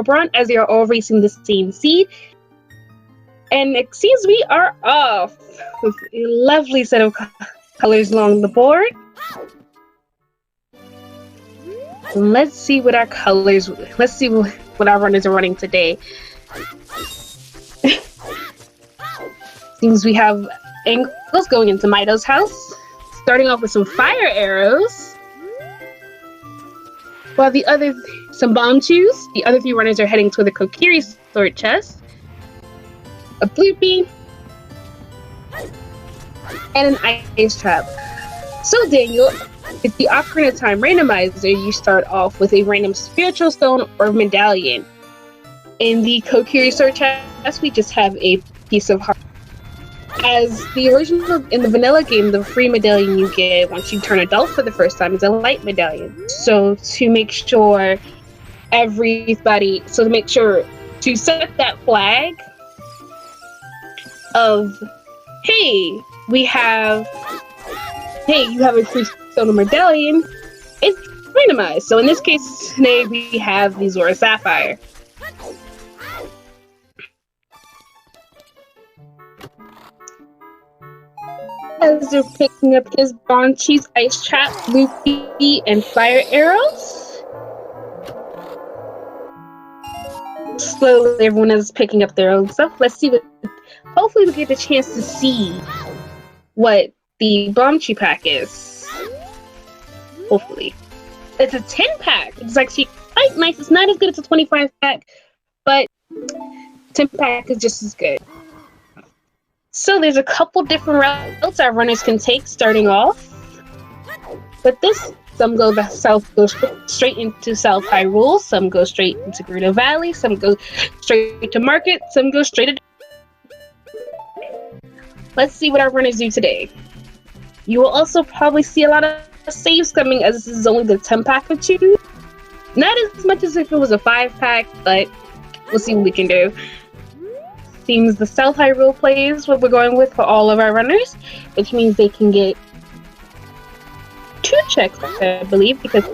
Oberon, as they are all racing the same seed. And it seems we are off with a lovely set of colors along the board. Let's see what our colors. Let's see what our runners are running today. Seems we have angles going into Mido's house, starting off with some fire arrows. While some bomb chews, the other three runners are heading toward the Kokiri sword chest, a blue beam, and an ice trap. So Daniel, with the Ocarina Time Randomizer, you start off with a random spiritual stone or medallion. In the Kokiri sword chest, we just have a piece of heart. As the original in the vanilla game, the free medallion you get once you turn adult for the first time is a light medallion. So to make sure to set that flag of, hey, you have a free stone medallion, it's randomized. So in this case, today we have the Zora Sapphire. As they're picking up his Bonchi's ice trap, loopy, and fire arrows. Slowly, everyone is picking up their own stuff. Let's see hopefully we get the chance to see what the Bonchi pack is. Hopefully. It's a 10 pack. It's actually quite nice. It's not as good as a 25 pack, but 10 pack is just as good. So there's a couple different routes our runners can take starting off. But some go straight into South Hyrule, some go straight into Gerudo Valley, some go straight to Market, some go straight to... Let's see what our runners do today. You will also probably see a lot of saves coming, as this is only the 10 pack of choose. Not as much as if it was a 5 pack, but we'll see what we can do. Seems the South Hyrule play is what we're going with for all of our runners, which means they can get 2 checks, I believe, because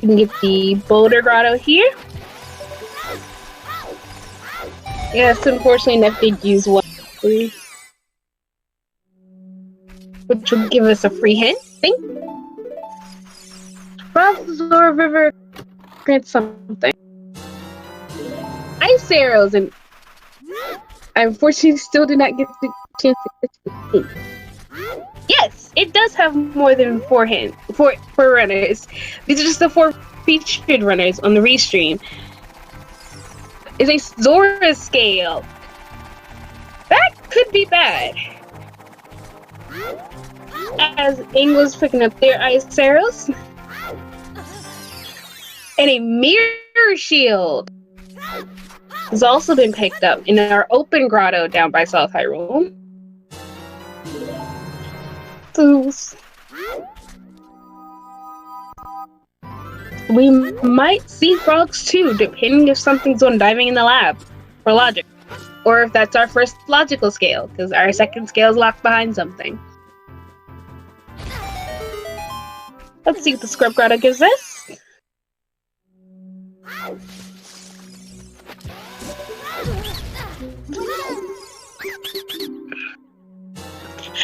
you can get the Boulder Grotto here. Yes, unfortunately, Neff did use 1, which will give us a free hint, I think. Zora River grants something. Ice arrows, and I unfortunately still do not get the chance to catch the hint. Yes, it does have more than 4 runners. These are just the 4 featured runners on the restream. It's a Zora scale. That could be bad. As Angle's picking up their ice arrows. And a mirror shield has also been picked up in our open grotto down by South Hyrule. We might see frogs too, depending if something's on diving in the lab for logic, or if that's our first logical scale, because our second scale is locked behind something. Let's see what the Scrub Grotto gives us.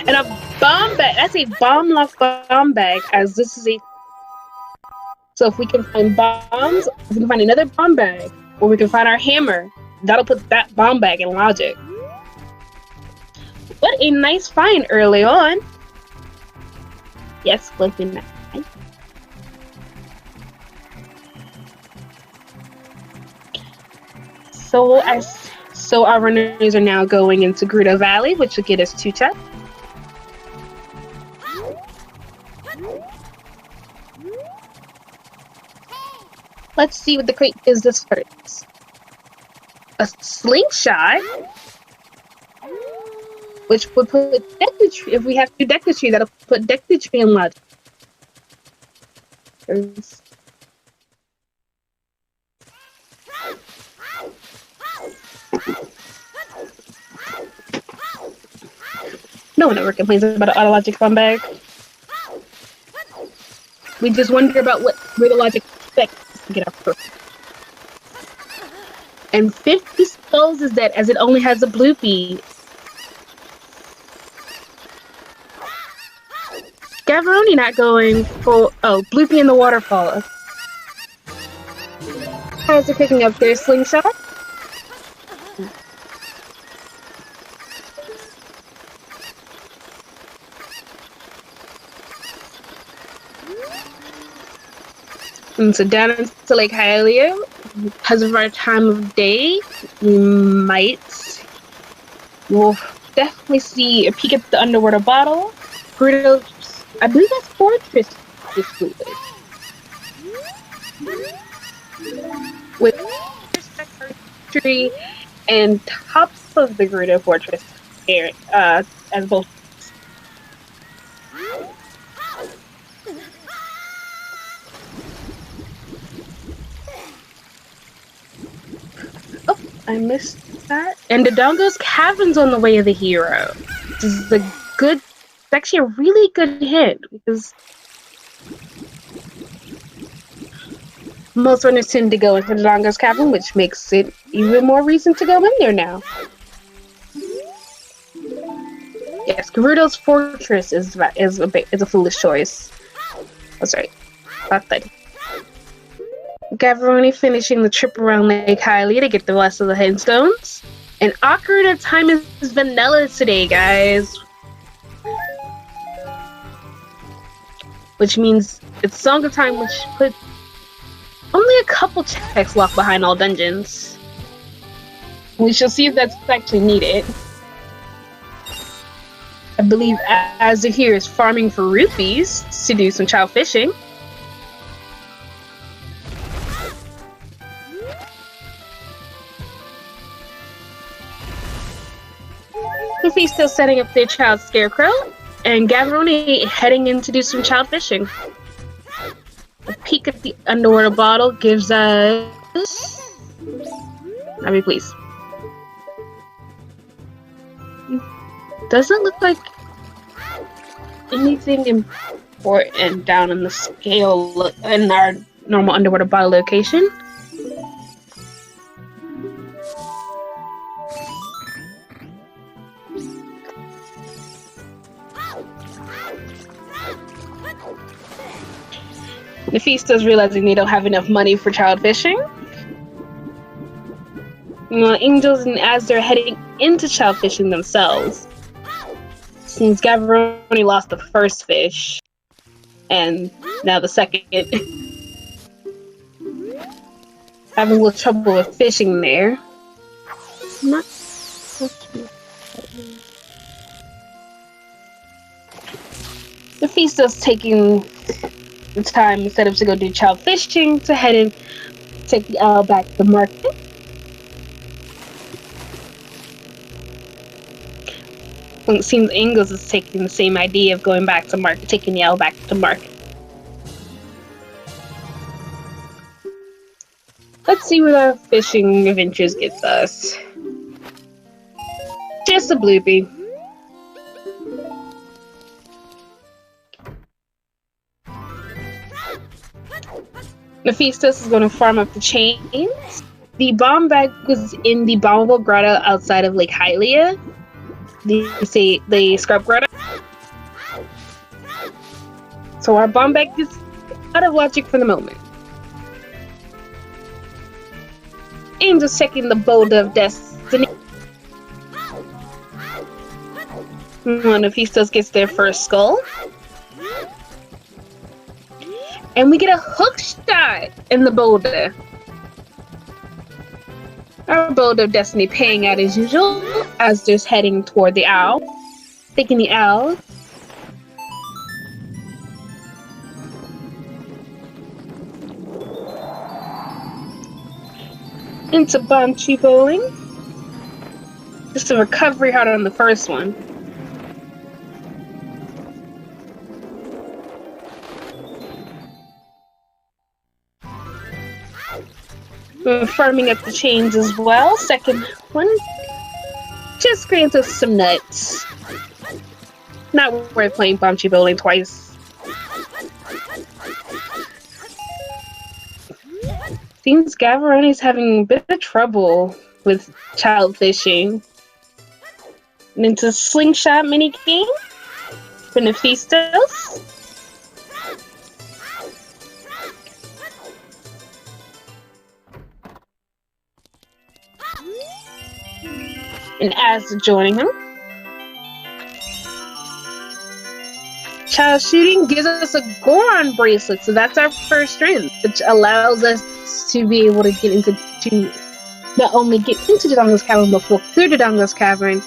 And a bomb bag. That's a bomb lock bomb bag, as this is a... So if we can find bombs, if we can find another bomb bag, or we can find our hammer, that'll put that bomb bag in logic. What a nice find early on. Yes, flipping that. So our runners are now going into Gerudo Valley, which will get us 2 chests. Let's see what the crate gives us first. A slingshot, which would put Deku, if we have to Deku Tree, that'll put Deku Tree in logic. No one ever complains about an auto logic bomb bag. We just wonder about where the logic expects to get our first. And 50 skulls is dead as it only has a bloopy. Gavaroni not going for... Oh, bloopy in the waterfall. As they're picking up their slingshot. And so down into Lake Hylia, because of our time of day, we'll definitely see a peek at the underwater bottle. Gerudo's, I believe that's Fortress displayed. With tree and tops of the Gerudo Fortress area, as both. Oh, I missed that. And Dodongo's Cavern's on the way of the hero. This is a good, it's actually a really good hint because most runners tend to go into Dodongo's Cavern, which makes it even more reason to go in there now. Yes, Gerudo's Fortress is a foolish choice. That's right. Not that. Gavaroni finishing the trip around Lake Hylia to get the rest of the headstones. And Ocarina time is vanilla today, guys. Which means it's Song of Time, which puts only a couple checks locked behind all dungeons. We shall see if that's actually needed. I believe Azur here is farming for rupees to do some child fishing. Luffy's still setting up their child scarecrow, and Gavaroni heading in to do some child fishing. A peek at the underwater bottle gives us... Let me please. Doesn't look like anything important down in the scale in our normal underwater bottle location. Mephisto's realizing they don't have enough money for child fishing. Angels and Azur are heading into child fishing themselves. Since Gavaroni lost the first fish, and now the second. Having a little trouble with fishing there. Not Mephisto's taking the time instead of to go do child fishing to head and take the owl back to the market. Well, it seems Ingalls is taking the same idea of going back to market, taking the owl back to market. Let's see what our fishing adventures gets us. Just a bloopy. Mephistos is going to farm up the chains. The bomb bag was in the bombable grotto outside of Lake Hylia. The scrub grotto. So our bomb bag is out of logic for the moment. Angel's checking the boulder of destiny. One of Mephistos gets their first skull. And we get a hook shot in the boulder. Our boulder of destiny paying out as usual, as just heading toward the owl. Taking the owl. Into Banshee bowling. Just a recovery heart on the first one. We're farming up the chains as well. Second one. Just grants us some nuts. Not worth playing Banshee bowling twice. Seems Gavaroni's having a bit of trouble with child fishing. And into slingshot mini game for Nephistos. And as joining him. Child shooting gives us a Goron bracelet, so that's our first strength, which allows us to be able to get into not only get into the Dongo's Cavern, but we'll clear the Dongo's Cavern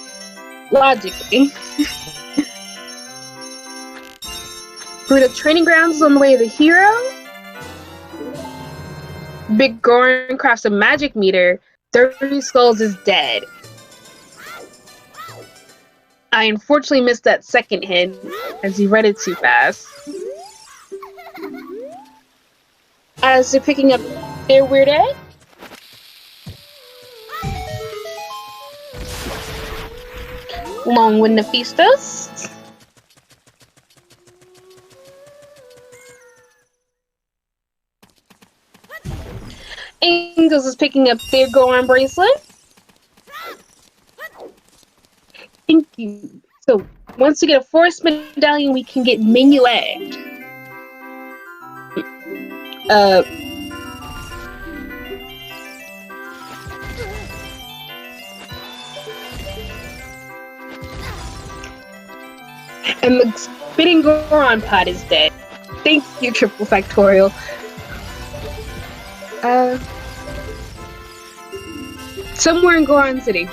logically. Through the training grounds on the way to the hero. Big Goron crafts a magic meter. 30 Skulls is dead. I unfortunately missed that second hit as he read it too fast. As they're picking up their weird egg. Along with Nephistos. Angels is picking up their Goron bracelet. Thank you. So once we get a forest medallion, we can get Minuet. And the spitting Goron pot is dead. Thank you, Triple Factorial. Somewhere in Goron City.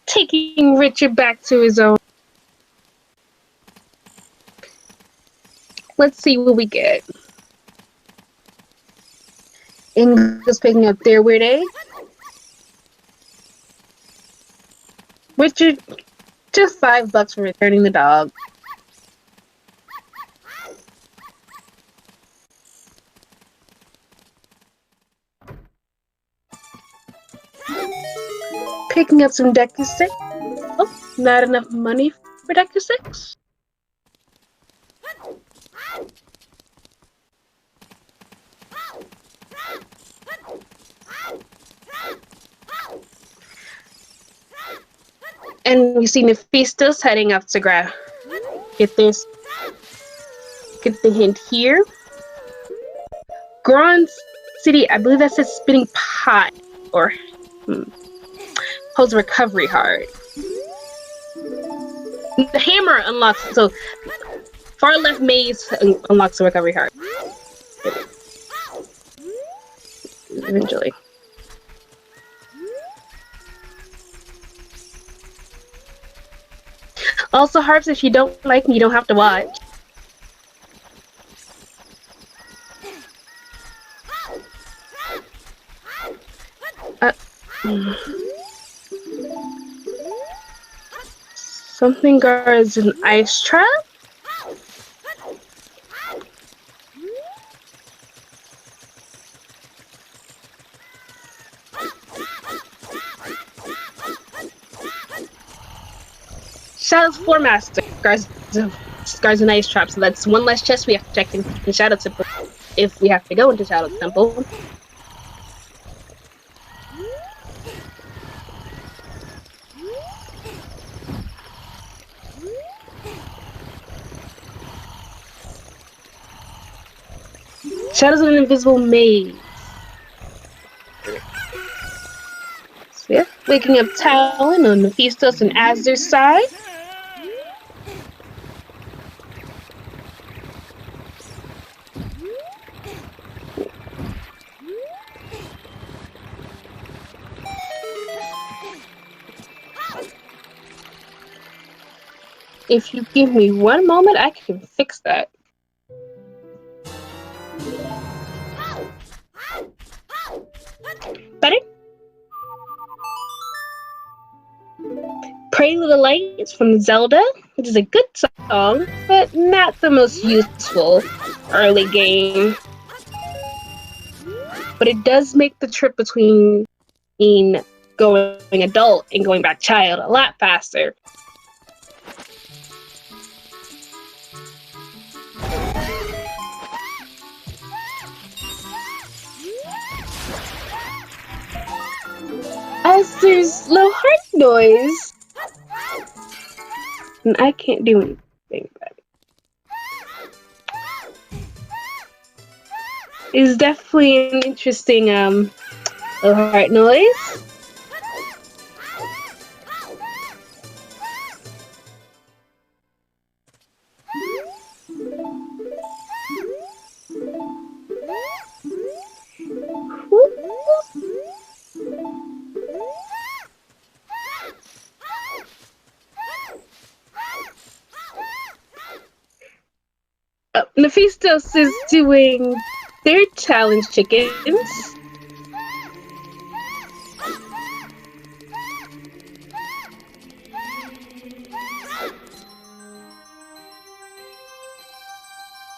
Taking Richard back to his own. Let's see what we get. Ingle's picking up their weird egg. Richard, just $5 for returning the dog. Picking up some Deku 6. Oh, not enough money for Deku 6. And we see Nephistos heading up to get the hint here. Goron City, I believe that says spinning pot or holds a recovery heart. The hammer unlocks, so far left maze unlocks the recovery heart. Eventually. Also, Harps, if you don't like me, you don't have to watch. Something guards an ice trap? Shadow's Floor Master guards an ice trap, so that's one less chest we have to check in Shadow Temple if we have to go into Shadow Temple. Shadow's an invisible maze. So yeah, waking up Talon on Nephistos and Azur's side. If you give me one moment, I can fix that. Better? Prelude of the Light from Zelda, which is a good song, but not the most useful early game. But it does make the trip between going adult and going back child a lot faster. As there's low heart noise, and I can't do anything about it. It's definitely an interesting low heart noise. Nephistos is doing their challenge chickens.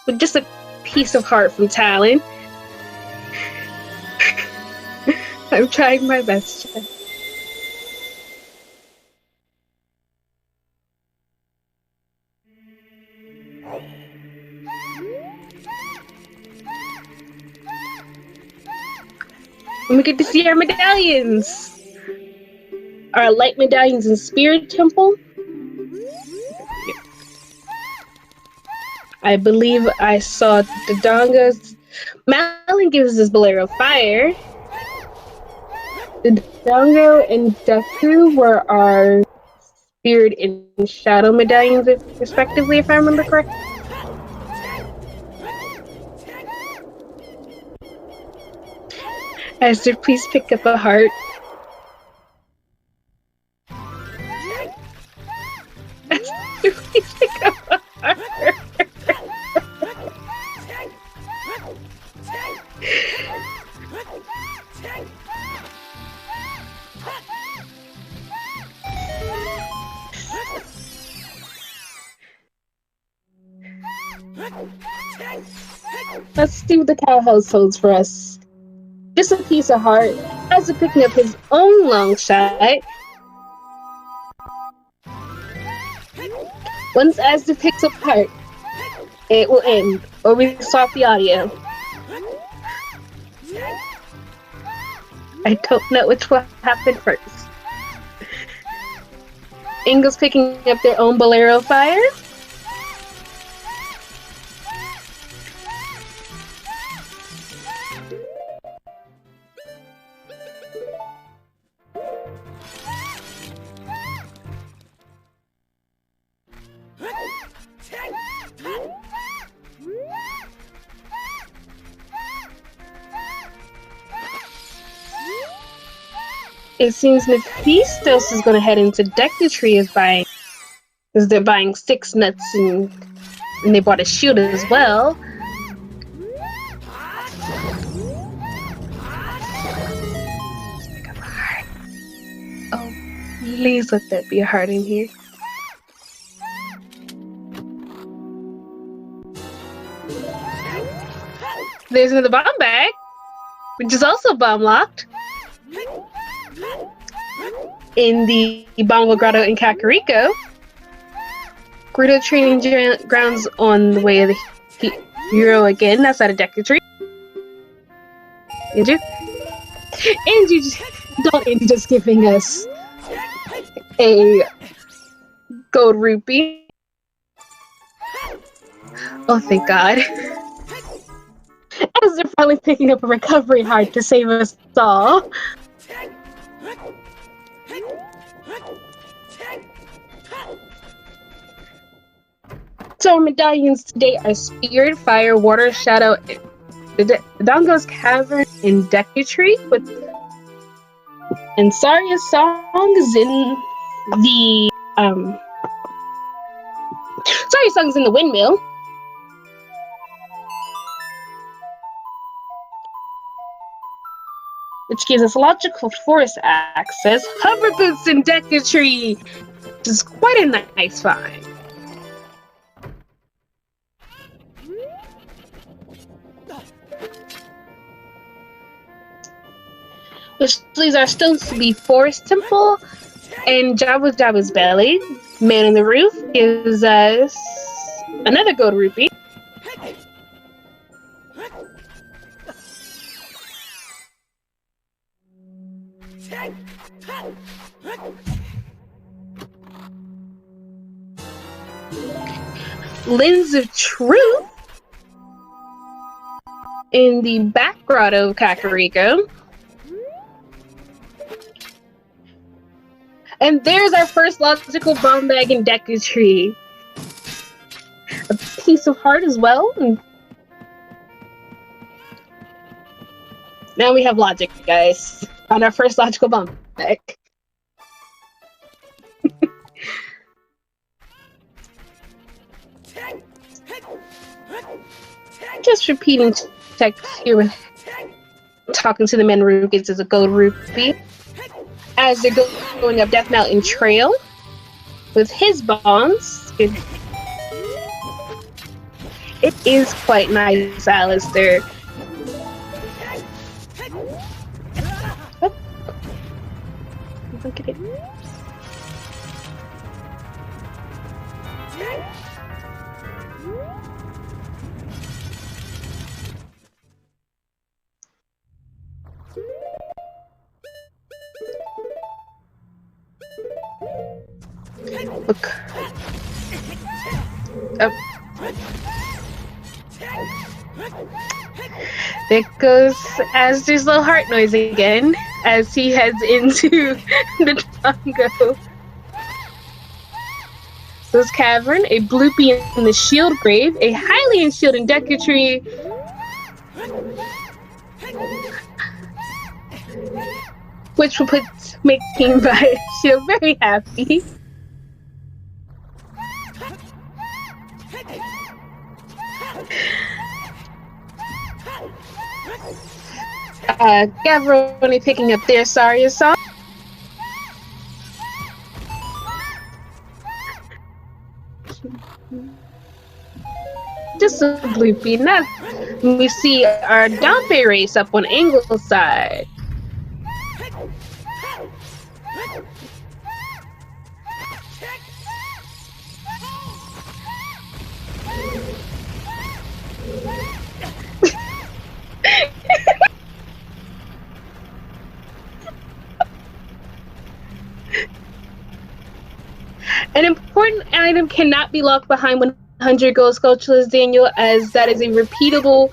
With just a piece of heart from Talon. I'm trying my best. And we get to see our medallions. Our light medallions in Spirit Temple. I believe I saw the Dongas. Malin gives us Bolero Fire. The Dongo and Deku were our Spirit and Shadow medallions, respectively, if I remember correctly. Esther, please pick up a heart. Esther, please pick up a heart. Let's see what the cowhouse holds for us. Just a piece of heart. As picking up his own long shot. Once Asda picks up heart, it will end, or we stop the audio. I don't know which will happen first. Ingal's picking up their own Bolero Fire. It seems Nephistos is going to head into Deku as buying, because they're buying 6 nuts and they bought a shield as well. Oh, please let that be a heart in here. There's another bomb bag, which is also bomb locked. In the Bongo Grotto in Kakariko. Gerudo training grounds on the way of the hero again. That's out of Deku Tree. Andrew? Andrew, don't Andrew just giving us a gold rupee. Oh, thank God. As they're finally picking up a recovery heart to save us all. So our medallions today are Spirit, Fire, Water, Shadow, the Dongo's Cavern, and Deku Tree, and Saria's songs in the Saria's songs in the Windmill. Which gives us logical forest access, hover boots in Deku Tree, which is quite a nice find. which leads our stones to be Forest Temple and Jabba's Belly. Man on the Roof gives us another gold rupee. Lens of Truth in the back grotto of Kakariko. And there's our first logical bomb bag in Deku Tree. A piece of heart as well. And now we have logic, guys, on our first logical bomb bag. Just repeating text here with talking to the men who gets us a gold rupee as they're going up Death Mountain Trail with his bombs. It is quite nice, Alistair. Oh. Look at it. Look. Oh. There goes Astor's little heart noise again as he heads into the Dongo. This cavern, a bloopy in the shield grave, a Hylian shield in Deku Tree, which will make King by Shield very happy. Gavroni picking up their Saria song. Just a bloopy. Now we see our Dompe race up on Angle's side. An important item cannot be locked behind 100 gold sculptures, Daniel, as that is a repeatable,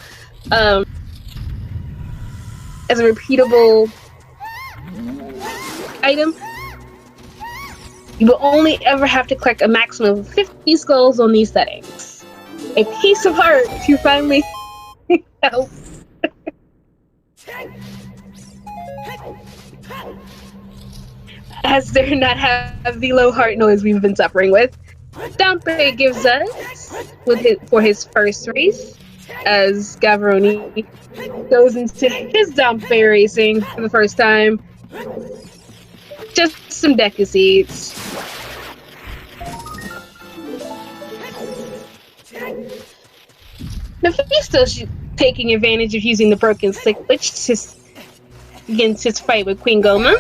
item. You will only ever have to collect a maximum of 50 skulls on these settings. A piece of heart to finally help. As they're not have the low heart noise we've been suffering with. Dompe gives us for his first race as Gavroni goes into his Dompe racing for the first time. Just some Deku seeds. Mephisto's taking advantage of using the broken stick glitch to against his fight with Queen Goma.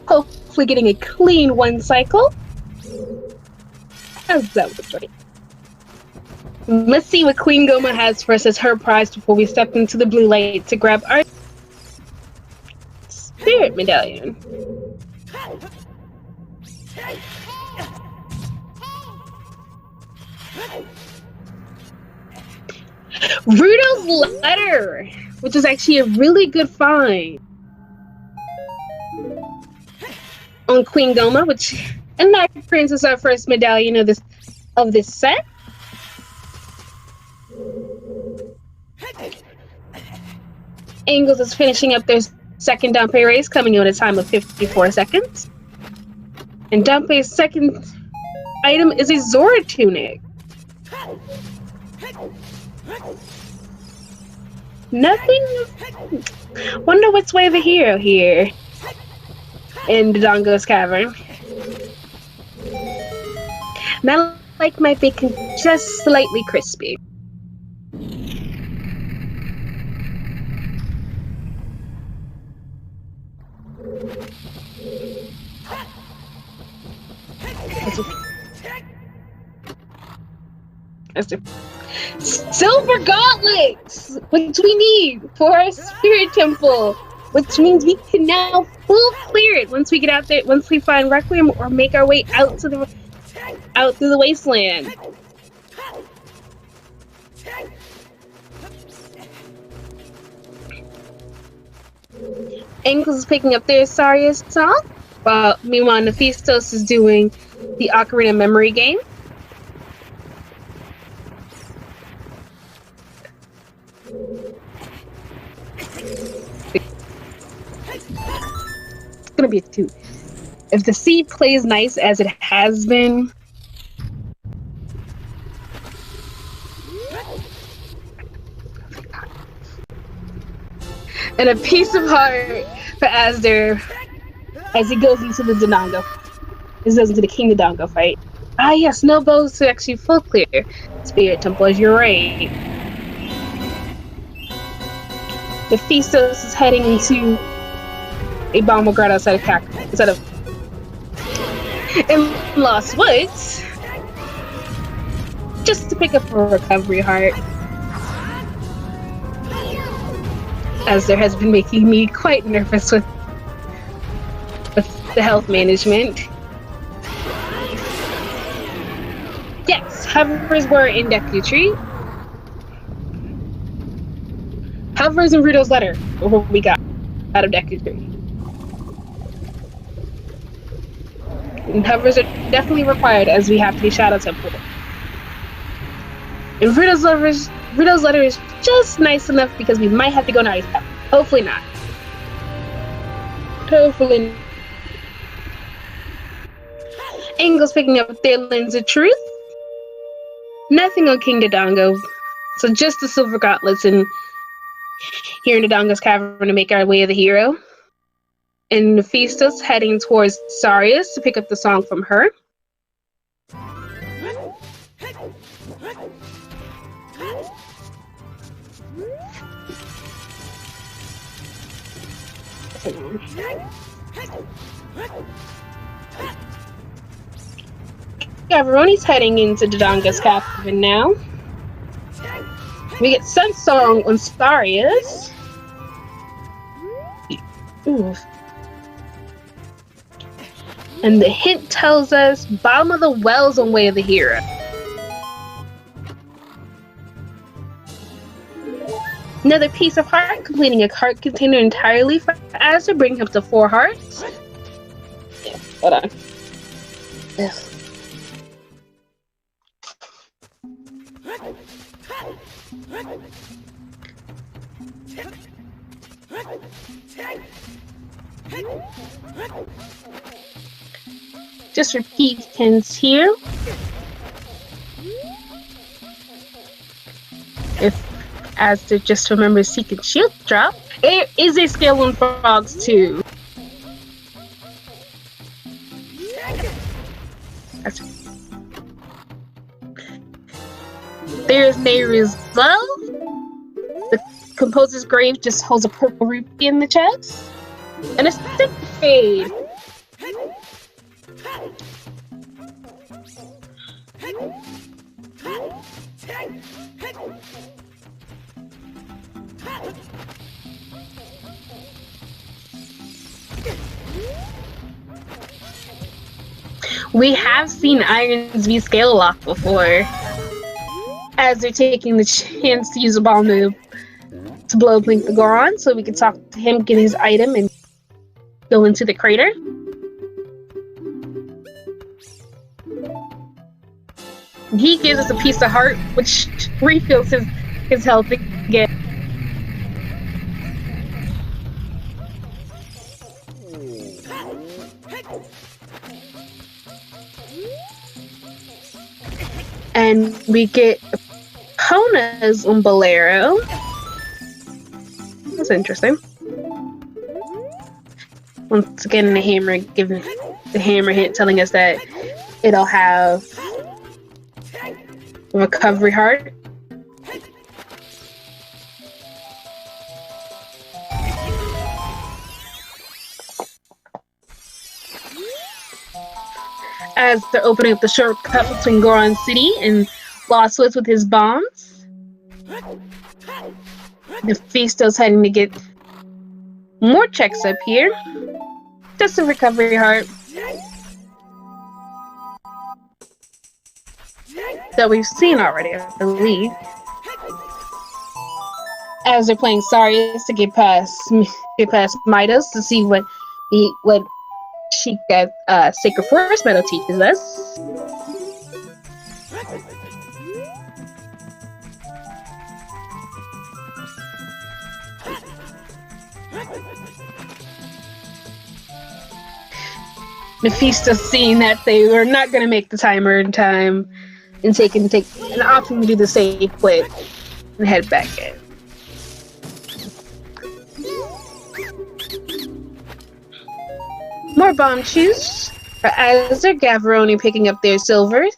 Hopefully getting a clean one cycle. As that was right. Let's see what Queen Goma has for us as her prize before we step into the blue light to grab our spirit medallion. Rudo's letter, which is actually a really good find on Queen Goma, and that brings us our first medallion of this set. Angles is finishing up their second Dompe race, coming in at a time of 54 seconds. And Dompe's second item is a Zora tunic. Nothing. Wonder what's way the hero here in the Dongo's cavern. And I like my bacon just slightly crispy. As the silver gauntlets, which we need for our spirit temple, which means we can now full clear it once we get out there. Once we find Requiem or make our way out through the wasteland. Ankles is picking up their Saria's song, while meanwhile Nephistos is doing the Ocarina memory game. It's gonna be a 2. If the sea plays nice as it has been, and a piece of heart for Asder as he goes into the Dodongo. He goes into the King Dodongo fight. Ah yes, no bows to actually full clear Spirit Temple, you're right. The Festos is heading into a bomb ground outside of in Lost Woods, just to pick up a recovery heart. As there has been making me quite nervous with the health management. Yes, hovers were in Deku Tree. Hovers and Rudo's letter were what we got out of Deku Tree. And hovers are definitely required as we have to be Shadow Temple. And Rudo's letter is just nice enough because we might have to go to Ice Town. Hopefully not. Hopefully not. Angel's picking up their lens of truth. Nothing on King Dodongo. So just the silver gauntlets and here in Dodongo's cavern to make our way of the hero. And Nephistos heading towards Sarius to pick up the song from her. Gavaroni's heading into Dodongo's cavern now. We get Sun Song on Sarius. Ooh. And the hint tells us bottom of the well's on way of the hero. Another piece of heart, completing a heart container entirely for Azure, bringing him to 4 hearts. Yeah, hold on. Ugh. Just repeat hints here. As to just remember Seek and Shield drop. There is a scale on frogs too. There's Nehru's Bow. The composer's grave just holds a purple rupee in the chest. And a stick fade. We have seen Irons be scale locked before, as they're taking the chance to use a ball move to blow Blink the Goron, so we can talk to him, get his item, and go into the crater. He gives us a piece of heart, which refills his health again. And we get Pona's on Bolero. That's interesting. Once again, the hammer giving the hammer hint telling us that it'll have a recovery heart. as they're opening up the shortcut between Goron City and Lost Woods with his bombs. Mephisto's heading to get more checks up here. Just a recovery heart that we've seen already, I believe. As they're playing Sarius to get past Midas to see what Sheikah Sacred Forest Meadow teaches us. Mephisto, seeing that they were not going to make the timer in time, and take an option to do the save quit and head back in. More bomb shoes for Azure, Gavaroni picking up their silvers.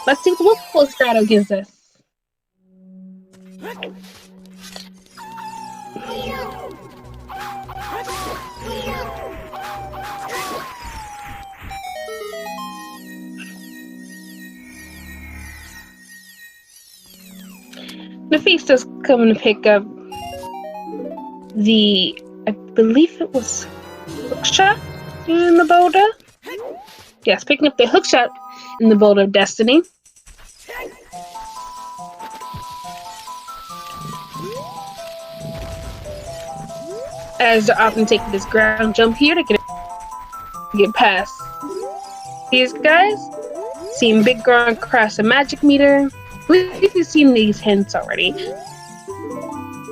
Let's see what Wolf Shadow gives us. Mephisto's coming to pick up I believe it was hookshot in the boulder. Yes, picking up the hookshot in the boulder of destiny. As they're often taking this ground jump here to get past these guys. Seeing Big Goron crash a magic meter. We've seen these hints already.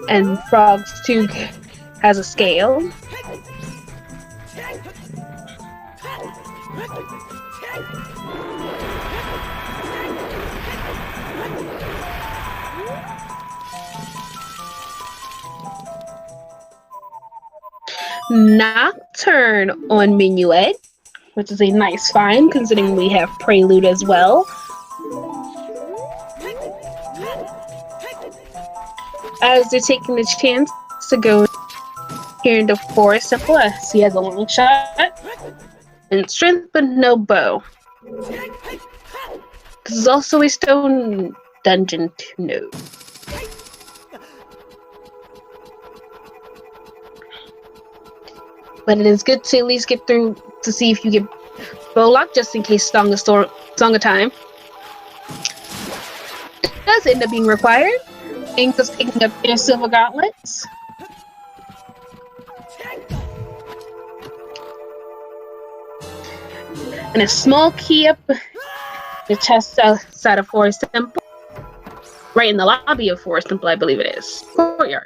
And Frogs 2 has a scale. Nocturne on Minuet, which is a nice find considering we have Prelude as well. As they're taking the chance to go here into Forest Temple, as he has a long shot and strength but no bow. This is also a stone dungeon to know. But it is good to at least get through to see if you get Bowlock, just in case Song of Time. It does end up being required. Inca's picking up their silver gauntlets. And a small key up the chest outside of Forest Temple. Right in the lobby of Forest Temple, I believe it is. Courtyard.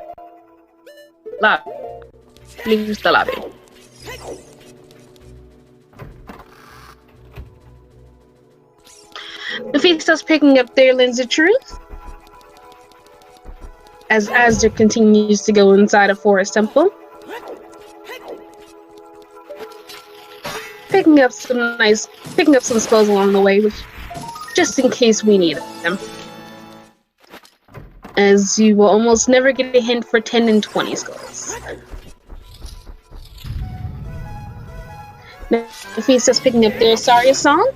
Lobby. I believe it's the lobby. Mephisto's picking up their Lens of Truth. As Azure continues to go inside of Forest Temple. Picking up some spells along the way, which just in case we need them. As you will almost never get a hint for 10 and 20 skulls. Mephisto's picking up their Saria song.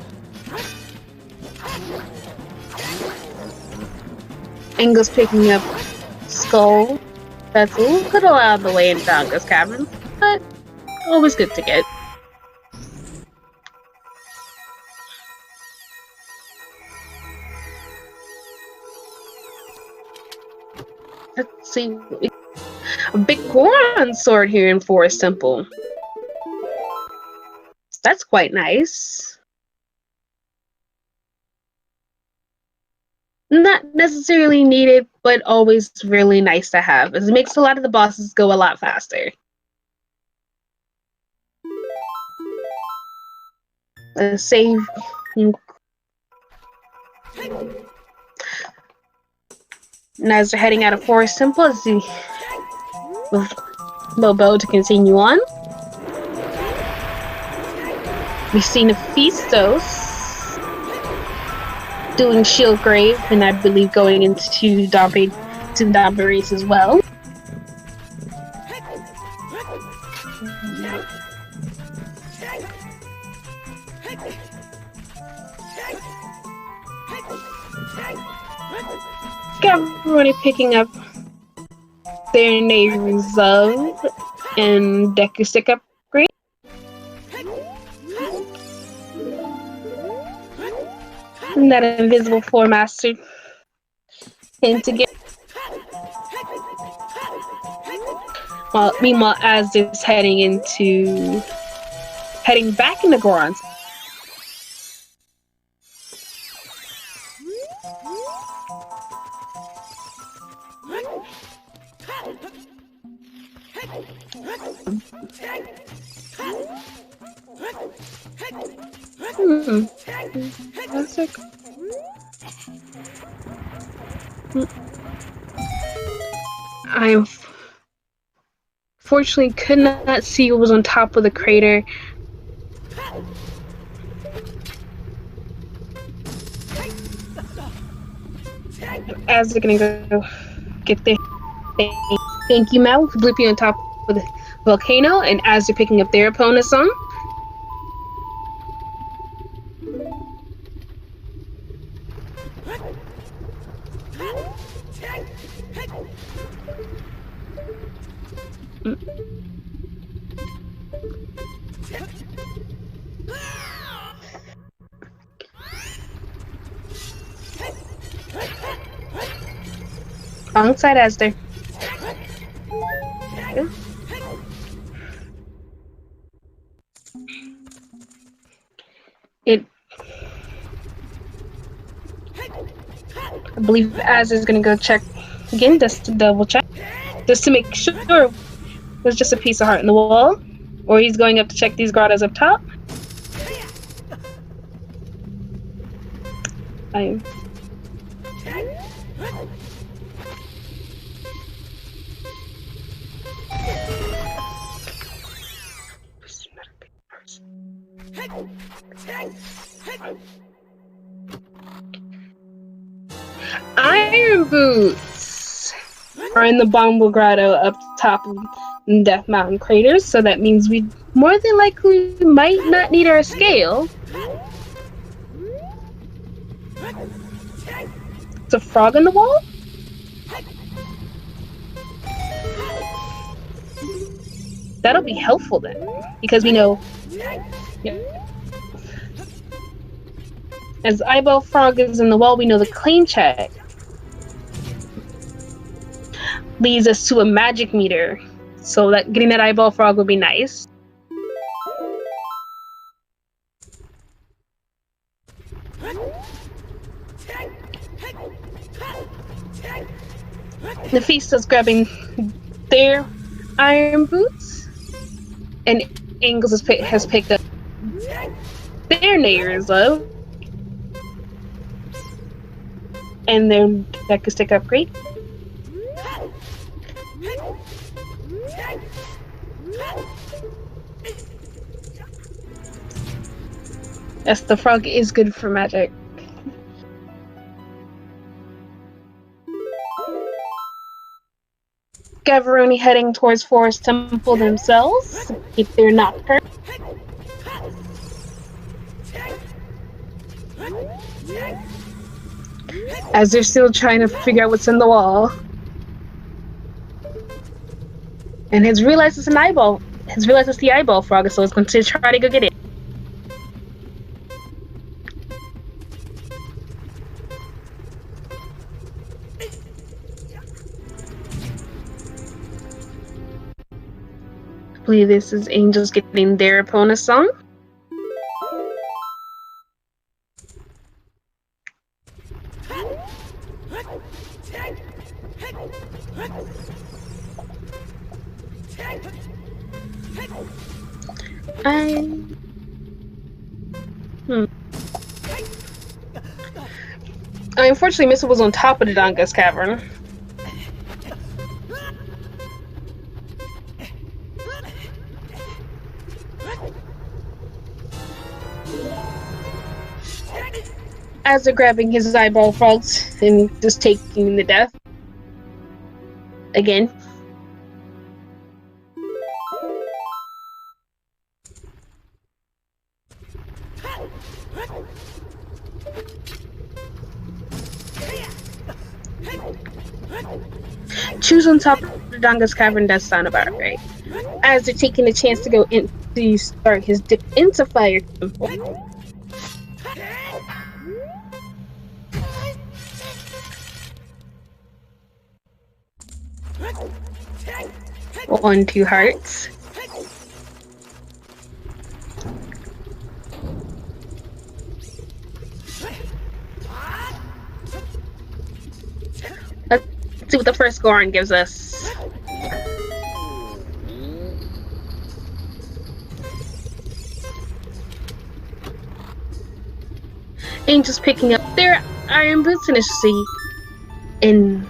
Angel's picking up Skull. That's a little out of the way in Danga's cavern, but always good to get. Let's see. A big Goron sword here in Forest Temple. That's quite nice. Not necessarily needed, but always really nice to have, as it makes a lot of the bosses go a lot faster. Let's save. And as they're heading out of Forest Temple, let's see. With Bobo to continue on. We've seen Mephistos doing Shield Grave, and I believe going into to the berries as well. Everybody picking up their neighbor's love and Deku stick upgrade. And that invisible four master in together. Meanwhile, Az is heading back into Goron's. Classic. I fortunately could not see what was on top of the crater. As they're gonna go get there. Thank you, Mel, for blipping on top of the volcano, and as they're picking up their opponent's song. Wrong side, Asder. I believe Az is gonna go check again, just to double check, just to make sure it was just a piece of heart in the wall, or he's going up to check these grottos up top. Iron Boots are in the Bombo Grotto up top of Death Mountain craters, so that means we more than likely might not need our scale. It's a frog in the wall? That'll be helpful then, because we know. Yeah. As Eyeball Frog is in the wall, we know the clean check leads us to a magic meter, so that getting that Eyeball Frog would be nice. Nephista's grabbing their Iron Boots, and Angles has picked up their neighbor's love and their Deku stick upgrade. Yes, the frog is good for magic. Gavaroni heading towards Forest Temple themselves, if they're not hurt. As they're still trying to figure out what's in the wall. And has realized it's an eyeball. Has realized it's the eyeball frog, so it's going to try to go get it. I believe this is Angels getting their opponent's song. Unfortunately, Missa was on top of the Dongus Cavern. As they're grabbing his eyeball frogs and just taking the death. again. Choose on top of the Donga's cavern does sound about right. As they're taking a chance to go in to start his dip into Fire Temple. On 2 hearts. Let's see what the first Goron gives us. Angels picking up their iron boots initially. And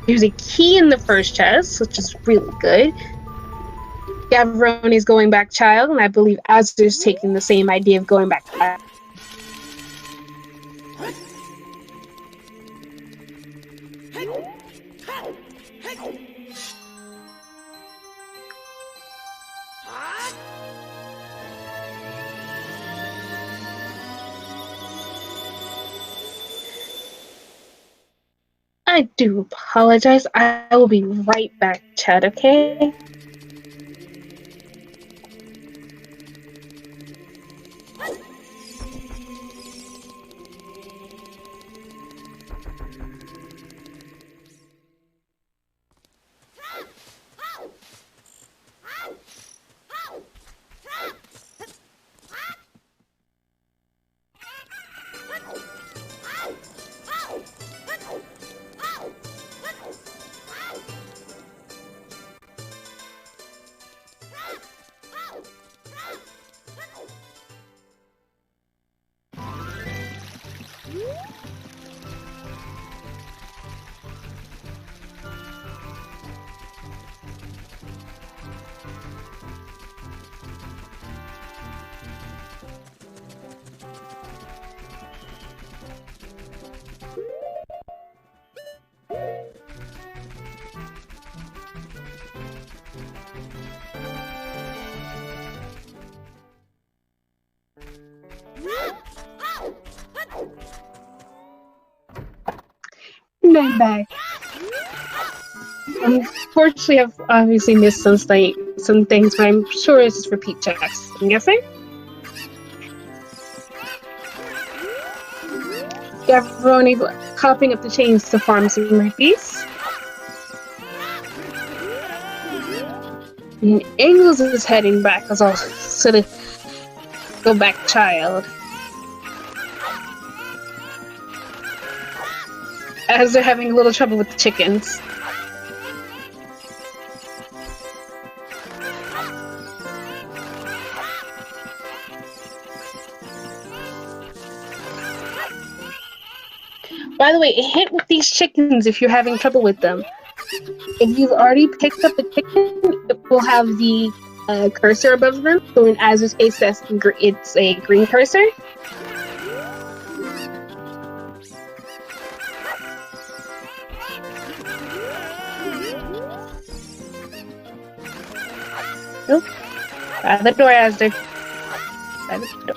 there's a key in the first chest, which is really good. Gavroni's going back child, and I believe Azur's taking the same idea of going back child. I do apologize. I will be right back, Chad, okay? And I'm back. Unfortunately, I've obviously missed some things, but I'm sure it's just repeat checks. I'm guessing? Gavroni copping up the chains to farm some rupees. And Angles is heading back as well, so to go back child. As they're having a little trouble with the chickens. By the way, a hint with these chickens if you're having trouble with them. If you've already picked up a chicken, it will have the cursor above them. So in Azur's case, it's a green cursor. Nope. By the door, Azur. By the door.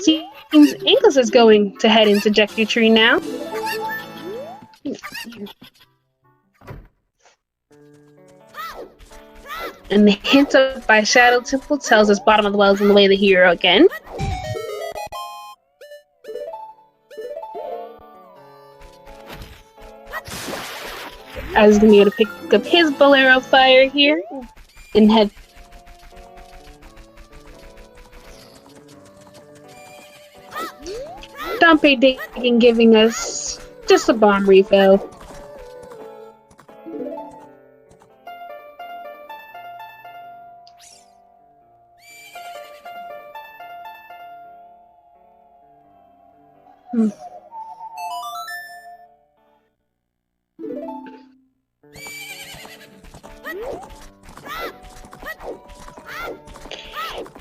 Seems Ingles is going to head into Jeku Tree now. And the hint up by Shadow Temple tells us bottom of the well is in the way of the hero again. I was going to be able to pick up his Bolero Fire here and head. Dompe Digging giving us just a bomb refill.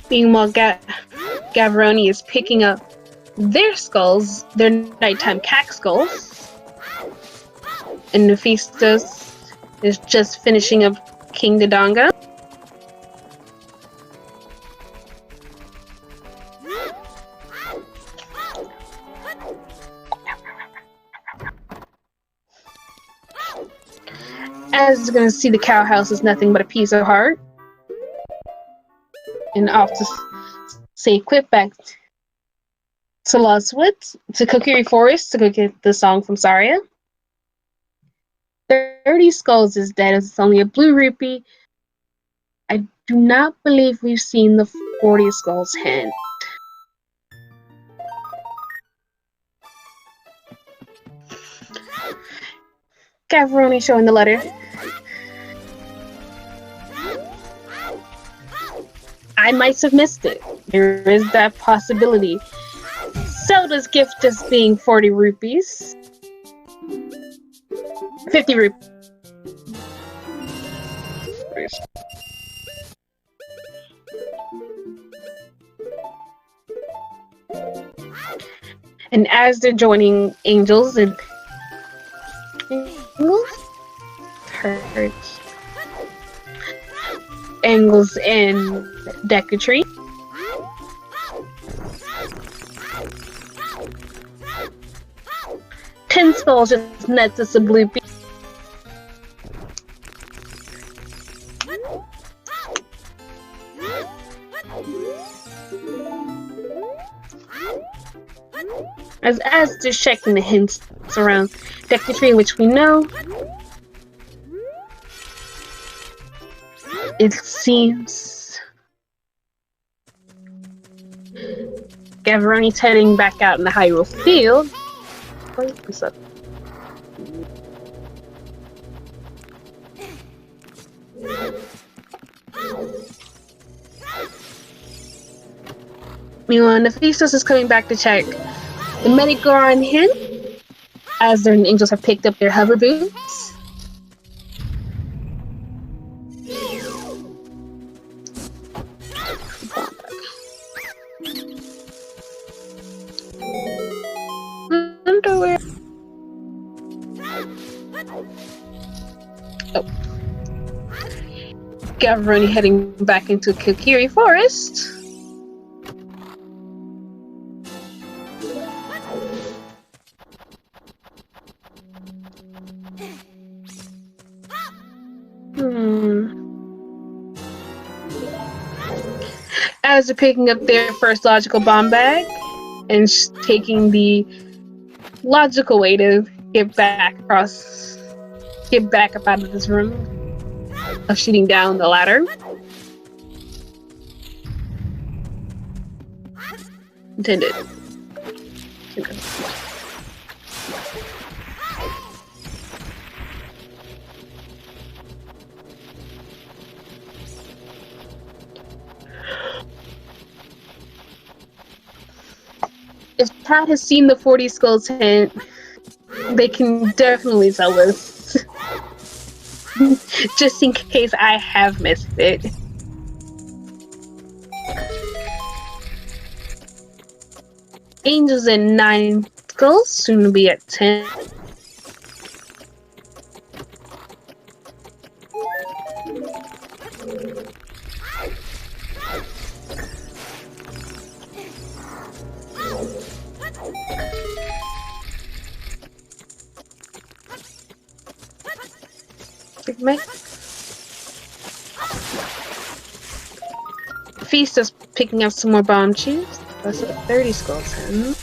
Meanwhile, Gavroni is picking up their skulls, their nighttime cack skulls. And Nephistos is just finishing up King Dodonga. As you're gonna see, the cow house is nothing but a piece of heart. And off to say quit back to Lost Woods, to Kokiri Forest to go get the song from Saria. 30 Skulls is dead, it's only a blue rupee. I do not believe we've seen the 40 Skulls hint. Gavroni showing the letter. I might have missed it. There is that possibility. Zelda's gift is being 40 rupees. 50 rupees. And as they're joining Angels and Hurts, Angles and Decatry. Ten Skulls just nets us a blue piece. As they're checking the hints around Decatry, which we know, it seems Gavroni's heading back out in the Hyrule Field. What's up? Meanwhile, Nephistos is coming back to check the Medigaron hint, as their Angels have picked up their hover boots. Underwear. Oh. Gavroni heading back into Kokiri Forest. As they're picking up their first logical bomb bag and taking the logical way to get back up out of this room of shooting down the ladder. Intended. Okay. If Pat has seen the 40 Skulls hint, they can definitely tell us. Just in case I have missed it. Angels in 9 Skulls, soon to be at 10. Feast is picking up some more bomb chews. That's a 30 Skulls in.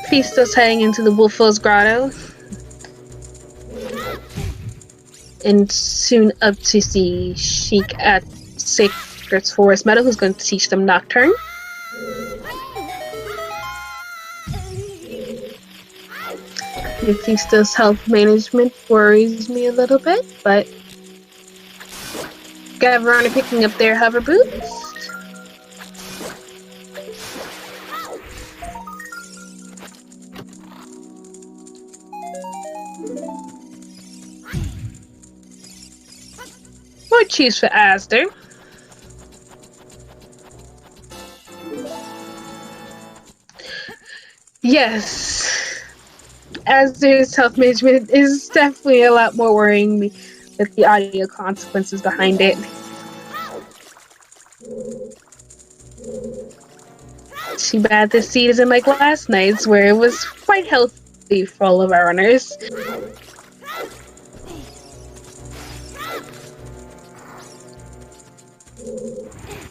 Feast is heading into the Wolfos Grotto. And soon up to see Sheik at Sacred's Forest Meadow, who's going to teach them Nocturne. Nephistos' health management worries me a little bit, but Gavroni picking up their hover boots. Or choose for Asder. Yes. Asder's health management is definitely a lot more worrying me with the audio consequences behind it. Too bad this seed isn't like last night's, where it was quite healthy for all of our runners.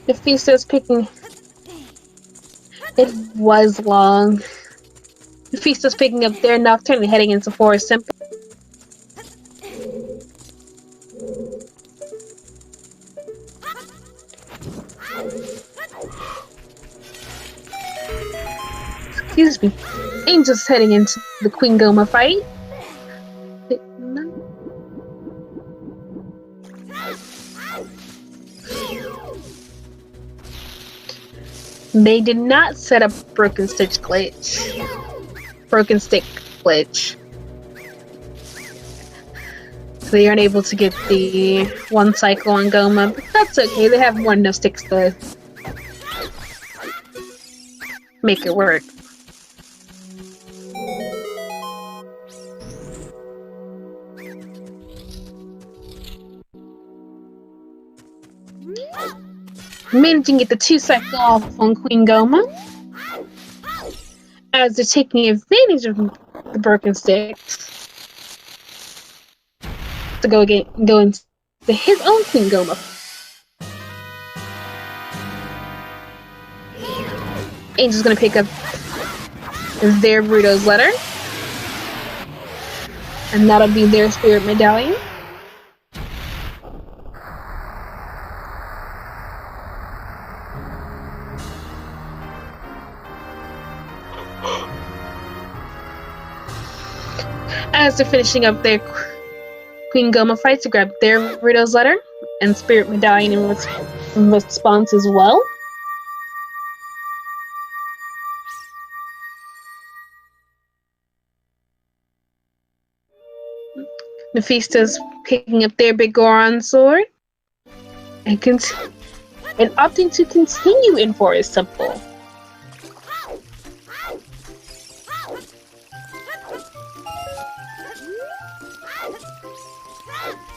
The feast was picking. It was long. The feast was picking up their nocturne and heading into Forest Temple. Excuse me. Angel's heading into the Queen Goma fight. They did not set up Broken Stick glitch. So they aren't able to get the one cycle on Goma, but that's okay. They have more than enough sticks to make it work. Managing to get the 2 cycle off on Queen Goma, as they're taking advantage of the broken sticks to go into his own Queen Goma. Angel's gonna pick up their Bruto's letter, and that'll be their spirit medallion. As they're finishing up their Queen Goma fight to grab their Bruto's letter and spirit medallion in response as well. Mephisto's picking up their big Goron sword and opting to continue in Forest Temple.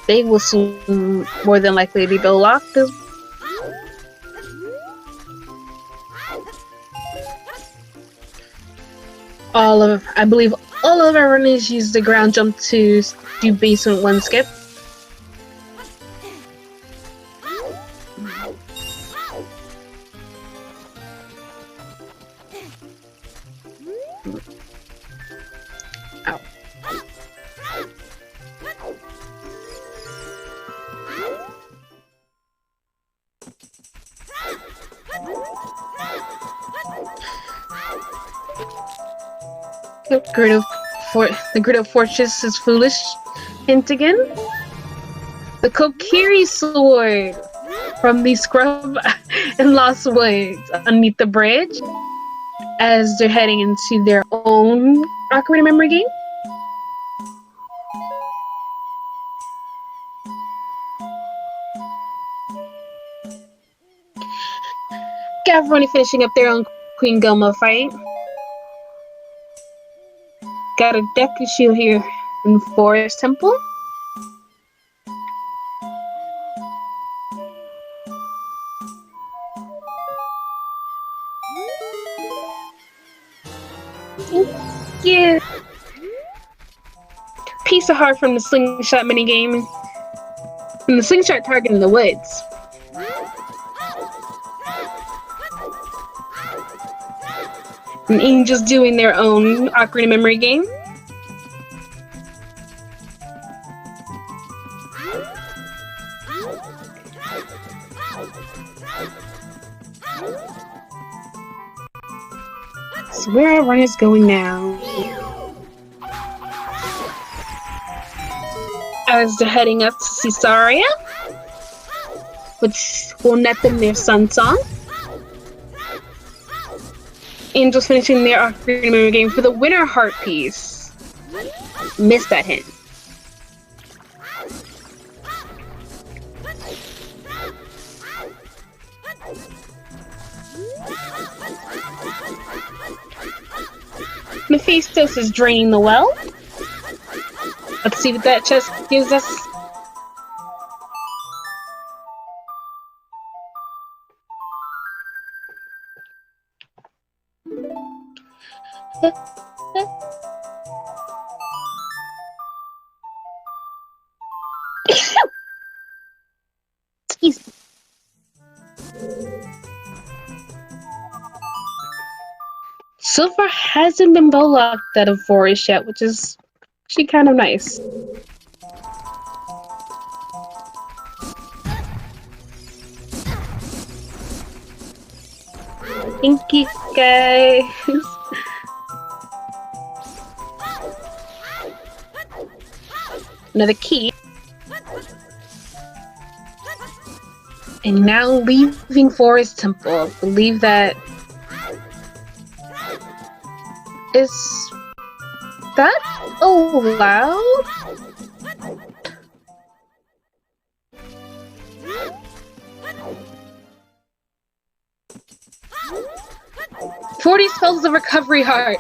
They will soon more than likely be locked as I believe all of our runners use the ground jump to do basement 1 skip. Ow. The Grid of Fortress is foolish. Hint again. The Kokiri sword from the Scrub and Lost Woods underneath the bridge as they're heading into their own Ocarina memory game. Gavroni finishing up their own Queen Goma fight. Got a Deku Shield here in Forest Temple. Thank you. Piece of heart from the slingshot minigame. And the slingshot target in the woods. And Angels doing their own Ocarina memory game. So where are runners going now? As they're heading up to Caesarea, which will net them their Sun Song. Angels finishing their Ocarina memory game for the winner heart piece. Missed that hint. Mephistos is draining the well. Let's see what that chest gives us. Excuse me. So far hasn't been bowlocked out of forest yet, which is actually kind of nice. Thank you, guys. Another key. And now leaving Forest Temple. I believe that is that allowed? $40 skulls of recovery heart.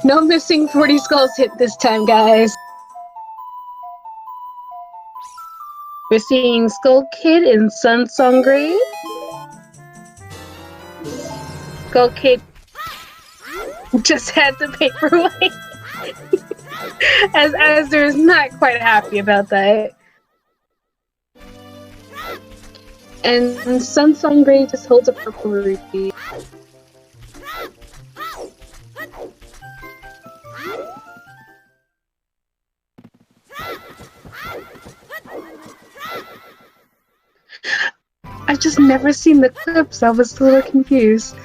No missing 40 skulls hit this time, guys. We're seeing Skull Kid and Sun Song Grave. Skull Kid just had the paperweight. as there's not quite happy about that. And Sun Song Grave just holds a purple rupee. I've just never seen the clips. I was a little confused.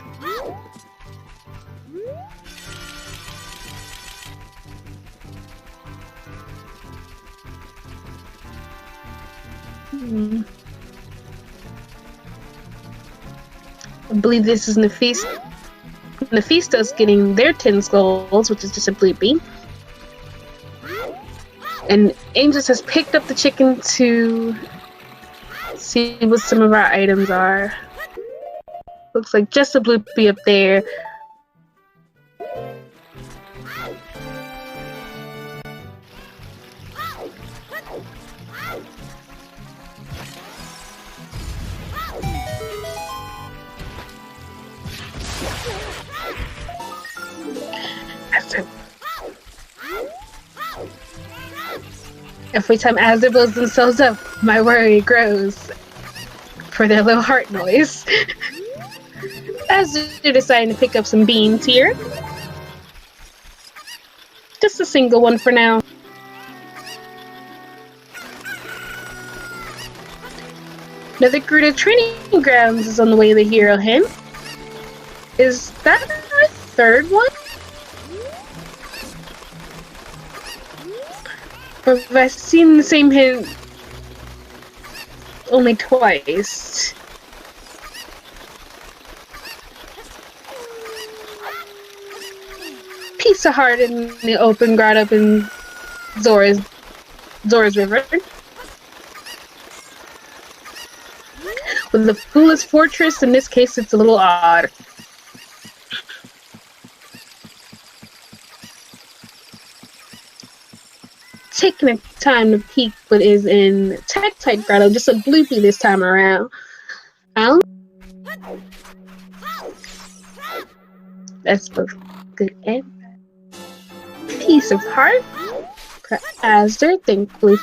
I believe this is Mephistos getting their 10 skulls, which is just a bloopy. And Angels has picked up the chicken to see what some of our items are. Looks like just a bloopy up there. Every time Azure blows themselves up, my worry grows for their little heart noise. Azure deciding to pick up some beans here. Just a single one for now. Another Gerudo training grounds is on the way to the hero hint. Is that our third one? Or have I seen the same hint only twice? Piece of heart in the open grotto in Zora's River. With the Foolish Fortress, in this case, it's a little odd. Taking the time to peek what is in Tektite Grotto, just a bloopy this time around. That's both good and bad. Piece of heart for Azure, thankfully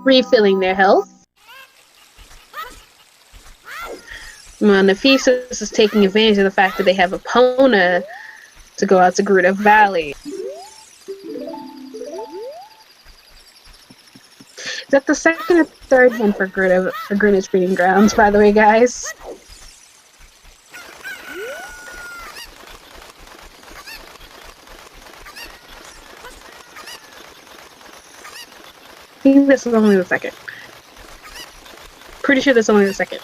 refilling their health. Mephistos is taking advantage of the fact that they have a Pona to go out to Gerudo Valley. Is that the second or third one for Gerudo's breeding grounds, by the way, guys? I think this is only the second. Pretty sure this is only the second.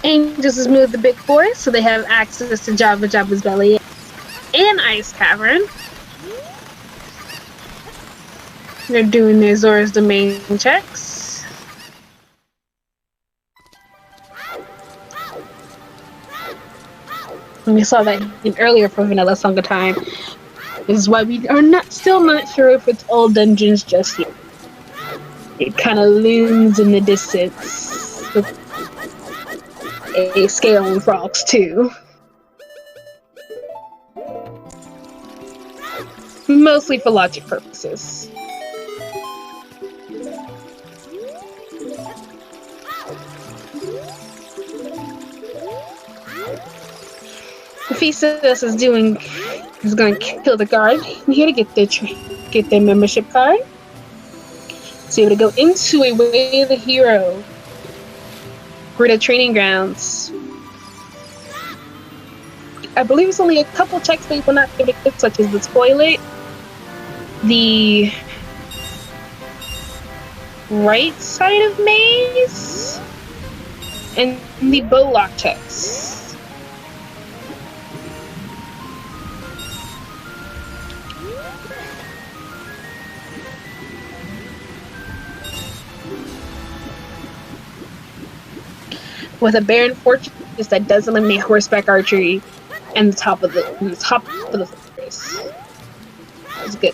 Angels has moved the big boys, so they have access to Jabba's belly and Ice Cavern. They're doing their Zora's domain checks. And we saw that earlier for Vanilla Song of Time. This is why we are still not sure if it's all dungeons just yet. It kind of looms in the distance. A scale on frogs too. Mostly for logic purposes. Hephaestus is going to kill the guard here to get their membership card. So able to go into a Way of the Hero grid of training grounds. I believe it's only a couple checks that you will not give it, such as the toilet, the right side of maze, and the bow lock checks. With a Baron Fortress that does eliminate horseback archery and the top of the fortress. It's good.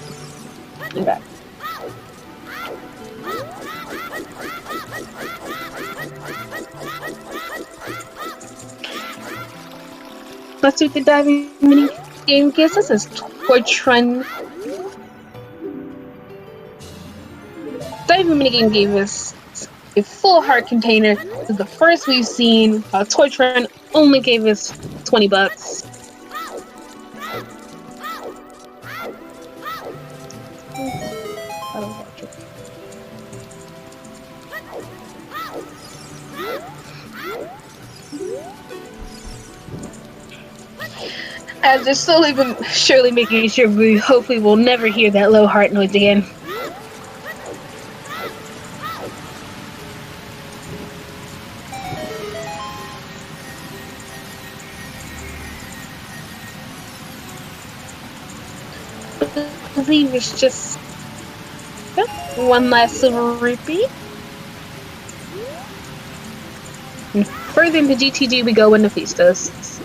And bad. Let's see what the diving mini game gives us. This Torch Run. Diving mini game gave us a full heart container. This is the first we've seen. Torch Run only gave us $20. As they're slowly but surely making sure we hopefully will never hear that low heart noise again. I believe it's just one last silver rupee. And further into GTG we go when Hephaestus.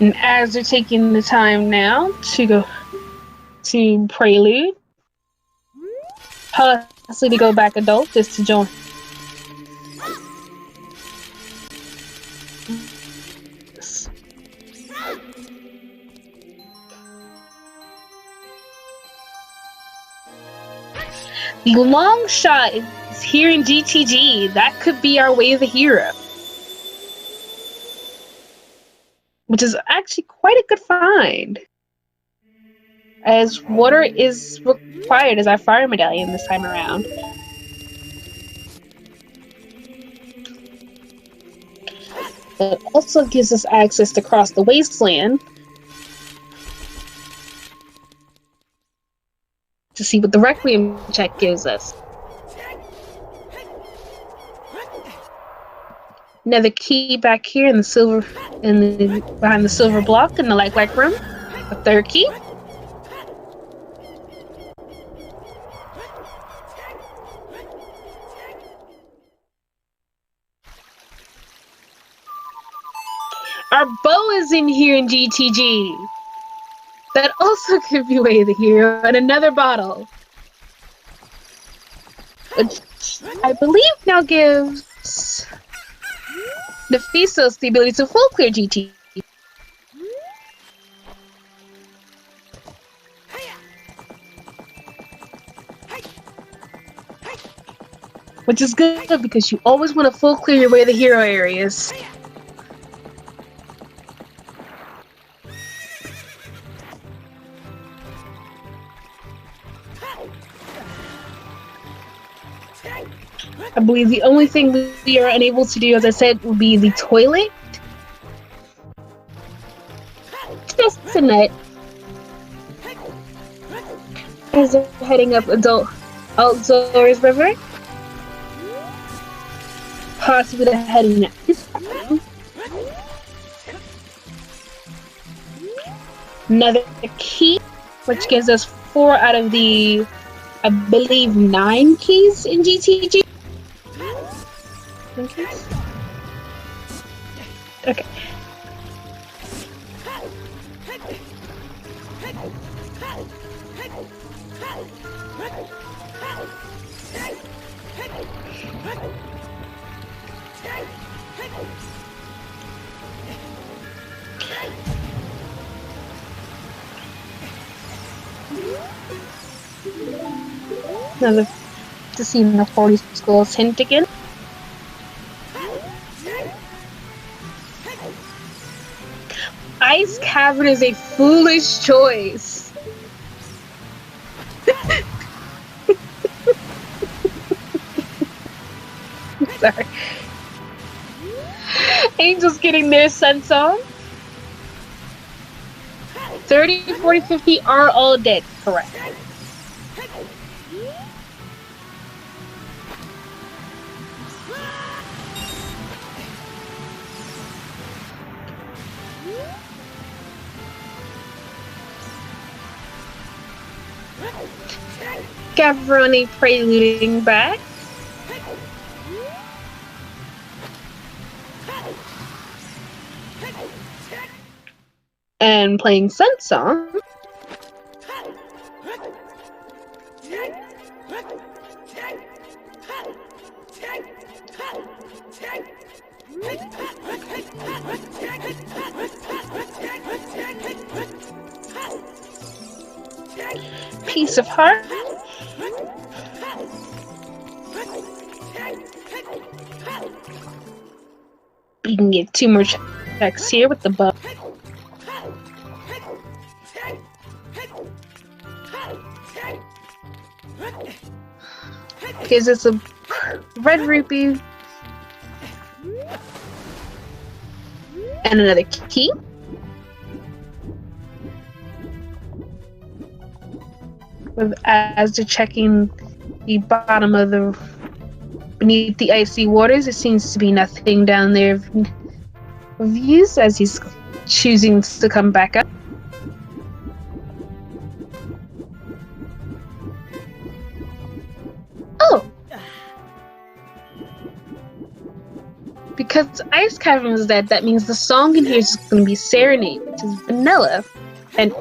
And as they're taking the time now to go to Prelude, possibly to go back adult just to join. The long shot is here in GTG. That could be our Way of the Hero. Which is actually quite a good find. As water is required as our fire medallion this time around. It also gives us access to cross the wasteland to see what the Requiem check gives us. Another key back here in the silver, behind the silver block in the light room. A third key. Our bow is in here in GTG. That also could be Way of the Hero, and another bottle. Which I believe now gives Hephaestus the ability to full clear GT. Which is good because you always want to full clear your Way of the Hero areas. I believe the only thing we are unable to do, as I said, would be the toilet. Just a net. As they're heading up Zora's River. Possibly heading up this time. another key, which gives us 4 out of the, I believe, 9 keys in GTG. Okay. Another to see the 40 skulls hint again. Ice Cavern is a foolish choice. Sorry. Angels getting their sense on. 30, 40, 50 are all dead, correct. Gavroni preluding back. And playing Scent Song. Piece of Heart. You can get 2 more checks here with the bow. Gives us a red rupee and another key. As they're checking the bottom of the beneath the icy waters, it seems to be nothing down there of use as he's choosing to come back up. Oh! Because Ice Cavern is dead, that means the song in here is going to be Serenade, which is vanilla. And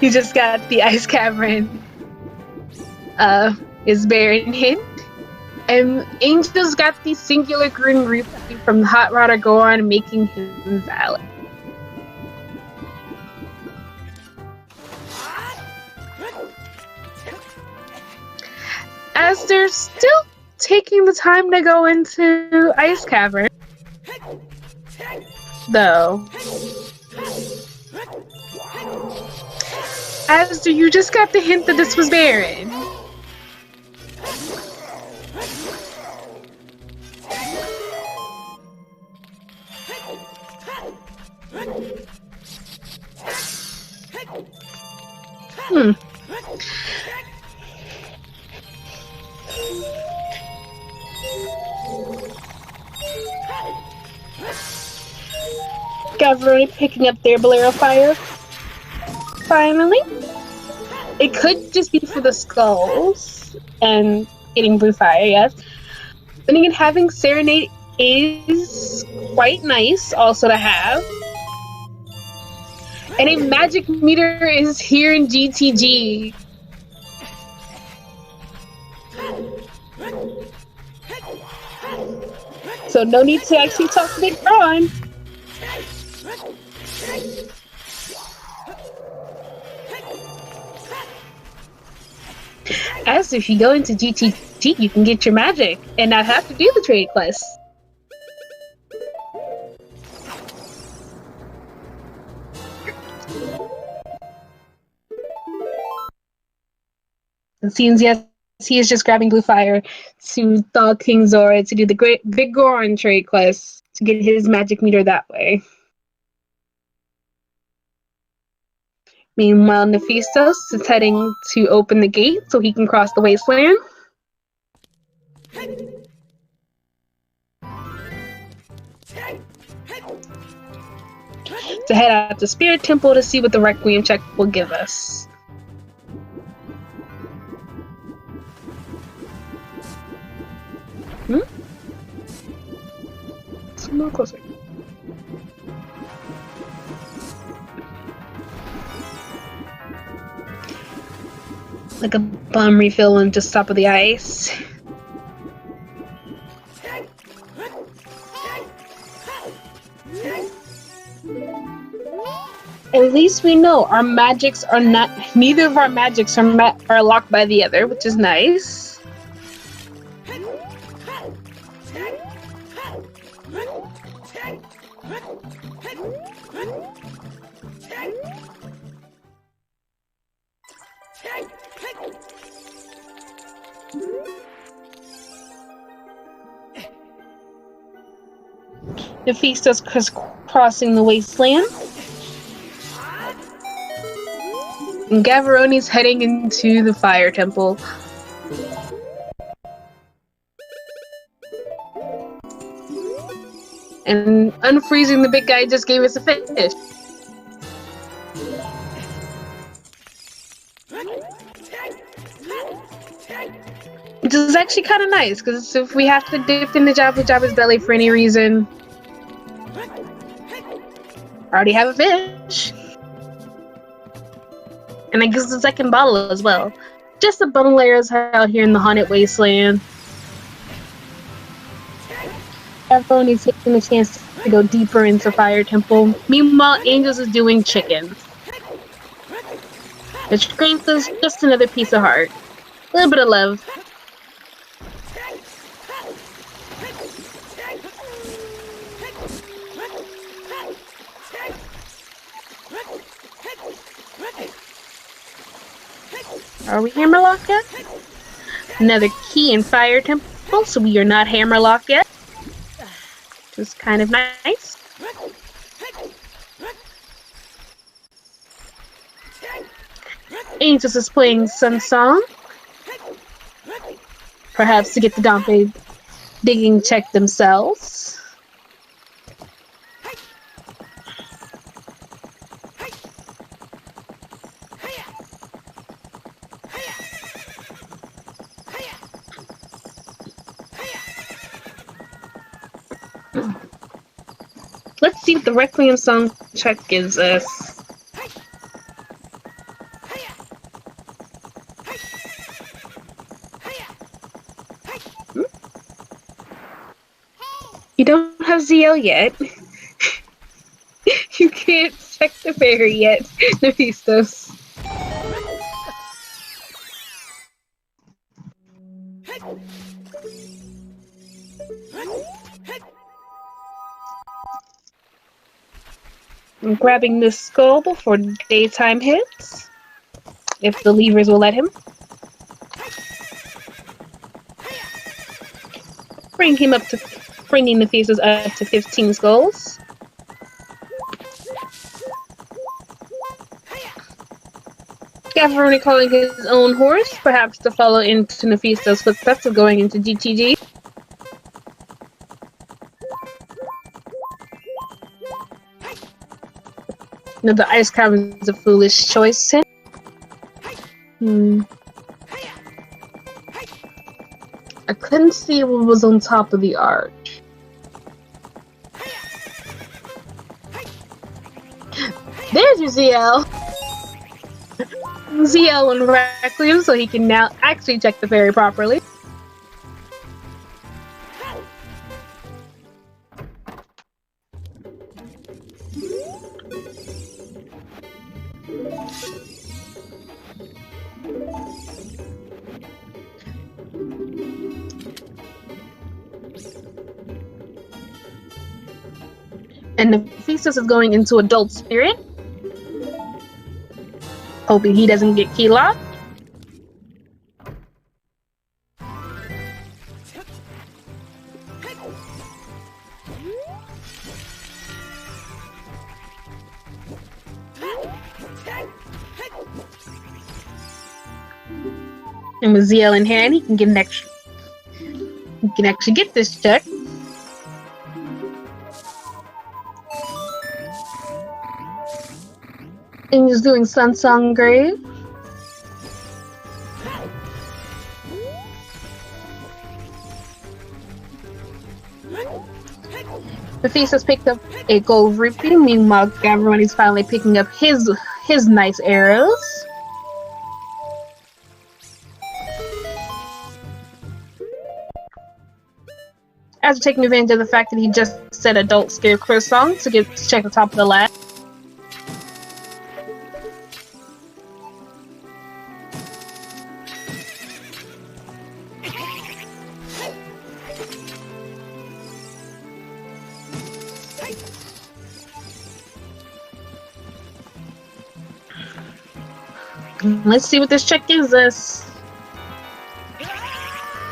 you just got the Ice Cavern is bearing hint. And Angel's got the singular green rupee from the Hot Rodder Goron, making him valid. As they're still taking the time to go into Ice Cavern, though, as you just got the hint that this was barren. Gavroni picking up their Bolero Fire. Finally. It could just be for the skulls and getting blue fire, yes. But again, having Serenade is quite nice also to have. And a magic meter is here in GTG. So no need to actually talk to Big Ron. As if you go into GTG, you can get your magic and not have to do the trade quest. It seems, yes, he is just grabbing blue fire to thaw King Zora to do the great Big Goron trade quest to get his magic meter that way. Meanwhile, Nephistos is heading to open the gate so he can cross the wasteland. to head out to Spirit Temple to see what the Requiem check will give us. Some more closer. Like a bomb refill on just top of the ice. At least we know our magics are not. Neither of our magics are locked by the other, which is nice. Nephista's crisscrossing the wasteland. And Gavaroni's heading into the fire temple. And unfreezing the big guy just gave us a fish. Which is actually kind of nice, because if we have to dip in the Jabba's belly for any reason, I already have a fish. And I guess the second bottle as well. Just a bone layers out here in the haunted wasteland. Everybody's taking a chance to go deeper into Fire Temple. Meanwhile, Angels is doing chicken. The strength is just another piece of heart. A little bit of love. Are we hammerlocked yet? Another key in Fire Temple, so we are not hammerlocked yet. Which is kind of nice. Angels is playing some song. Perhaps to get the Dante digging check themselves. Let's see what the Requiem song check gives us. You don't have ZL yet. You can't check the fairy yet, Nephistos. I'm grabbing this skull before daytime hits, if the levers will let him. Bringing Nephistos up to 15 skulls. Gavaroni calling his own horse, perhaps to follow into Nephistos' footsteps of going into GTG. No, the ice crown is a foolish choice. I couldn't see what was on top of the arch. There's your ZL! ZL on Requiem, so he can now actually check the fairy properly. And Nephistos is going into Adult Spirit. Hoping he doesn't get key locked. And with ZL in hand, he can get an extra. He can actually get this check. And he's doing Sun Song Grave. Mephisto's picked up a gold rupee. Meanwhile, Gavroni's finally picking up his nice arrows. After taking advantage of the fact that he just said adult scarecrow song to check the top of the ladder. Let's see what this check gives us.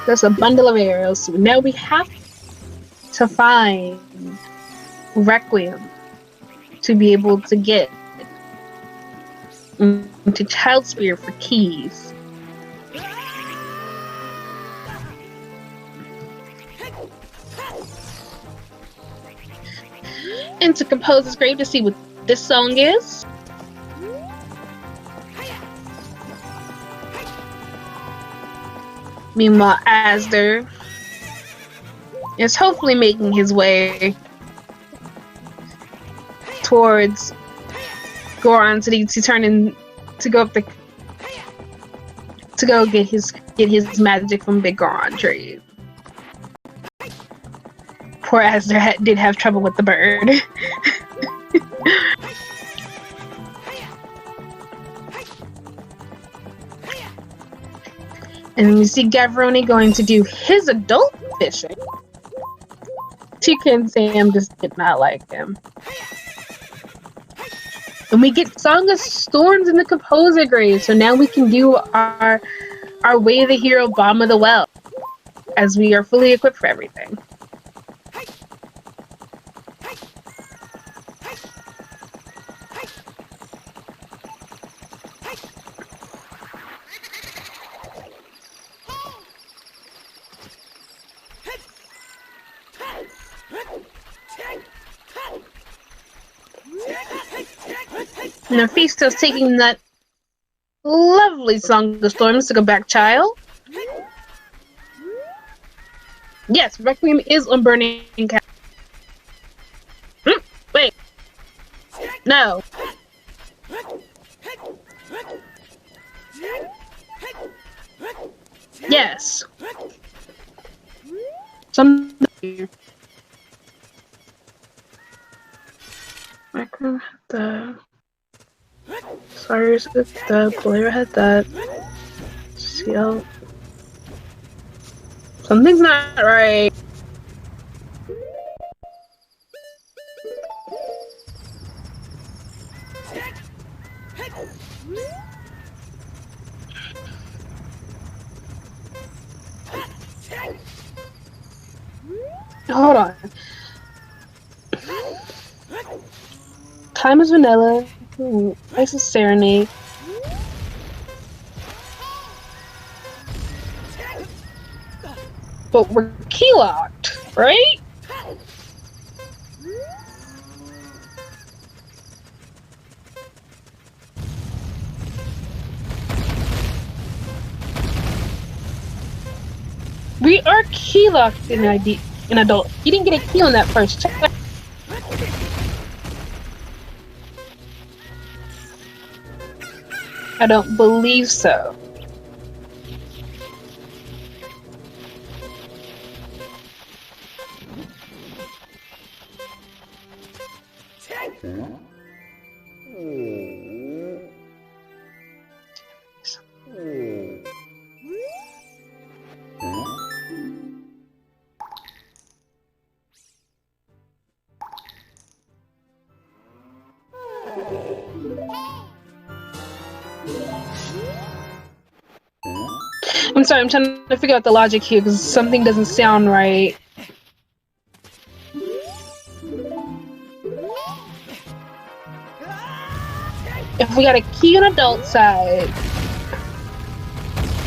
There's a bundle of arrows. So now we have to find Requiem to be able to get into Child Spear for keys. And to compose this grave to see what this song is. Meanwhile, Asder is hopefully making his way towards Goron to turn in to go up the to go get his magic from Big Goron tree. Poor Asder did have trouble with the bird. And you see Gavroni going to do his adult fishing. Tika and Sam just did not like him. And we get Song of Storms in the Composer grave, so now we can do our Way of the Hero Bomb of the Well, as we are fully equipped for everything. Mephisto's taking that lovely Song of Storms to go back, child. Yes, Requiem is on Burning Cat. Wait. No. Yes. Something here. Requiem had that. Cyrus had that. Polera had that. Seal. Something's not right. Hold on. Time is vanilla. Ice is serenade. But we're key locked, right? We are key locked in adult. You didn't get a key on that first check. I don't believe so. I'm sorry, I'm trying to figure out the logic here because something doesn't sound right. If we got a key on adult side,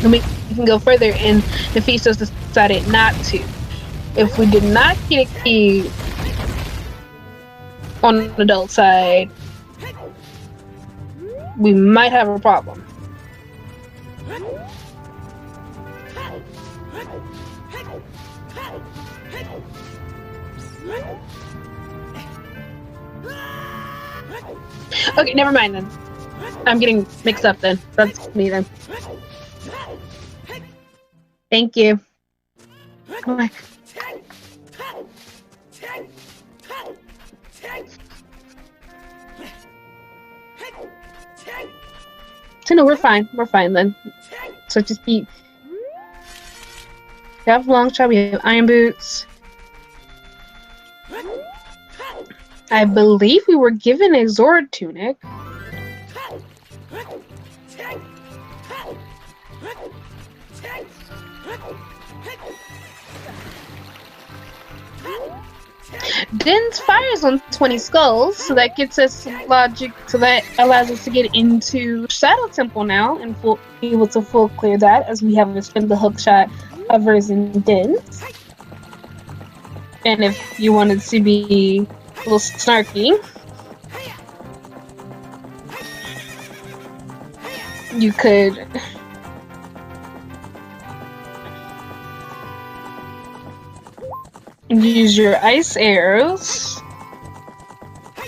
then we can go further, and Mephisto's decided not to. If we did not get a key on the adult side, we might have a problem. Okay, never mind then. I'm getting mixed up then. That's me then. Thank you. Come on. So no, we're fine. We're fine then. So just be. We have long shot. We have iron boots. I believe we were given a Zord tunic. Din's fires on 20 skulls, so that gets us logic. So that allows us to get into Shadow Temple now and be able to full clear that, as we have spin the hook shot version Din's. And if you wanted to be a little snarky, you could use your ice arrows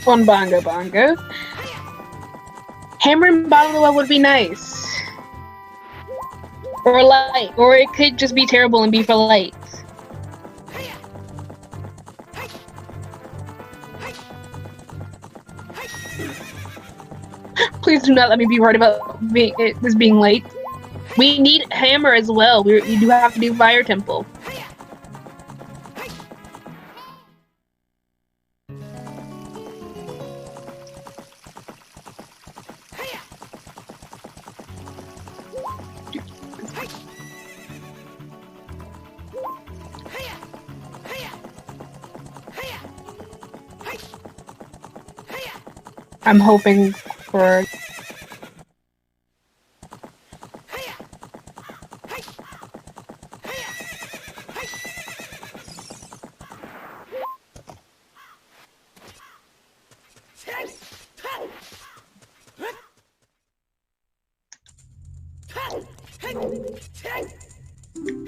on Bongo Bongo. Hammer and bottle of well would be nice. Or light. Or it could just be terrible and be for light. Please do not let me be worried about this being late. We need hammer as well. We do have to do Fire Temple. I'm hoping for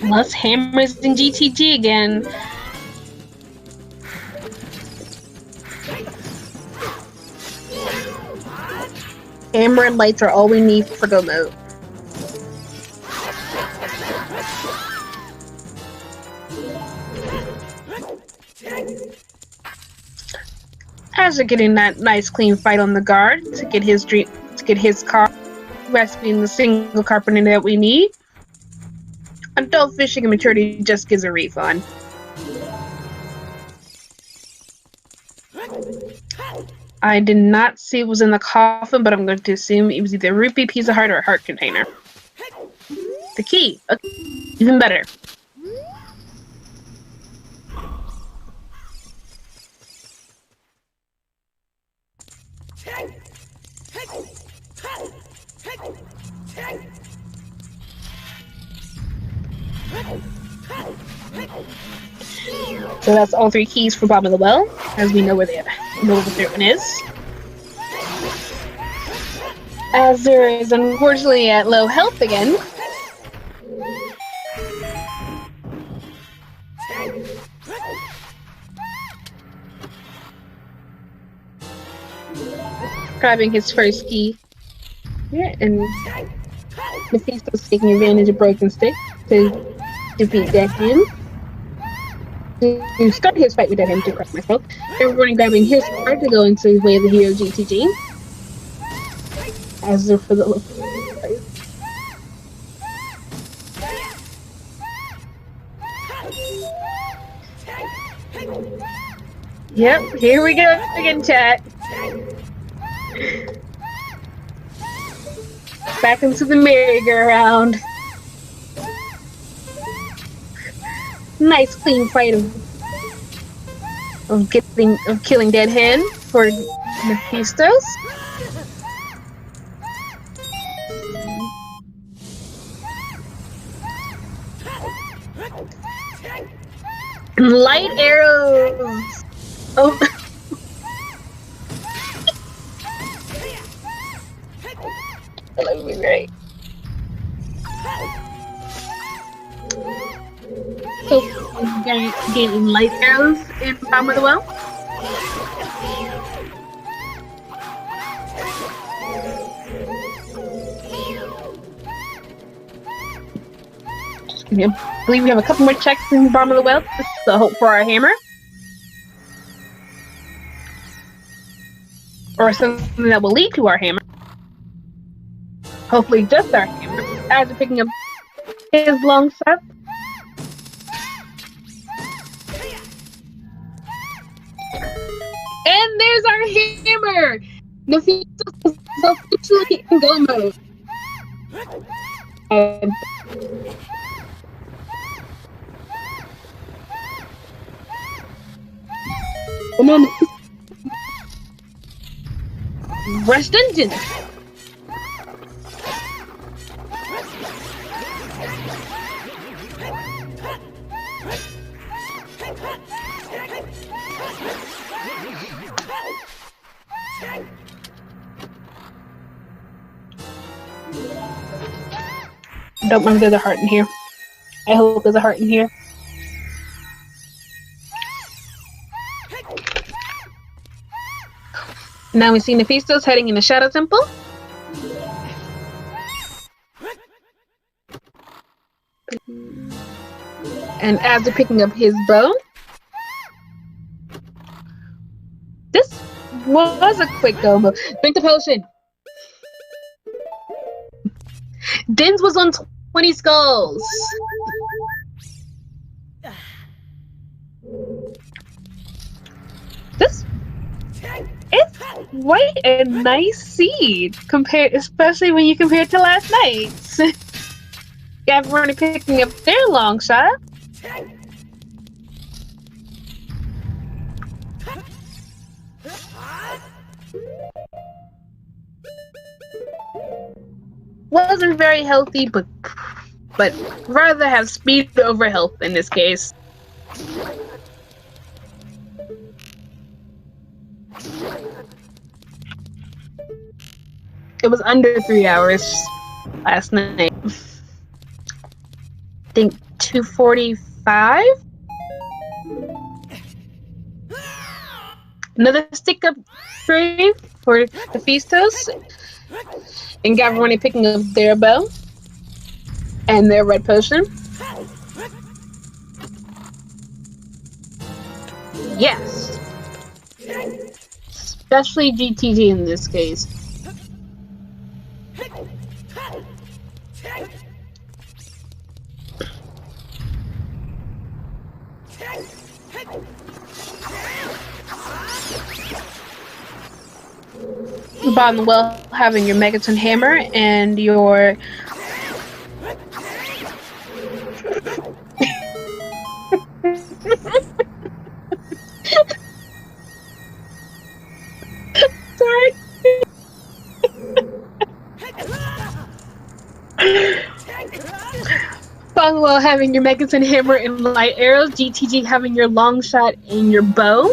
less hammers in GTG again. Hammer and lights are all we need for the mode. As we're getting that nice clean fight on the guard to get his car rescuing the single carpenter that we need. Adult fishing and maturity just gives a refund. I did not see it was in the coffin, but I'm going to assume it was either a rupee, piece of heart, or a heart container. The key. Okay. Even better. So that's all 3 keys for bottom of the well, as we know where the third one is. As there is unfortunately at low health again. Grabbing his first key. Yeah, and Mephisto's taking advantage of Broken Stick to defeat that him. To start his fight with that him, to correct myself. Everyone grabbing his card to go into Way of the Hero GTG. As they're for the Yep, here we go again, chat. Back into the merry-go-round. Nice clean fight of killing dead hen for Mephistos. Light arrows. Oh. So gaining light arrows in Bottom of the Well. I believe we have a couple more checks in the bottom of the well. This is the hope for our hammer. Or something that will lead to our hammer. Hopefully just our hammer. As we're picking up his long shot. And there's our hammer! Nefito is officially in go mode. And then Rush Dungeon. Don't remember there's a heart in here. I hope there's a heart in here. Now we see Nefisto's heading in the Shadow Temple. And as they're picking up his bow. This was a quick go move. Drink the potion. Dins was on 20 skulls. This is quite a nice seed, especially when you compare it to last night's. Everyone picking up their long shot. Wasn't very healthy, but rather have speed over health in this case. It was under 3 hours last night. I think 2:45. Another stick up tree for the Fistos. And Gavroni picking up their bow and their red potion. Yes. Especially GTG in this case. Bottom well, having your Megaton hammer and your sorry. Bottom well, having your Megaton hammer and light arrows. GTG having your long shot and your bow.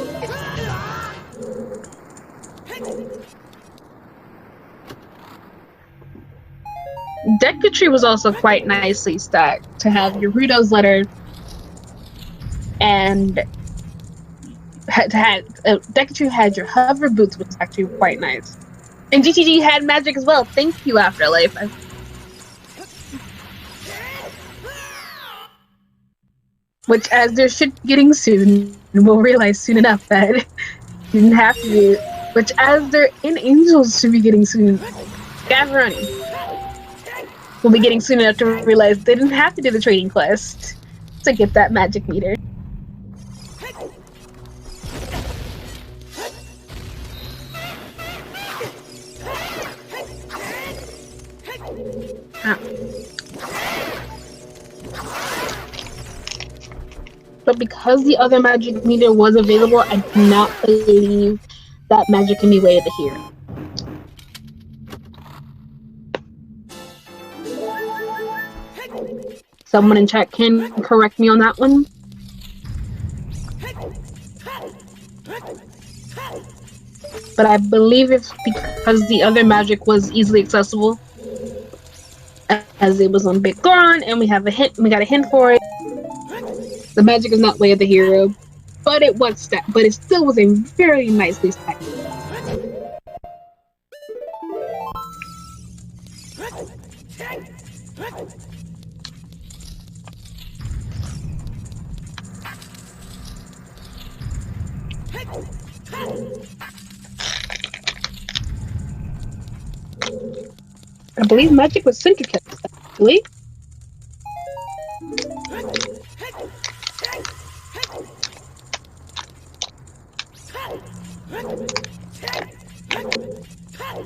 Decatry was also quite nicely stacked to have your Rudo's letter and Decatry had your hover boots, which was actually quite nice. And GTG had magic as well. Thank you, Afterlife. Which, as there should be getting soon, we'll realize soon enough that you didn't have to do. Which, as they're in Angels, should be getting soon. Gavroni will be getting soon enough to realize they didn't have to do the trading quest to get that magic meter. But because the other magic meter was available, I do not believe that magic can be weighted here. Someone in chat can correct me on that one. But I believe it's because the other magic was easily accessible. as it was on Big Goron, and we have a hint. We got a hint for it. The magic is not way of the hero, but it still was a very nicely stacked. I believe magic was center text, actually.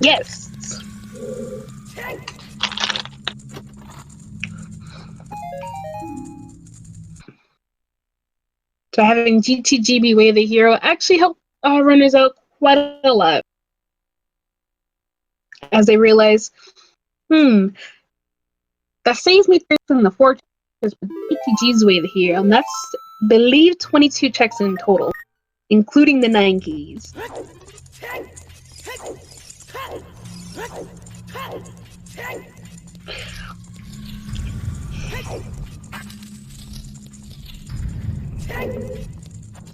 Yes. So having GTG be Way of the Hero actually helped runners out quite a lot. As they realize, that saves me in the 4 checks, but GTG's Way of the Hero, and that's, I believe, 22 checks in total, including the 9 keys.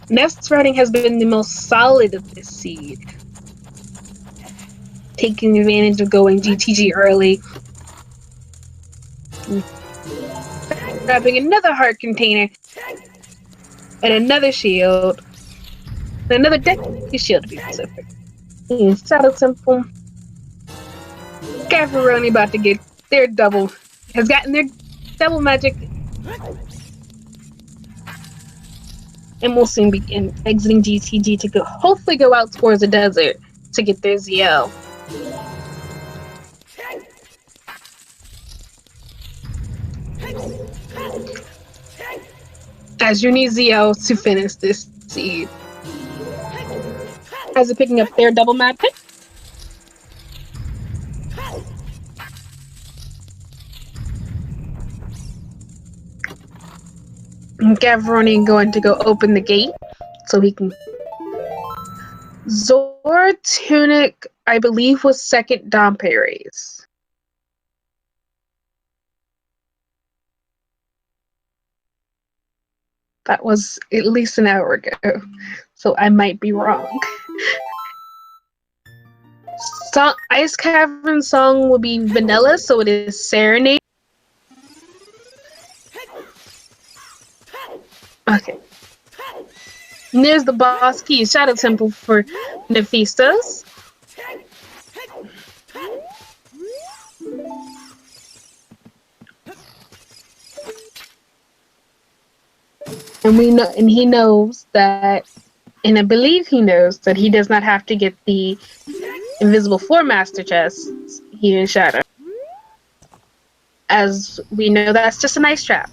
Nest's routing has been the most solid of this seed, taking advantage of going GTG early. Grabbing another heart container and another shield. And another deck shield to be specific. Shadow Temple. Gaffaroni about to get their double. Has gotten their double magic. And will soon be exiting GTG to hopefully go out towards the desert to get their ZL. As you need ZL to finish this seed. As they're picking up their double magic. Gavroni going to go open the gate so he can. Zora Tunic, I believe, was second Dom Perry's. That was at least an hour ago, so I might be wrong. Ice Cavern song will be Vanilla, so it is Serenade. Okay. And there's the boss key, Shadow Temple for Nephistos. And he knows that, and I believe he knows that he does not have to get the invisible 4 master chests here in Shadow. As we know, that's just a nice trap.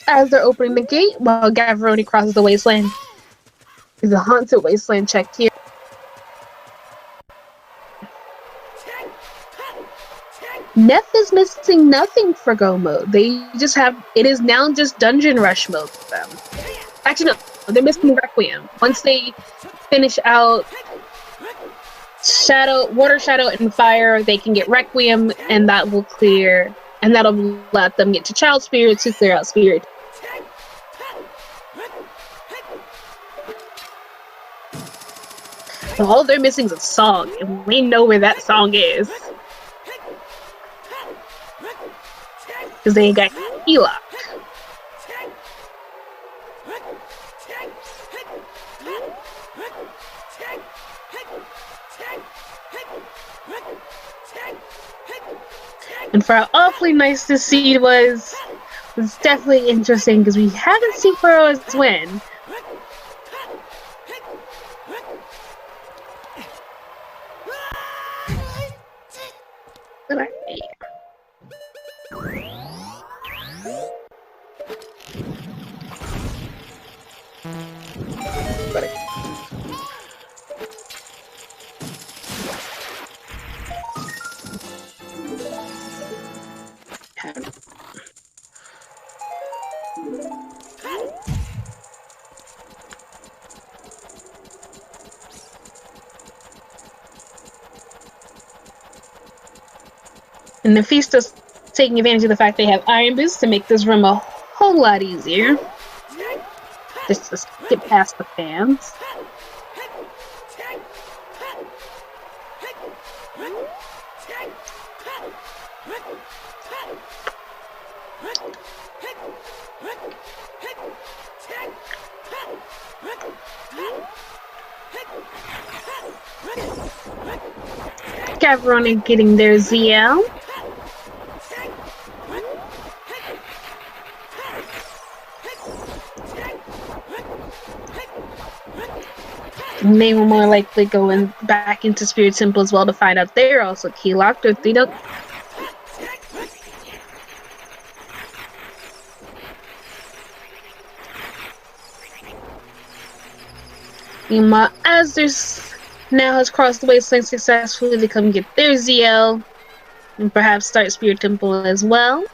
As they're opening the gate, while Gavroni crosses the wasteland. There's a haunted wasteland check here. Neff is missing nothing for Go mode. They just have, it is now just Dungeon Rush mode for them. Actually, no, they're missing Requiem. Once they finish out Water, Shadow, and Fire, they can get Requiem, and that will clear, and that'll let them get to Child Spirit to clear out Spirit. So all they're missing is a song, and we know where that song is. Because they ain't got Elock. And for how awfully nice this seed was definitely interesting because we haven't seen Pharaohs win. And Mephisto's taking advantage of the fact they have iron boots to make this room a whole lot easier. Just to skip past the fans. Gavroni getting their ZL. And they will more likely go back into Spirit Temple as well to find out they're also key locked, or if they don't. Meanwhile, as there's now has crossed the wasteland successfully, they come get their ZL and perhaps start Spirit Temple as well.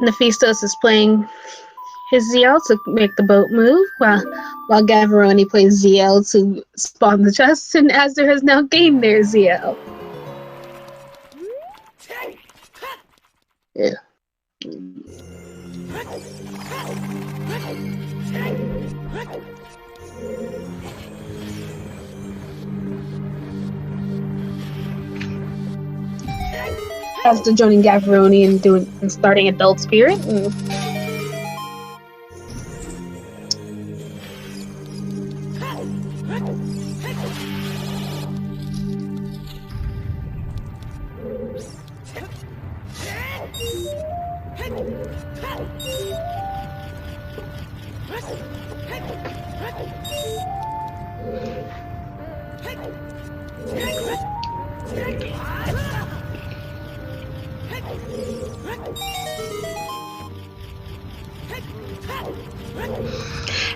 Nephistos is playing his ZL to make the boat move, while Gavroni plays ZL to spawn the chests, and Azure has now gained their ZL. Yeah. Azure joining Gavroni and starting Adult Spirit.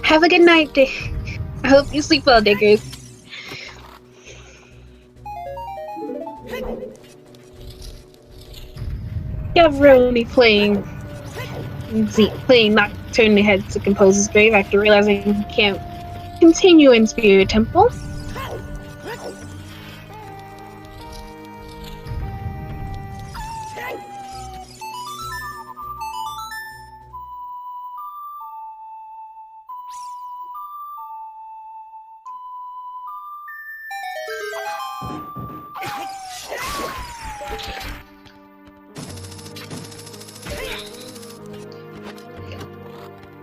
Have a good night. I hope you sleep well, Diggers. Gavroni playing Nocturne ahead to compose his grave after realizing he can't continue in Spirit Temple.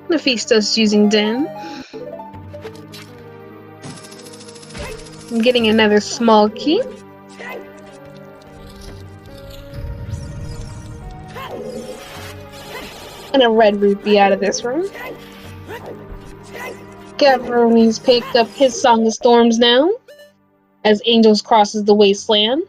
Mephisto's using Den. I'm getting another small key. And a red rupee out of this room. Gavroni's picked up his Song of Storms now, as Angels crosses the wasteland.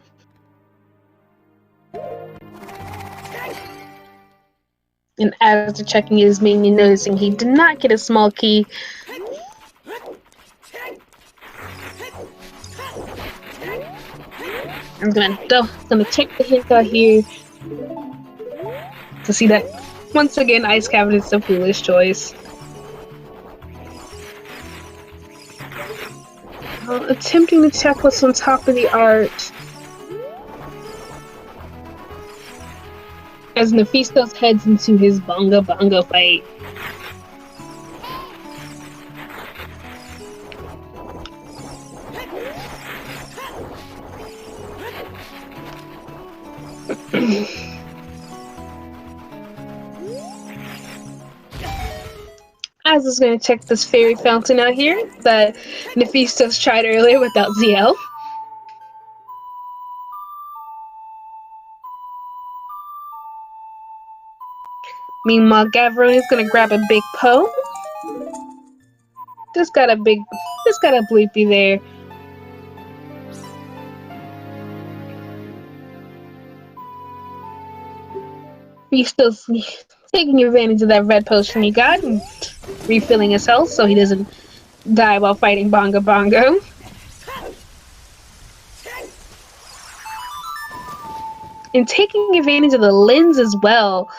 And after checking his menu, noticing he did not get a small key. I'm gonna check the hint out here to see that once again Ice Cabinet is a foolish choice. Attempting to check what's on top of the art. As Mephistos heads into his bongo fight. I was going to check this fairy fountain out here that Mephistos tried earlier without ZL. Meanwhile, Gavroni is gonna grab a big Poe. Just got a bleepy there. He's still taking advantage of that red potion he got and refilling his health so he doesn't die while fighting Bongo Bongo. and taking advantage of the lens as well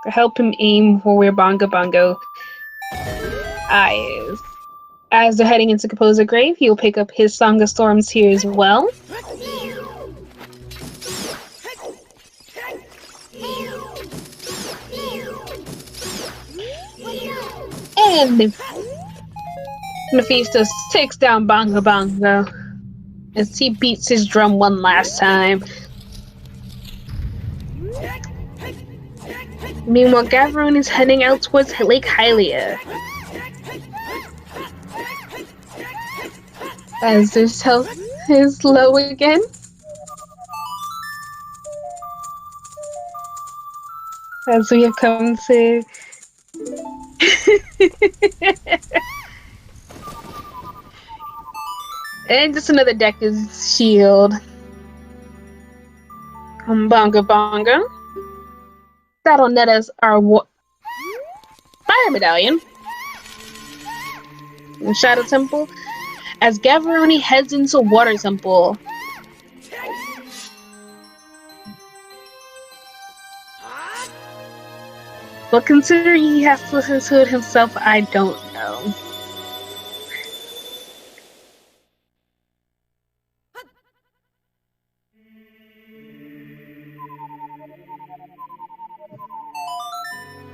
to help him aim for where Bongo Bongo is. As they're heading into Composer Grave, he'll pick up his Song of Storms here as well. And Mephisto takes down Bongo Bongo as he beats his drum one last time. Meanwhile, Gavron is heading out towards Lake Hylia. As his health is low again. As we have come to... And just another deck is Shield. Bongo Bongo. That'll net us our Fire Medallion. And Shadow Temple. As Gavaroni heads into Water Temple. But considering he has to listen to it himself, I don't know.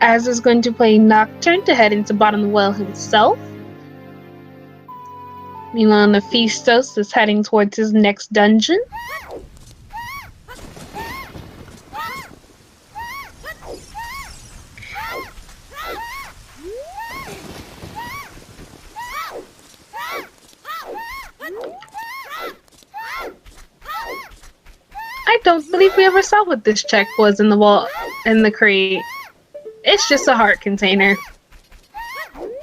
Az is going to play Nocturne to head into Bottom Well himself. Meanwhile, Mephistos is heading towards his next dungeon. I don't believe we ever saw what this check was in the wall, in the crate. It's just a heart container.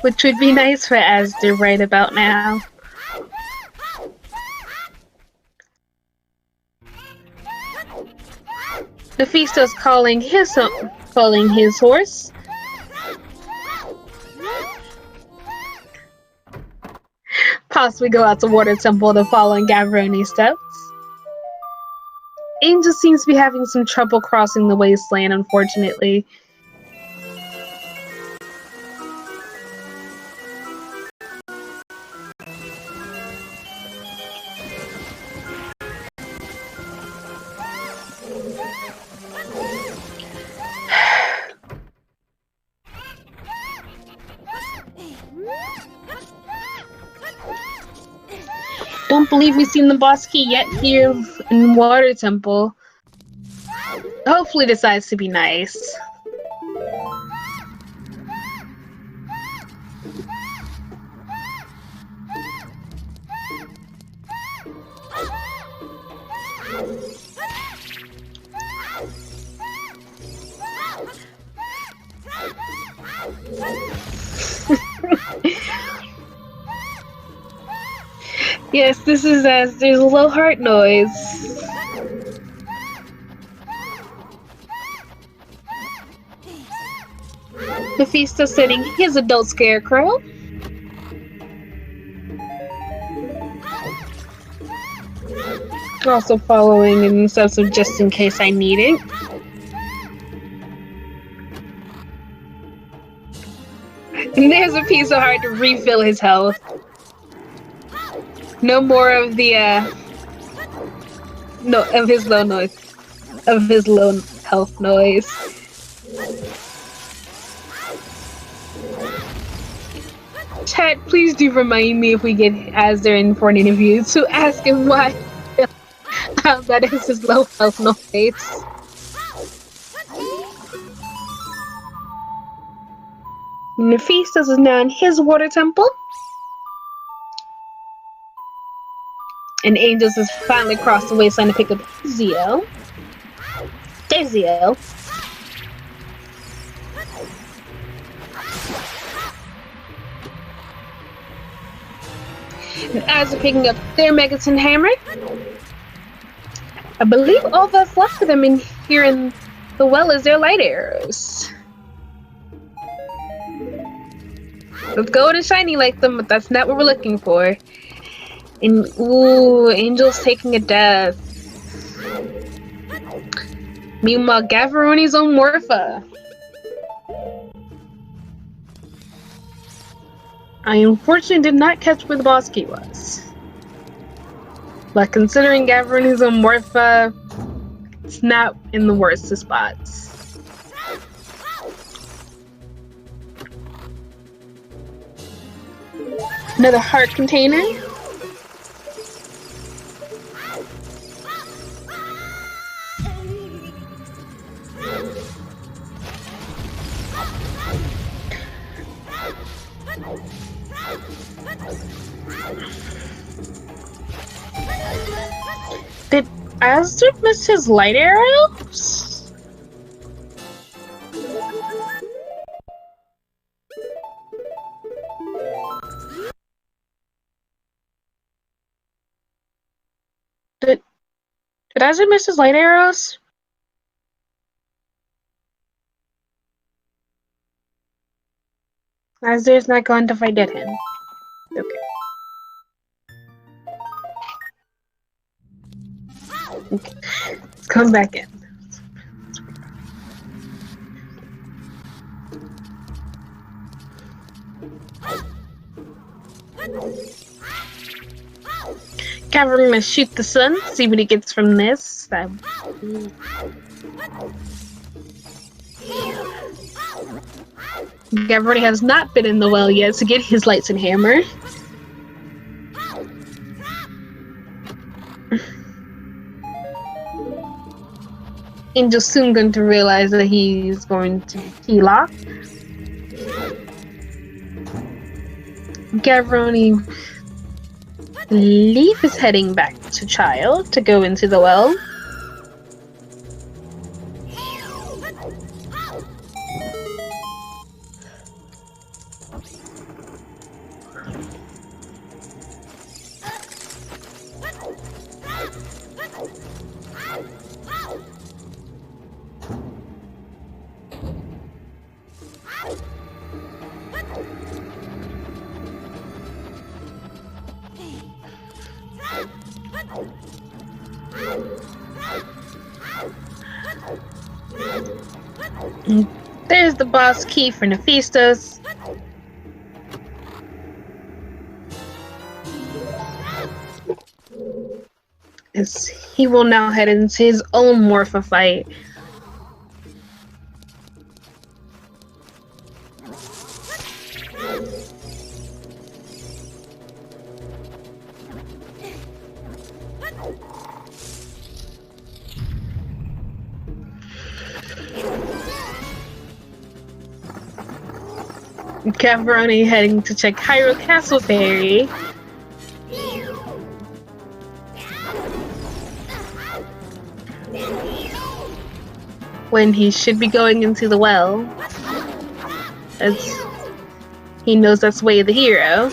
Which would be nice for Asder right about now. Mephisto's calling his horse. Possibly go out to Water Temple to follow in Gavroni's steps. Angel seems to be having some trouble crossing the wasteland, unfortunately. Don't believe we've seen the boss key yet here in Water Temple. Hopefully decides to be nice. Yes, this is as there's a low heart noise. Mephisto setting his adult scarecrow. Also following in steps of just in case I need it. And there's a piece of heart to refill his health. No more of the of his low health noise. Chat, please do remind me if we get Asder in for an interview to ask him why that is his low health noise. Mephistos is now in his Water Temple. And Angels has finally crossed the wasteland to pick up Zio. There's Zio. And as they're picking up their Megaton Hammer, I believe all that's left for them in here in the well is their light arrows. Let's go and shiny like them, but that's not what we're looking for. And ooh, Angel's taking a death. Meanwhile, Gavaroni's on Morpha. I unfortunately did not catch where the boss key was. But considering Gavaroni's on Morpha, it's not in the worst of spots. Another heart container. Did Azure miss his light arrows? Did Azure miss his light arrows? Azure's not going to fight at him. Okay. Let's come back in. Cavalry must shoot the sun, see what he gets from this. Cavalry has not been in the well yet to get his lights and hammer. Angel's soon going to realize that he's going to heal off. Gavroni Leaf is heading back to Child to go into the well. There's the boss key for Nephistos. As he will now head into his own Morpha fight. Gavroni heading to check Hyrule Castle Fairy. When he should be going into the well. As he knows that's way of the hero.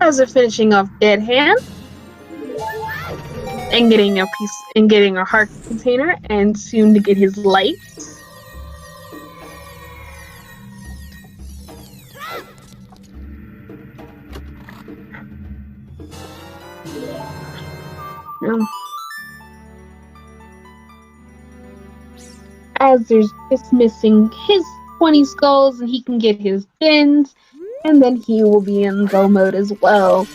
As they're finishing off Dead Hand. And getting a piece and getting a heart container, and soon to get his lights. As there's just missing his 20 skulls, and he can get his gens, and then he will be in go mode as well.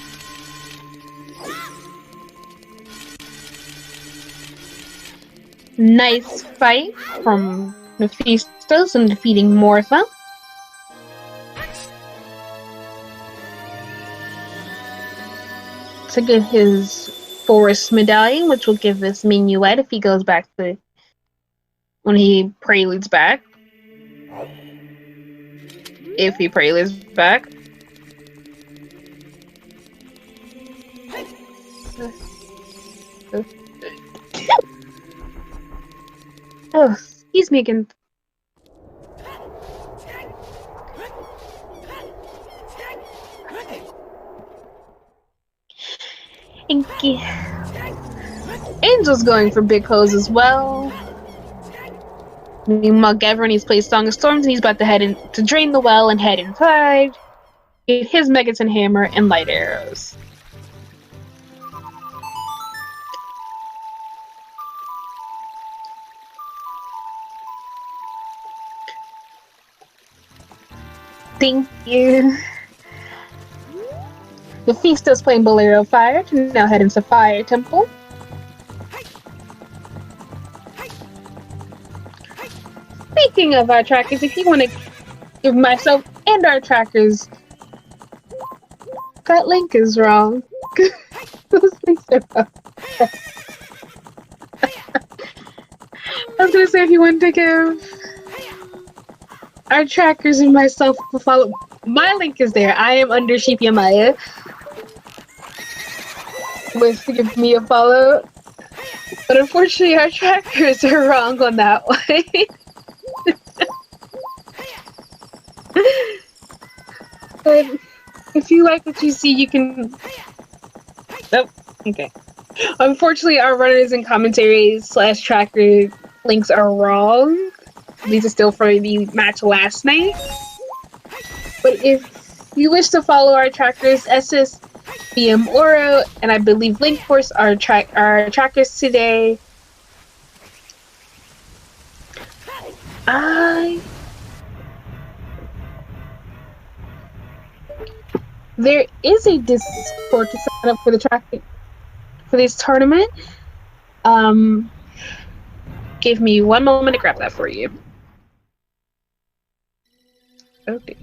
Nice fight from Nephistos in defeating Morpha. To get his Forest Medallion, which will give this Minuet if he goes back to when he preludes back. If he preludes back. Oh, excuse me again. Thank you. Angel's going for big hose as well. Meanwhile, Gavroni's played Song of Storms and he's about to head in to drain the well and head inside. get his Megaton Hammer and light arrows. Thank you. The feast is playing Bolero Fire to now head into Fire Temple. Speaking of our trackers, if you want to give myself and our trackers, that link is wrong. Those links are wrong. I was gonna say if you want to give our trackers and myself a follow, my link is there. I am under Sheepy Maya. Wish to give me a follow, but unfortunately our trackers are wrong on that one. But if you like what you see, you can. Nope. Okay. Unfortunately, our runners and commentaries / tracker links are wrong. These are still for the match last night. But if you wish to follow our trackers, SS, BM Oro, and I believe Link Force are trackers today. There is a Discord to sign up for the tracking for this tournament. Give me one moment to grab that for you. Oh dear.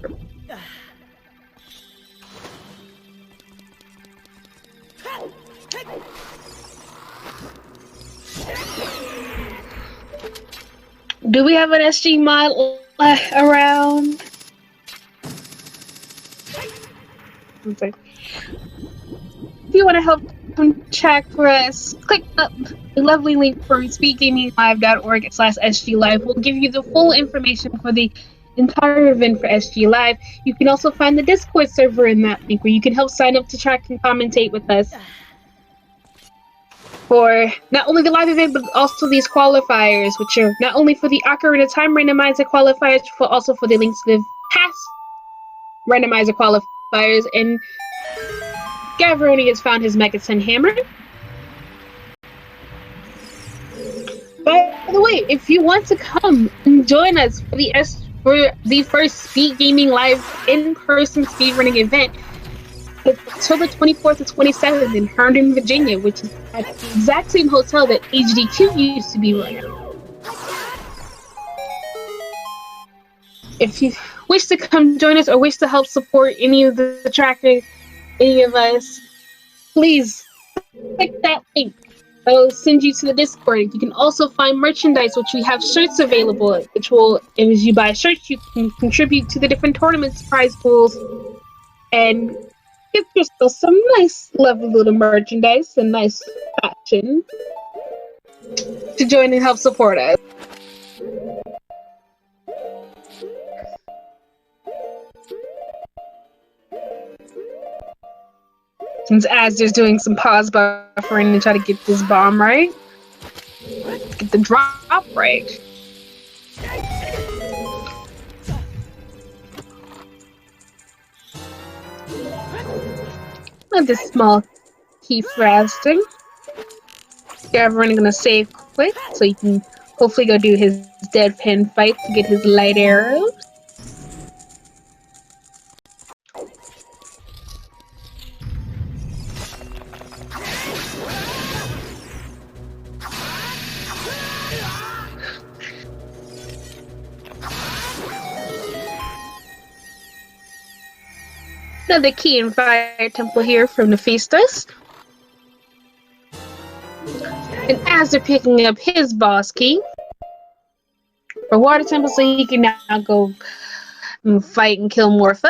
Do we have an SG mod around? Okay. If you want to help them check for us, click up the lovely link for speedgaminglive.org/SG Live. We'll give you the full information for the entire event for SG Live. You can also find the Discord server in that link where you can help sign up to track and commentate with us for not only the live event but also these qualifiers, which are not only for the Ocarina Time Randomizer qualifiers, but also for the links to the past Randomizer qualifiers. And Gavroni has found his Megaton Hammer. By the way, if you want to come and join us for the first Speed Gaming Live in-person speedrunning event, it's October 24th to 27th in Herndon, Virginia, which is at the exact same hotel that HDQ used to be running. If you wish to come join us or wish to help support any of the trackers, any of us, please click that link. I'll send you to the Discord. You can also find merchandise, which we have shirts available, which will, as you buy shirts, you can contribute to the different tournaments, prize pools, and get yourself some nice, lovely little merchandise and nice fashion to join and help support us. Since Azur's doing some pause buffering to try to get this bomb right. Get the drop right. And this small key thrusting. Gavin gonna save quick so he can hopefully go do his deadpan fight to get his light arrows. Another key in Fire Temple here from the Feastus. And as they're picking up his boss key for Water Temple, so he can now go and fight and kill more foes.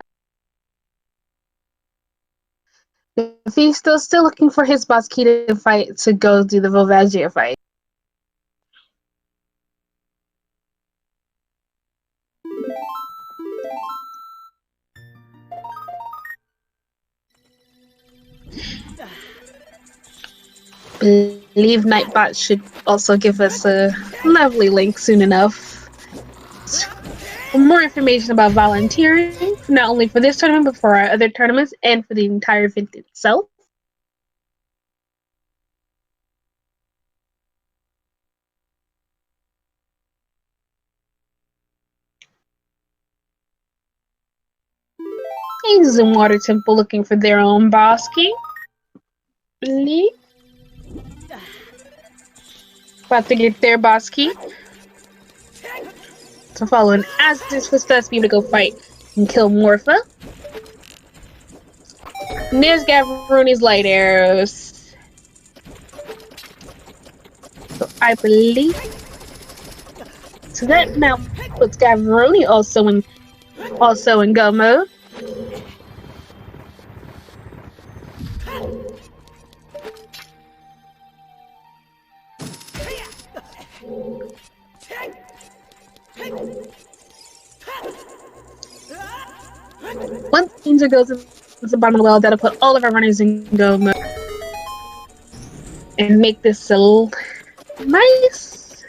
The Feastus still looking for his boss key to fight to go do the Volvagia fight. Believe Nightbot should also give us a lovely link soon enough for more information about volunteering. not only for this tournament, but for our other tournaments and for the entire event itself. A Zoom Water Temple looking for their own boss key. About to get their boss key. To follow in Az's footsteps, be able to go fight and kill Morpha. And there's Gavaroni's light arrows. So I believe. So that now puts Gavaroni also in go mode. Once Angel goes into the bottom of the well, that'll put all of our runners in go mode and make this a little nice.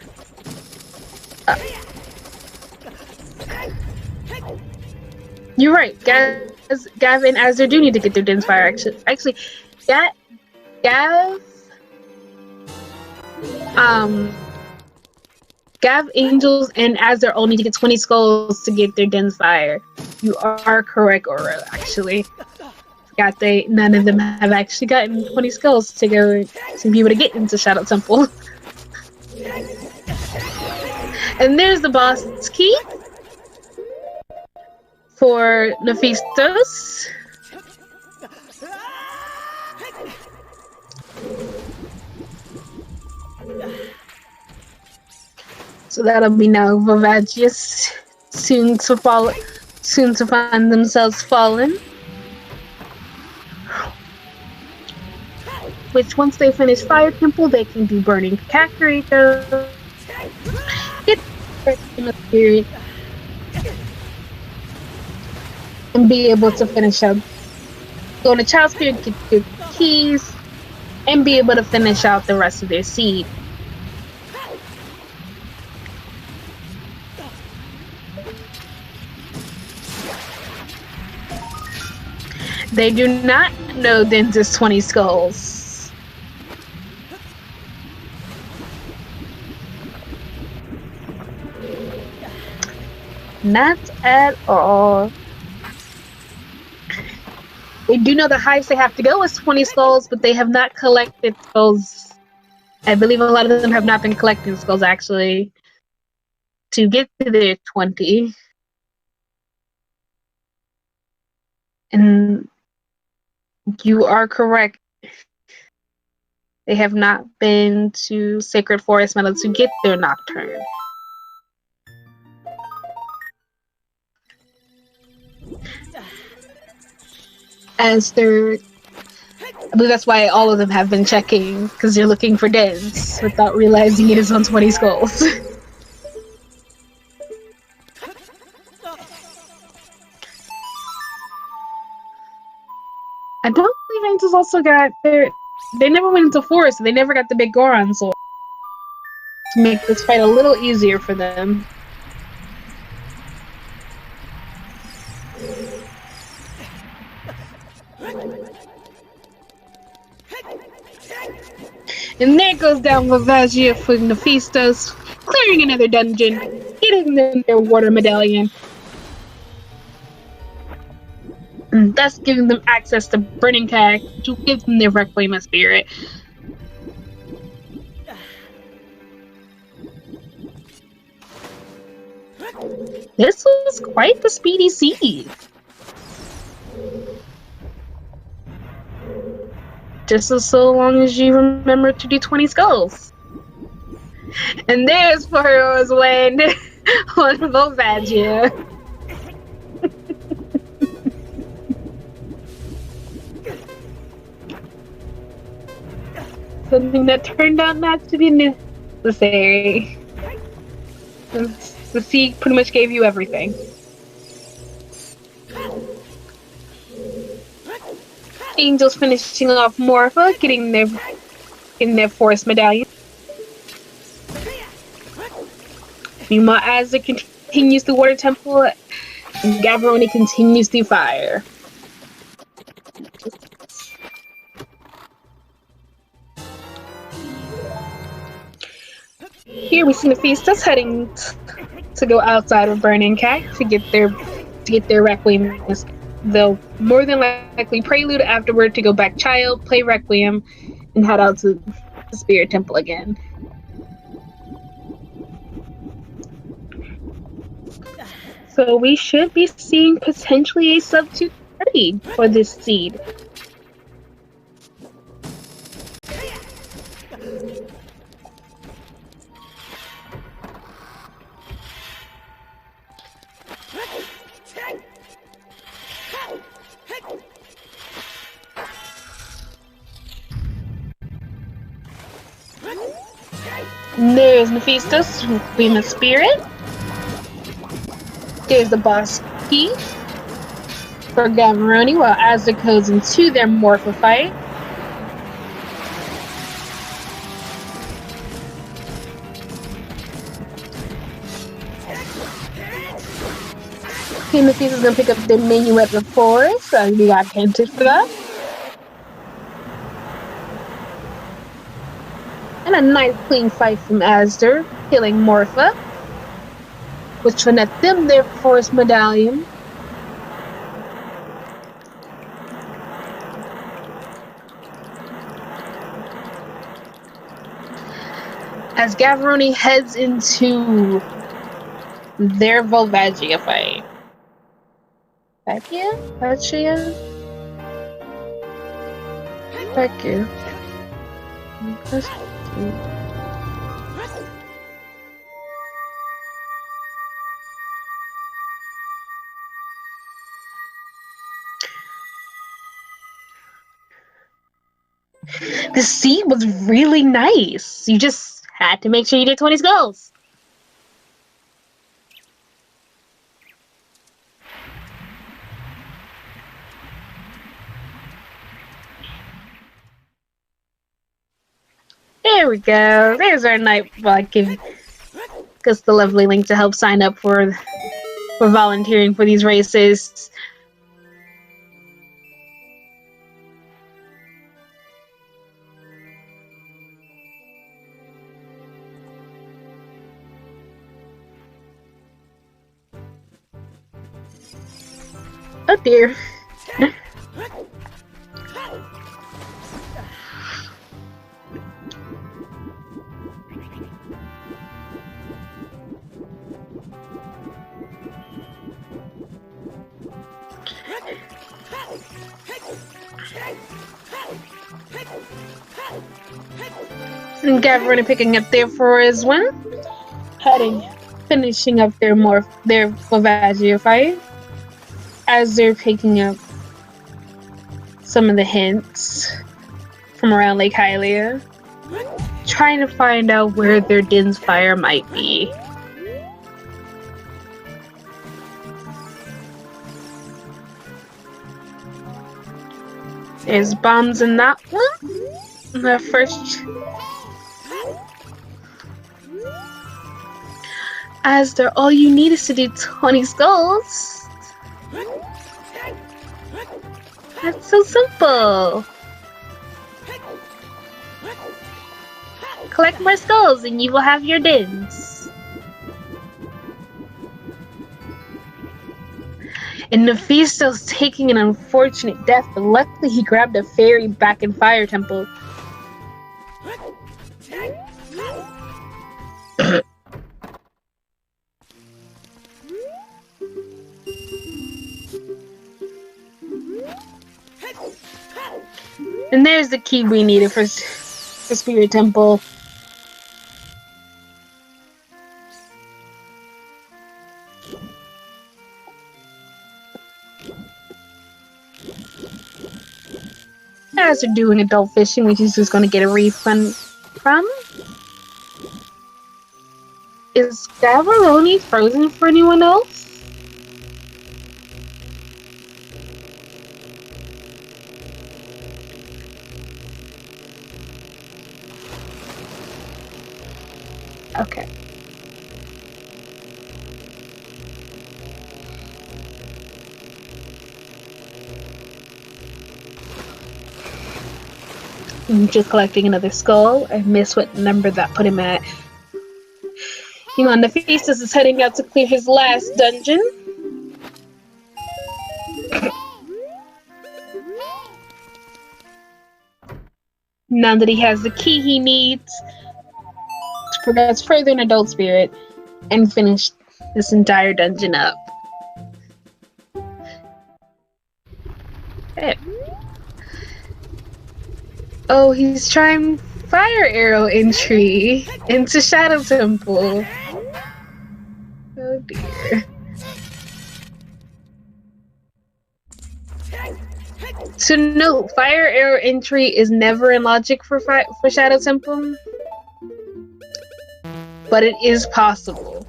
You're right. Gav and Azure do need to get their Din's Fire. Actually, Gav, Angels, and Azure all need to get 20 skulls to get their Din's Fire. You are correct, Aura, actually. None of them have actually gotten 20 skulls to go to be able to get into Shadow Temple. And there's the boss key for Nephistos. So that'll be now Vivacious, soon to find themselves fallen. Which once they finish Fire Temple, they can do Burning Kakariko. Get in the spirit. And be able to finish up. Go to Child Spirit, get your keys, and be able to finish out the rest of their seed. They do not know Den's 20 skulls. Not at all. They do know the highest they have to go is 20 skulls, but they have not collected skulls. I believe a lot of them have not been collecting skulls, actually, to get to their 20. And you are correct. They have not been to Sacred Forest Meadow to get their Nocturne. As they're, I believe that's why all of them have been checking, because they're looking for dens without realizing it is on 20 skulls. I don't believe Angels also got their. They never went into forest, so they never got the big Goron sword. To make this fight a little easier for them. And there goes down Vavagia for Nephistos, clearing another dungeon, getting them their water medallion. And thus giving them access to Burning Tag to give them their Reclaim a Spirit. This was quite the speedy siege. Just as so long as you remember to do 20 skulls. And there's Furrow's Wind on Vavagia. Something that turned out not to be necessary. The sea pretty much gave you everything. Angels finishing off Morpha, getting their Forest Medallion. Meanwhile, as it continues the Water Temple, Gavroni continues to fire. Here we see the Nephistos heading to go outside of Burning Cat to get their Requiem. They'll more than likely prelude afterward to go back child, play Requiem, and head out to the Spirit Temple again. So we should be seeing potentially a sub 230 for this seed. There's Mephistos, Queen of Spirit. There's the boss key for Gavroni, while Azure goes into their Morpha fight. Queen Mephistos is gonna pick up their main weapon for us, so we got hinted for that. And a nice clean fight from Azure, killing Morpha, which will net them their Forest Medallion. As Gavroni heads into their Volvagia fight. Vagia? The seed was really nice. You just had to make sure you did 20 skulls. There we go. There's our night. Well, I give us the lovely link to help sign up for volunteering for these races. Oh dear. And Gavroni picking up there for his win. Finishing up their Volvagia fight. As they're picking up some of the hints from around Lake Hylia. Trying to find out where their Din's fire might be. There's bombs in that one. The first. As they're all you need is to do 20 skulls. That's so simple. Collect more skulls and you will have your Dins. And Nephistos taking an unfortunate death, but luckily he grabbed a fairy back in Fire Temple. And there's the key we needed for Spirit Temple. As they're doing adult fishing, which is just going to get a refund from. Is Gavroni frozen for anyone else? Okay. Just collecting another skull. I miss what number that put him at. Nefestus is heading out to clear his last dungeon. Now that he has the key he needs to progress further in Adult Spirit and finish this entire dungeon up. Okay. Oh, he's trying fire arrow entry into Shadow Temple. Oh dear. To note, fire arrow entry is never in logic for Shadow Temple, but it is possible.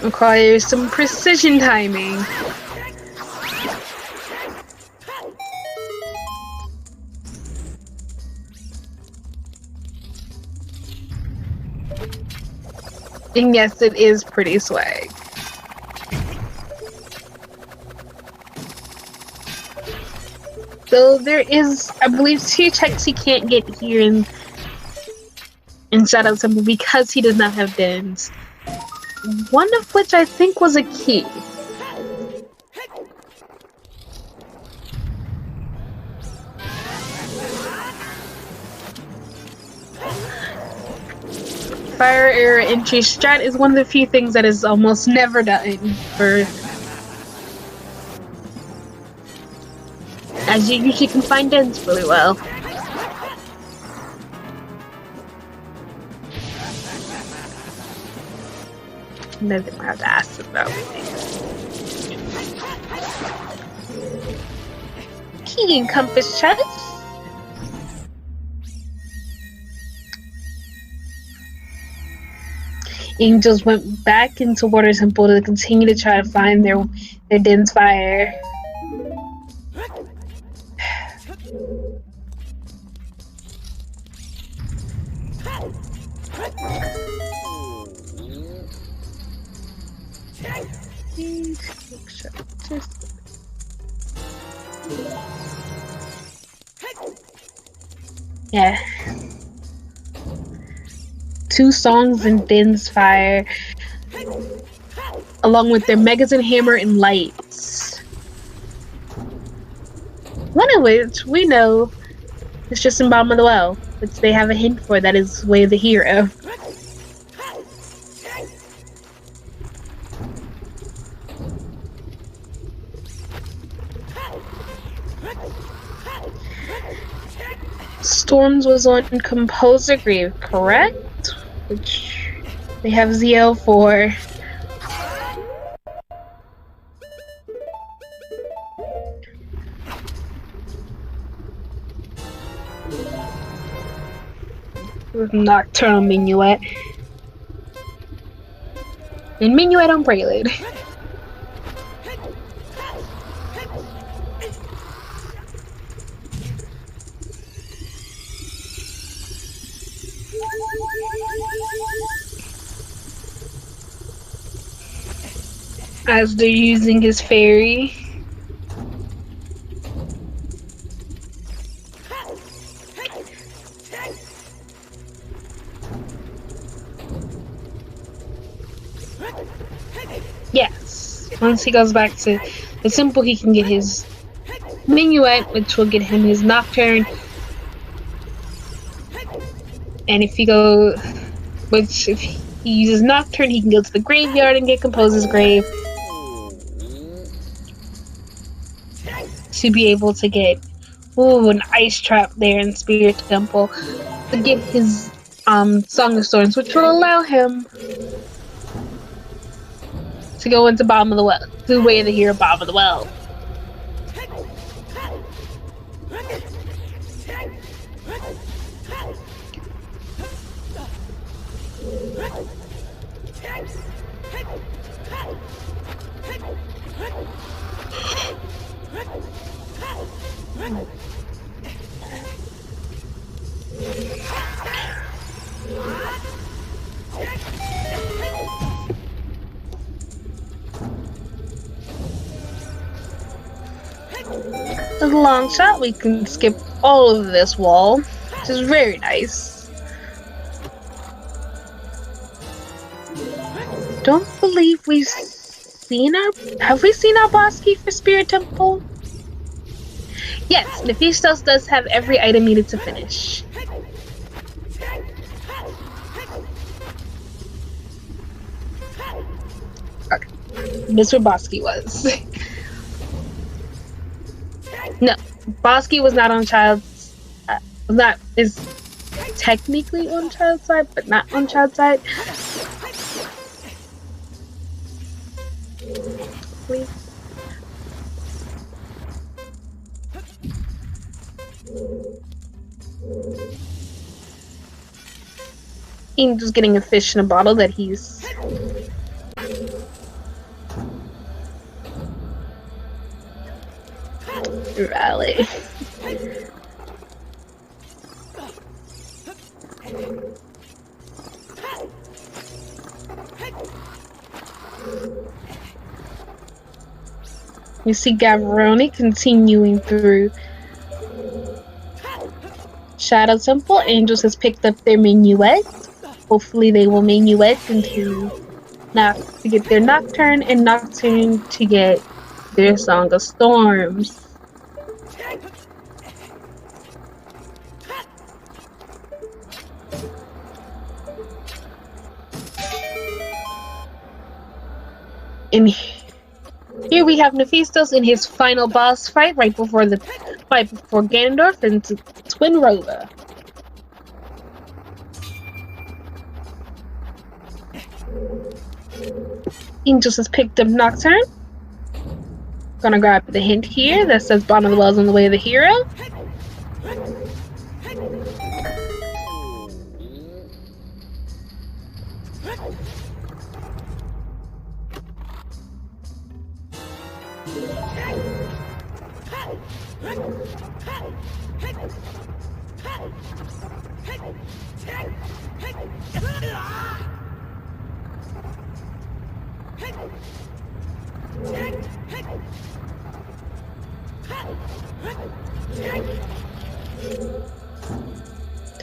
Requires some precision timing. And yes, it is pretty swag. So there is, I believe, 2 checks he can't get here in Shadow Temple because he does not have dens. One of which I think was a key. Fire arrow entry strat is one of the few things that is almost never done for, as you usually can find dens really well. Nothing I have to ask about. Key and compass chest. Angels went back into Water Temple to continue to try to find their den's fire. Yeah. 2 songs in Din's Fire, along with their Megazin Hammer and Lights. One of which we know is just in Bottom of the Well, which they have a hint for that is Way of the Hero. Storms was on Composer Grave, correct? Which they have ZL for. With Nocturnal Minuet. And Minuet on Prelude. As they're using his fairy. Yes. Once he goes back to the Simple, he can get his Minuet, which will get him his Nocturne. And if he uses Nocturne, he can go to the graveyard and get Composer's Grave to be able to get an Ice Trap there in Spirit Temple to get his Song of Storms, which will allow him to go into Bottom of the Well, to Way of the Hero, Bottom of the Well. With a long shot, we can skip all of this wall, which is very nice. Don't believe we've seen our... Have we seen our boss key for Spirit Temple? Yes, Nephistos does have every item needed to finish. Okay. This is where Bosky was. No, Bosky was not on Child's... is technically on Child's side, but not on Child's side. Please. Angel's getting a fish in a bottle that he's... Rally. We see Gavroni continuing through Shadow Temple. Angels has picked up their minuet. Hopefully they will minuet into to get their Nocturne, and Nocturne to get their Song of Storms. And here we have Nephistos in his final boss fight right before the fight before Ganondorf and Twin Rover. Angels has picked up Nocturne. Gonna grab the hint here that says Bottom of the Well's on the way of the hero.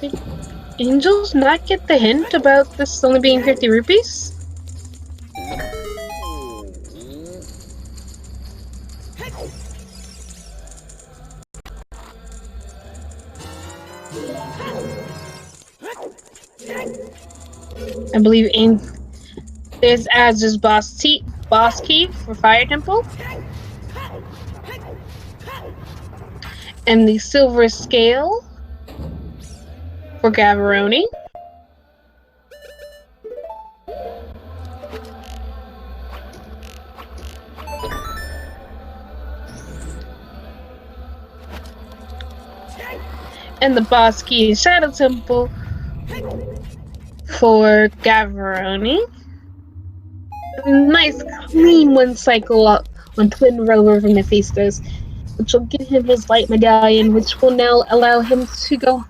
Did Angels not get the hint about this only being 50 rupees? I believe there's Az's boss key for Fire Temple. And the silver scale for Gavroni. And the boss key in Shadow Temple for Gavroni. Nice clean one cycle up on Twin Rover from Nephistos, which will give him his light medallion, which will now allow him to go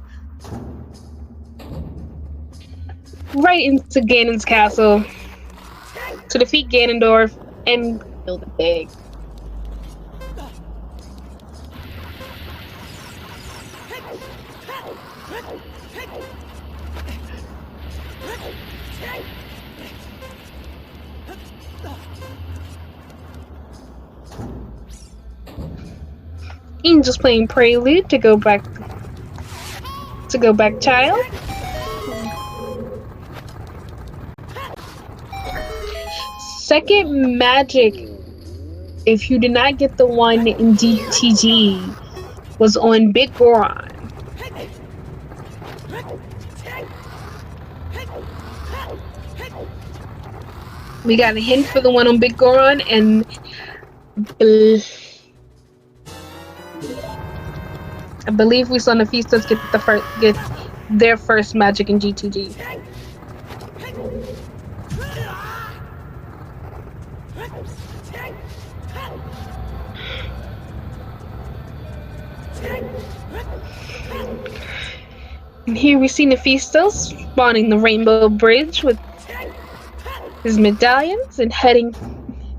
right into Ganon's castle to defeat Ganondorf and kill the pig. Angel's playing Prelude to go back child. Second magic, if you did not get the one in DTG, was on Big Goron. We got a hint for the one on Big Goron, and I believe we saw Nephistos get their first magic in GTG. And here we see Nephistos spawning the Rainbow Bridge with his medallions and heading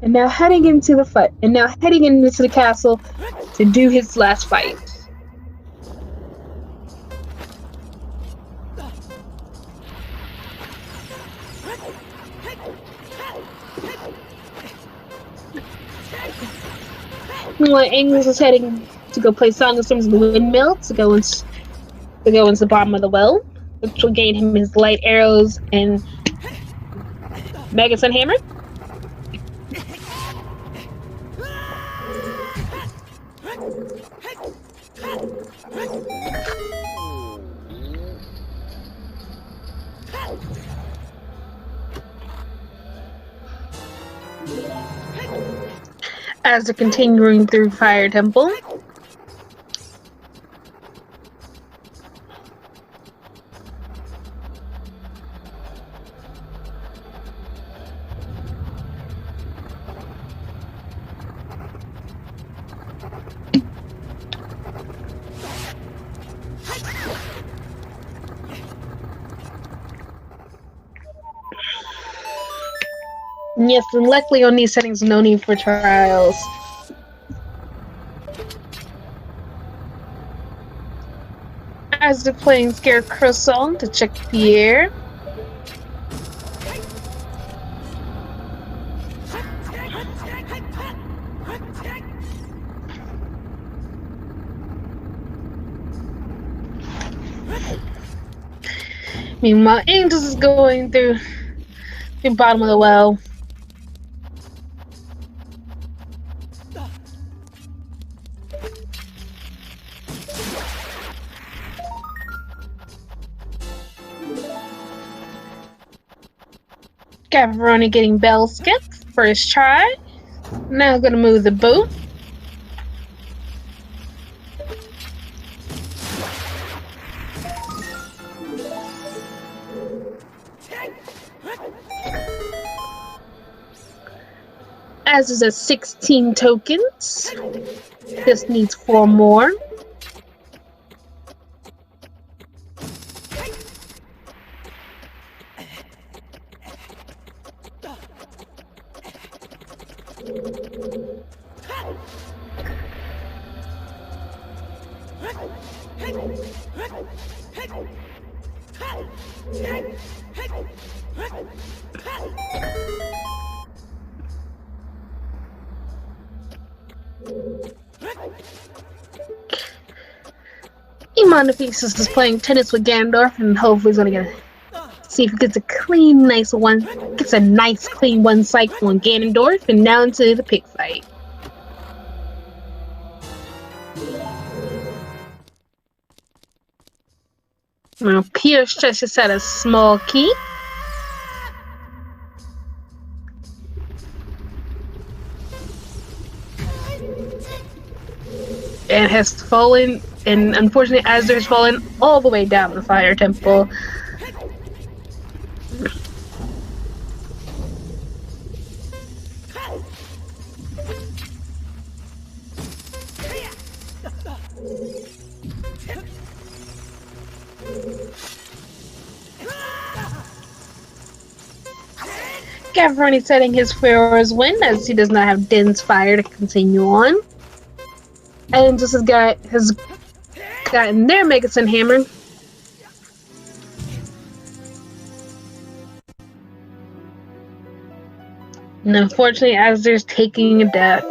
And now heading into the fight. And now heading into the castle to do his last fight. Meanwhile, Angles is heading to go play Song of Storms in the windmill to go into the bottom of the well, which will gain him his light arrows and Mega Sun Hammer. As they're continuing through Fire Temple. Yes, and luckily on these settings, no need for trials. As they're playing Scarecrow Song to check the air. Meanwhile, Angels is going through the bottom of the well. Gavroni getting bell skip first try. Now gonna move the boat. As is at 16 tokens. This needs 4 more. Imanafesis is playing tennis with Gandalf, and hopefully he's gonna see if he gets a nice clean one cycle on Ganondorf, and now into the pig fight. Now Pierce just set a small key. And has fallen, and unfortunately Azure has fallen all the way down the Fire Temple. Gavroni setting his Pharaoh's win as he does not have Din's fire to continue on. And just has gotten their Mega Sun Hammer. And unfortunately, Azur's taking a death.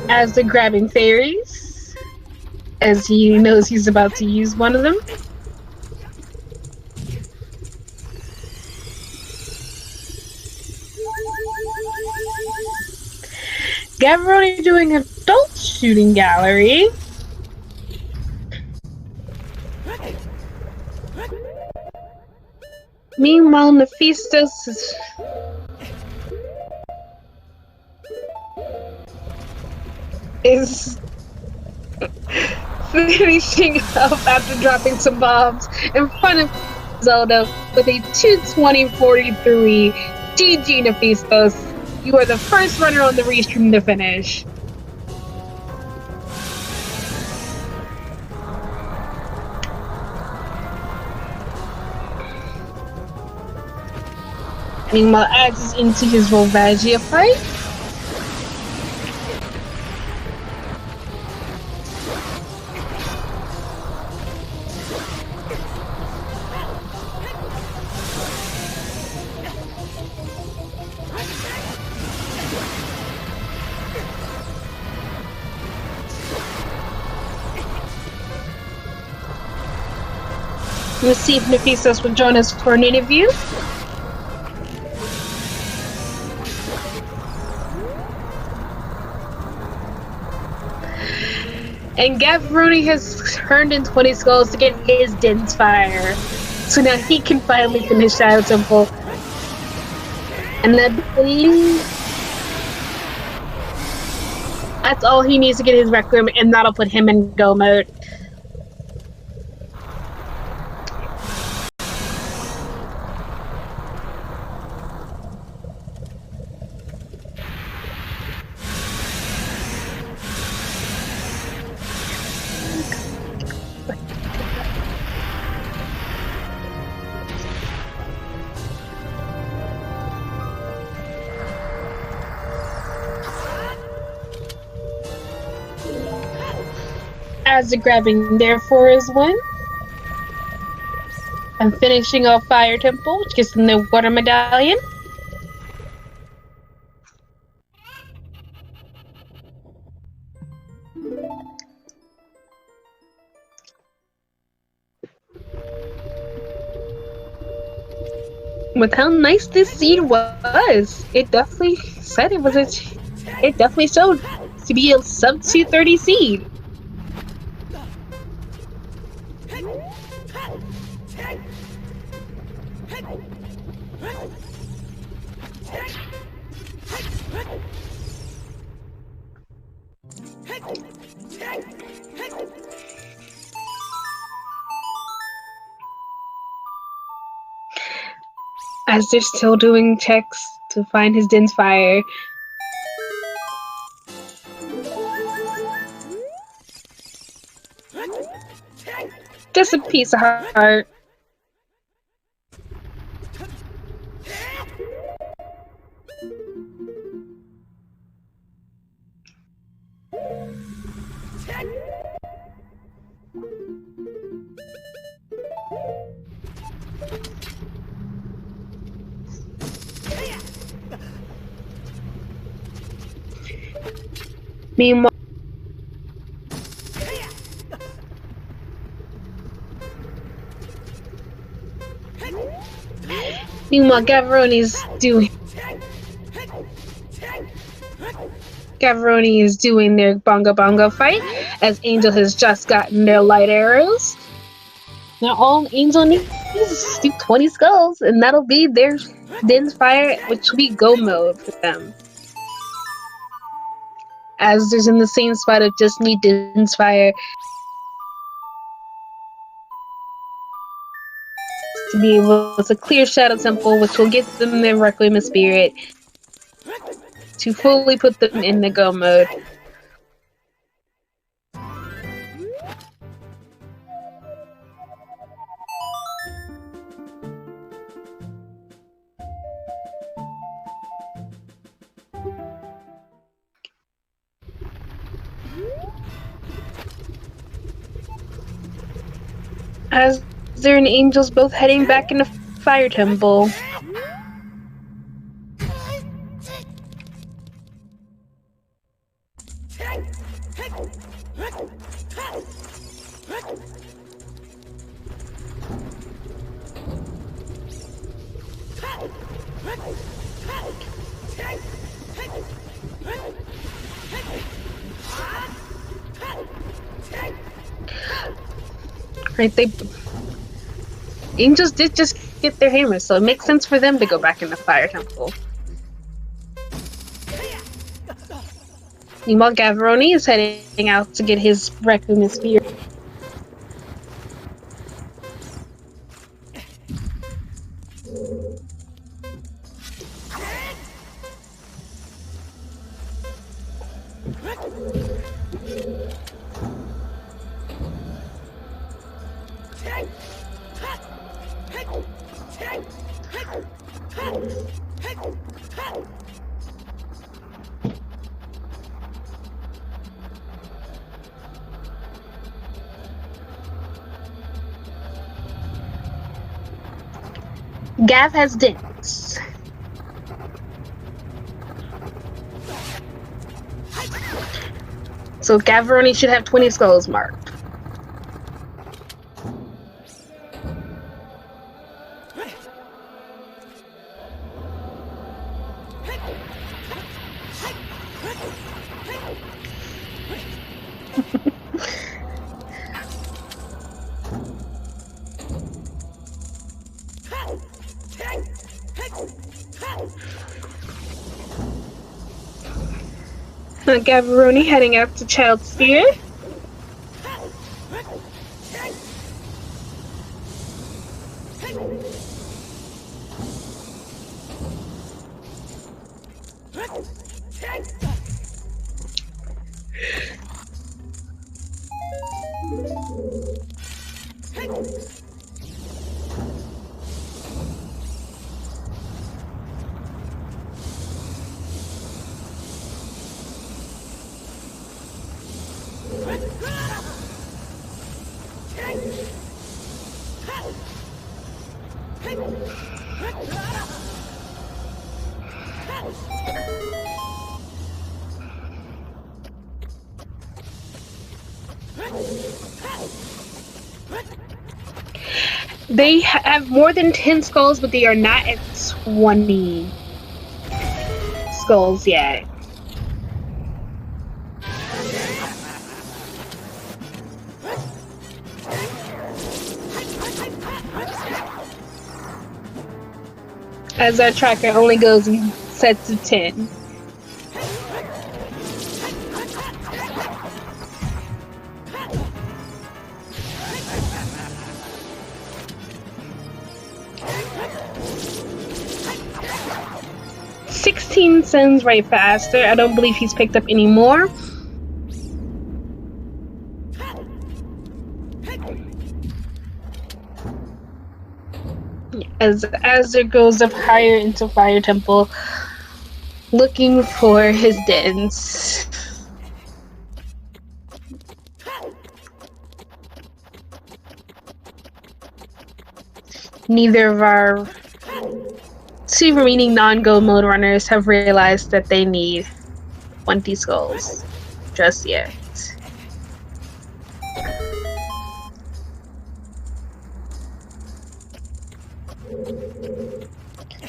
As they're grabbing fairies, as he knows he's about to use one of them. Gavroni doing adult shooting gallery. Meanwhile, Mephistos is finishing up after dropping some bombs in front of Zelda with a 2:20:43. GG, Mephistos. You are the first runner on the restream to finish. Meanwhile, adds is into his Volvagia fight. Let's see if Mephistos will join us for an interview. And Gavroni has earned in 20 skulls to get his Din's Fire. So now he can finally finish Shadow Temple. And I believe that's all he needs to get his Requiem, and that'll put him in go mode. As the grabbing therefore is win. And finishing off Fire Temple, which gives them the Water Medallion. With how nice this seed was, it definitely said it was it definitely showed to be a sub 230 seed. As they're still doing checks to find his Din's Fire. Just a piece of heart. Meanwhile, Gavroni is doing their bonga bonga fight as Angel has just gotten their light arrows. Now all Angel needs is do 20 skulls, and that'll be their Din's Fire, which will be go mode for them. As there's in the same spot of just need Din's Fire to be able to clear Shadow Temple, which will get them their Requiem of Spirit to fully put them in the go mode. As they're and Angels both heading back into Fire Temple. Right? Angels did just get their hammers, so it makes sense for them to go back in the Fire Temple. Meanwhile, Gavroni is heading out to get his Raccoon and Spear. Gav has dents. So Gavroni should have 20 skulls marked. Gavroni heading out to Child Sphere. They have more than 10 skulls, but they are not at 20 skulls yet. As our tracker only goes in sets of 10. Sends right faster. I don't believe he's picked up any more. As Azure goes up higher into Fire Temple, looking for his dens. Neither of our two remaining non-go mode runners have realized that they need 20 skulls just yet.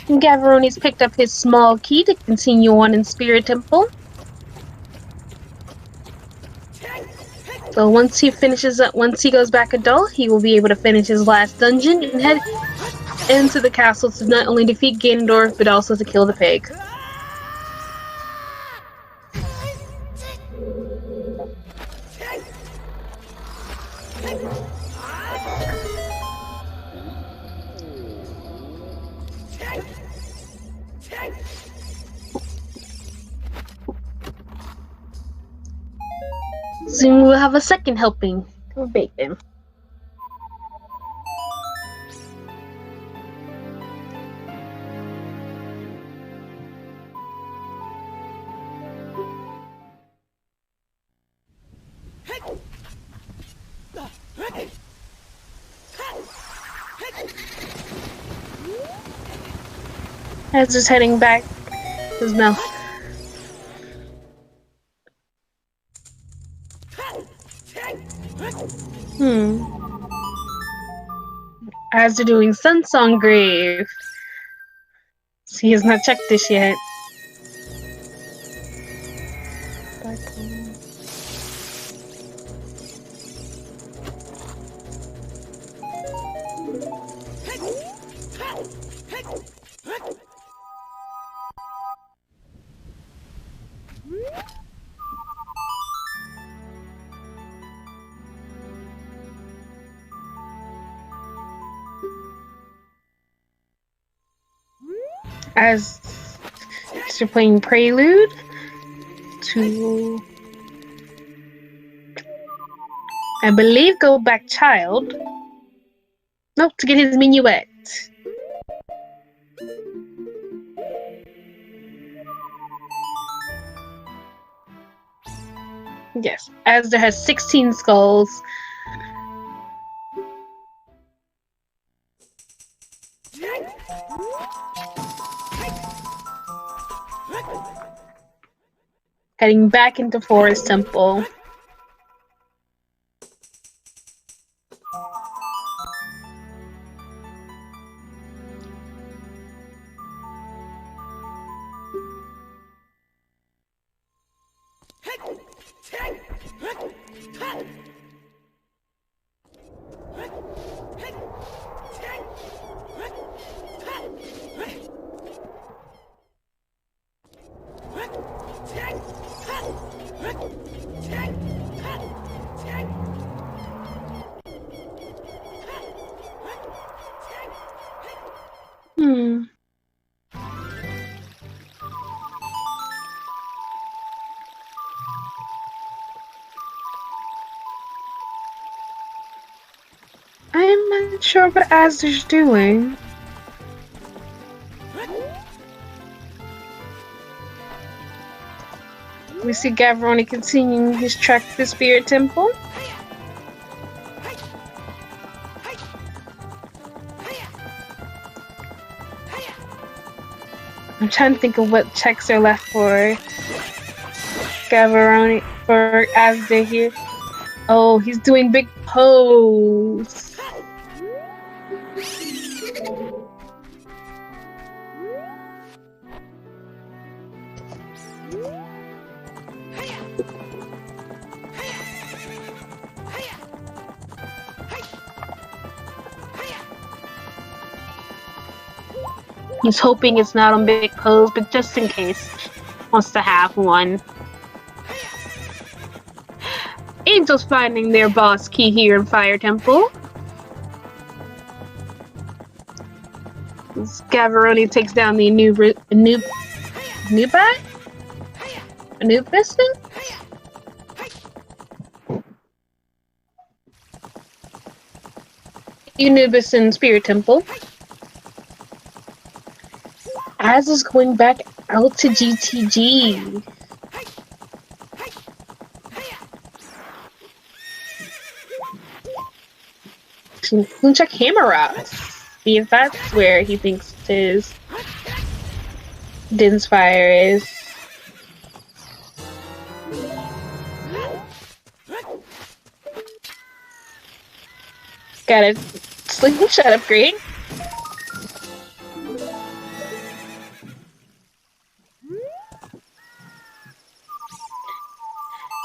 Gavroni's picked up his small key to continue on in Spirit Temple. So once he goes back adult, he will be able to finish his last dungeon and head into the castle to not only defeat Ganondorf, but also to kill the pig. Soon we'll have a second helping of bacon. As just heading back his mouth. As they're doing Sunsong Grave. He has not checked this yet. As you're playing Prelude to, I believe, Go Back Child. Nope, to get his minuet. Yes, Asda has 16 skulls. Heading back into Forest Temple. I'm not sure what Asda's doing. We see Gavroni continuing his trek to the Spirit Temple. I'm trying to think of what checks are left for Gavroni, for Asda here. Oh, he's doing big pose. He's hoping it's not on big pose, but just in case, wants to have one. Angels finding their boss key here in Fire Temple. Gavroni takes down the Anubis? Anubis in Spirit Temple. Az is going back out to GTG. Can check Hammer see if that's where he thinks his Din's Fire is. Got a slingshot upgrade.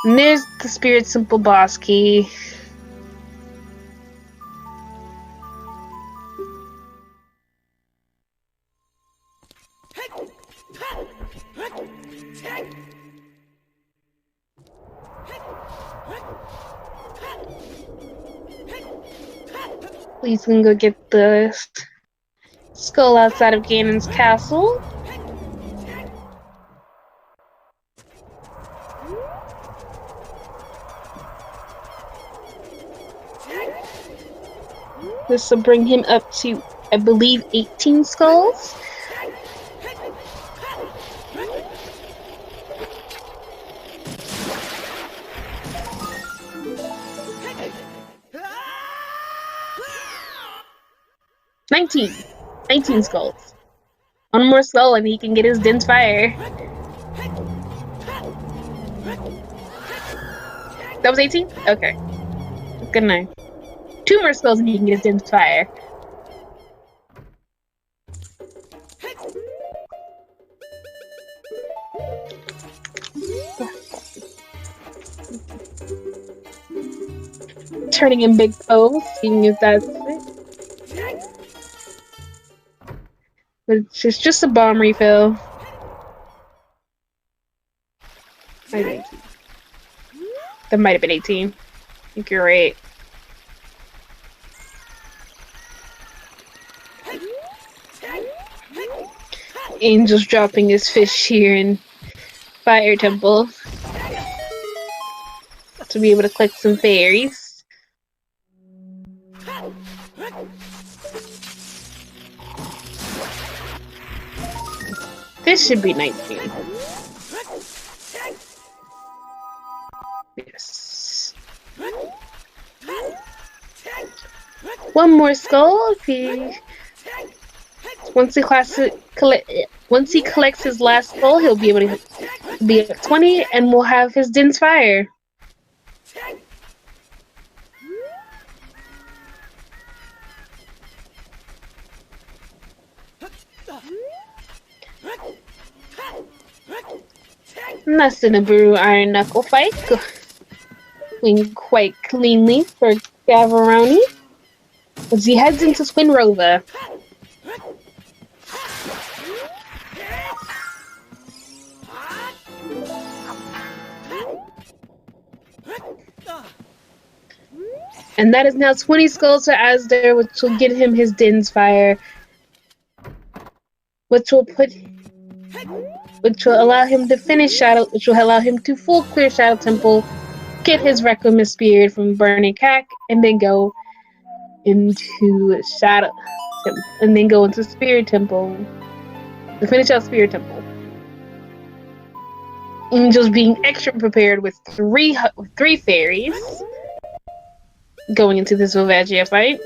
And there's the Spirit Simple boss key. Please can go get the skull outside of Ganon's castle. This will bring him up to, I believe, 18 skulls. Nineteen skulls. One more skull and he can get his Din's Fire. That was 18? Okay. Good night. 2 more skulls and he can get his Din's Fire. Turning in big pose, seeing if that's it. But it's just a bomb refill. 19. That might have been 18. I think you're right. Angel's dropping his fish here in Fire Temple to be able to collect some fairies. This should be 19. Yes. One more skull. Once he collects his last skull, he'll be able to be at 20, and we'll have his Din's Fire. Nasinaburu Iron Knuckle fight going quite cleanly for Gavaroni as he heads into Twin Rova. And that is now 20 skulls to Asdar, which will get him his Din's Fire, which will allow him to finish which will allow him to full clear Shadow Temple, get his Requiem Spirit from Burning Cack, and then go into Spirit Temple to finish out Spirit Temple. Angel's being extra prepared with three fairies going into this Volvagia fight.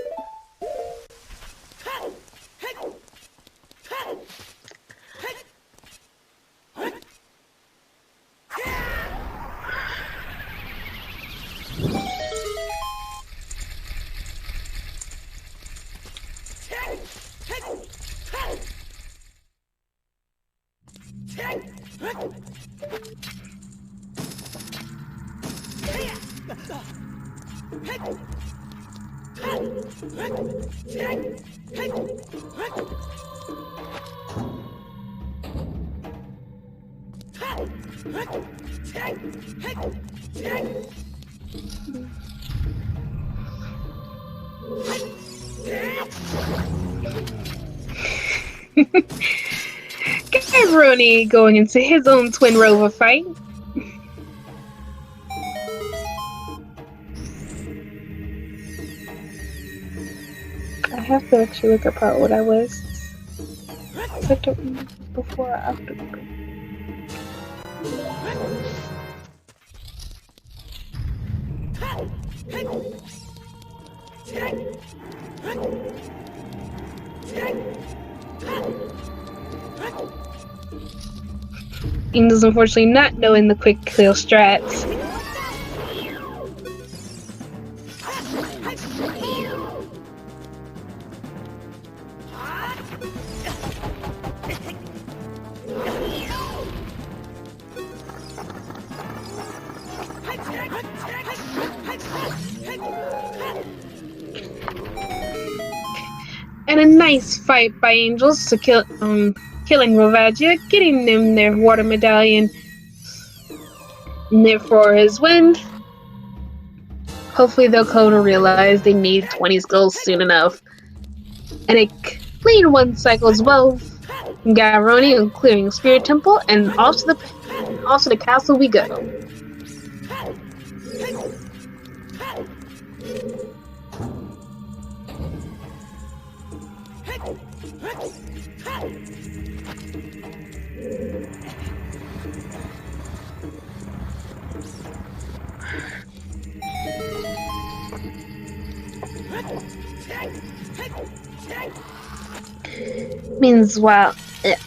Gavaroni going into his own Twin Rova fight. I have to actually look up what I was. I don't remember before or after. Angel's unfortunately not knowing the quick kill strats. And a nice fight by Angels to killing Volvagia, getting them their water medallion, and therefore his win. Hopefully they'll come to realize they need 20 skulls soon enough. And a clean one cycle as well from Gavaroni and clearing Spirit Temple, and off to the castle we go.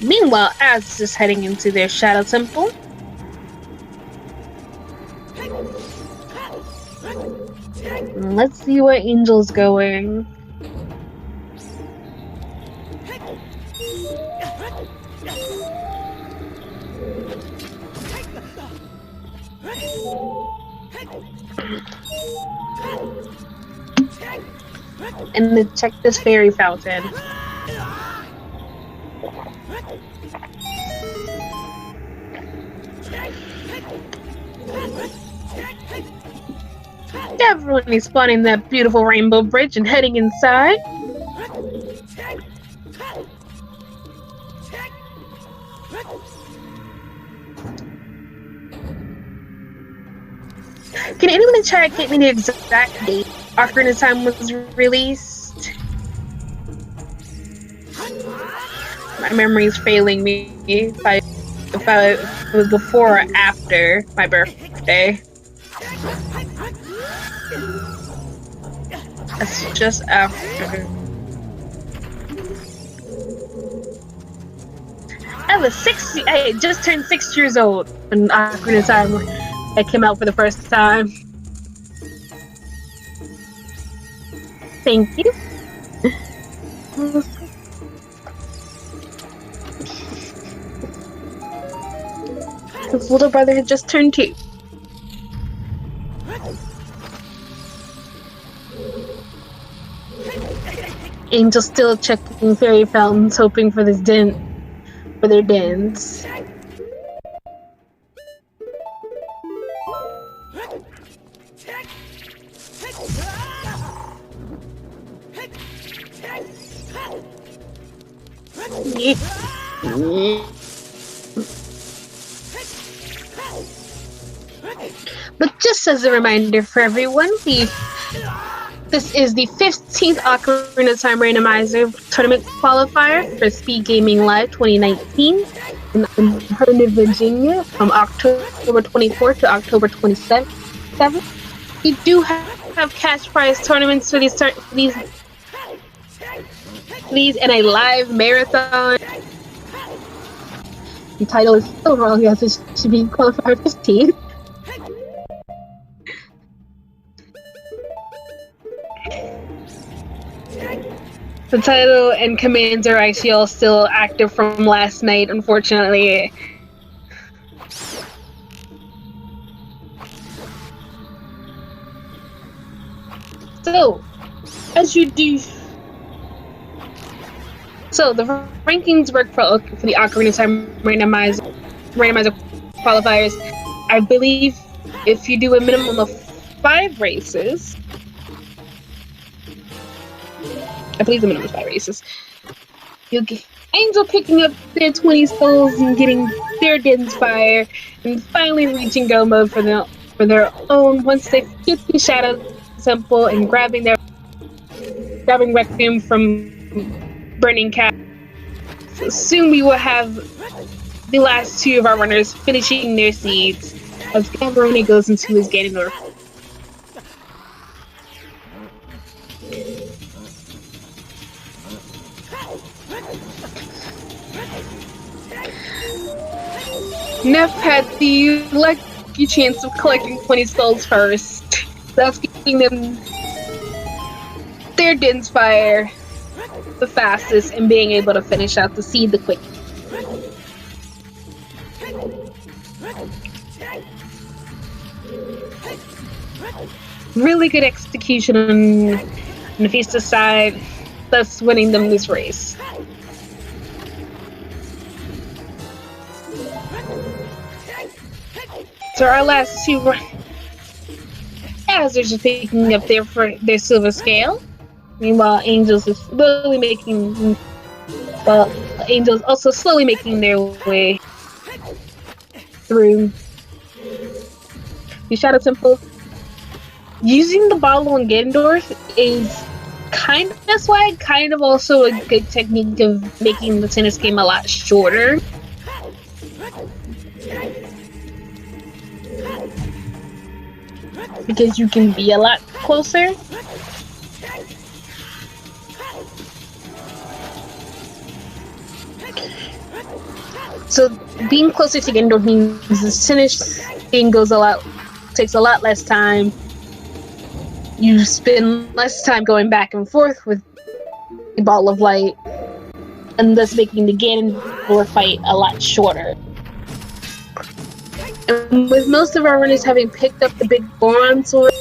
Meanwhile, Az is heading into their Shadow Temple. Let's see where Angel's going. And to check this fairy fountain. Everyone is spawning that beautiful rainbow bridge and heading inside. Can anyone in chat get me the exact date Ocarina of Time was released? My memory is failing me if it was before or after my birthday. That's just after. I just turned 6 years old when Ocarina of Time came out for the first time. Thank you. His little brother had just turned 2. Angel still checking fairy fountains, hoping for their dance. But just as a reminder for everyone, this is the 15th Ocarina of Time Randomizer Tournament Qualifier for SpeedGaming Live 2019 in Ocarina, Virginia from October 24th to October 27th. We do have cash prize tournaments for these and a live marathon. The title is overall, yes, it should be Qualifier 15. The title and commands are actually all still active from last night, unfortunately. So, as you do... So, the rankings work for the Ocarina of Time randomizer qualifiers. I believe if you do a minimum of 5 races... I believe the minimum is 5 races. You'll get Angel picking up their 20 souls and getting their Din's Fire, and finally reaching go mode for their own once they get the Shadow Temple and grabbing Requiem from Burning Cat. So soon we will have the last 2 of our runners finishing their seeds as Gaborone goes into his Ganondorf. Neff had the lucky chance of collecting 20 souls first. That's giving them their Din's Fire the fastest and being able to finish out the seed the quickest. Really good execution on Nephista's side, thus winning them this race. So our last 2 hazards are picking up their silver scale. Meanwhile, Angels is slowly making. Well, Angels also slowly making their way through the Shadow Temple. Using the bottle on Ganondorf is kind of also a good technique of making the tennis game a lot shorter. Because you can be a lot closer. So being closer to Ganondorf means the tennis game takes a lot less time. You spend less time going back and forth with the ball of light, and thus making the Ganondorf fight a lot shorter. And with most of our runners having picked up the big boron sword,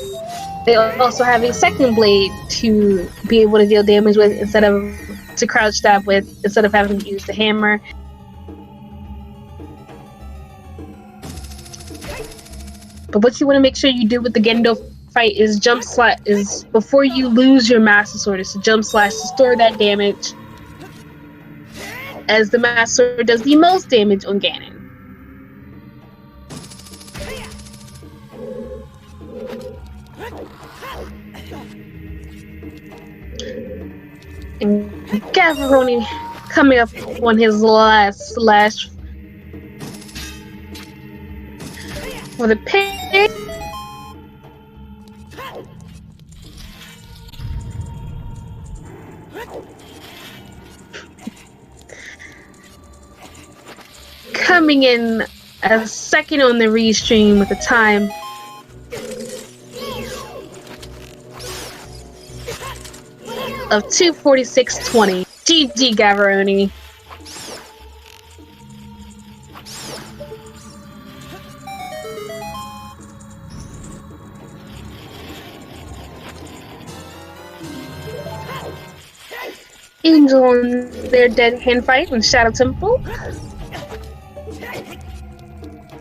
they also have a second blade to be able to deal damage with to crouch stab with instead of having to use the hammer. But what you want to make sure you do with the Ganondorf fight is jump slash is before you lose your Master Sword. It's a jump slash to store that damage, as the Master Sword does the most damage on Ganon. And Gavaroni coming up on his last slash for the pig. Coming in a second on the restream with a time of 2:46.20. GG Gavaroni. Angel on their dead hand fight in Shadow Temple.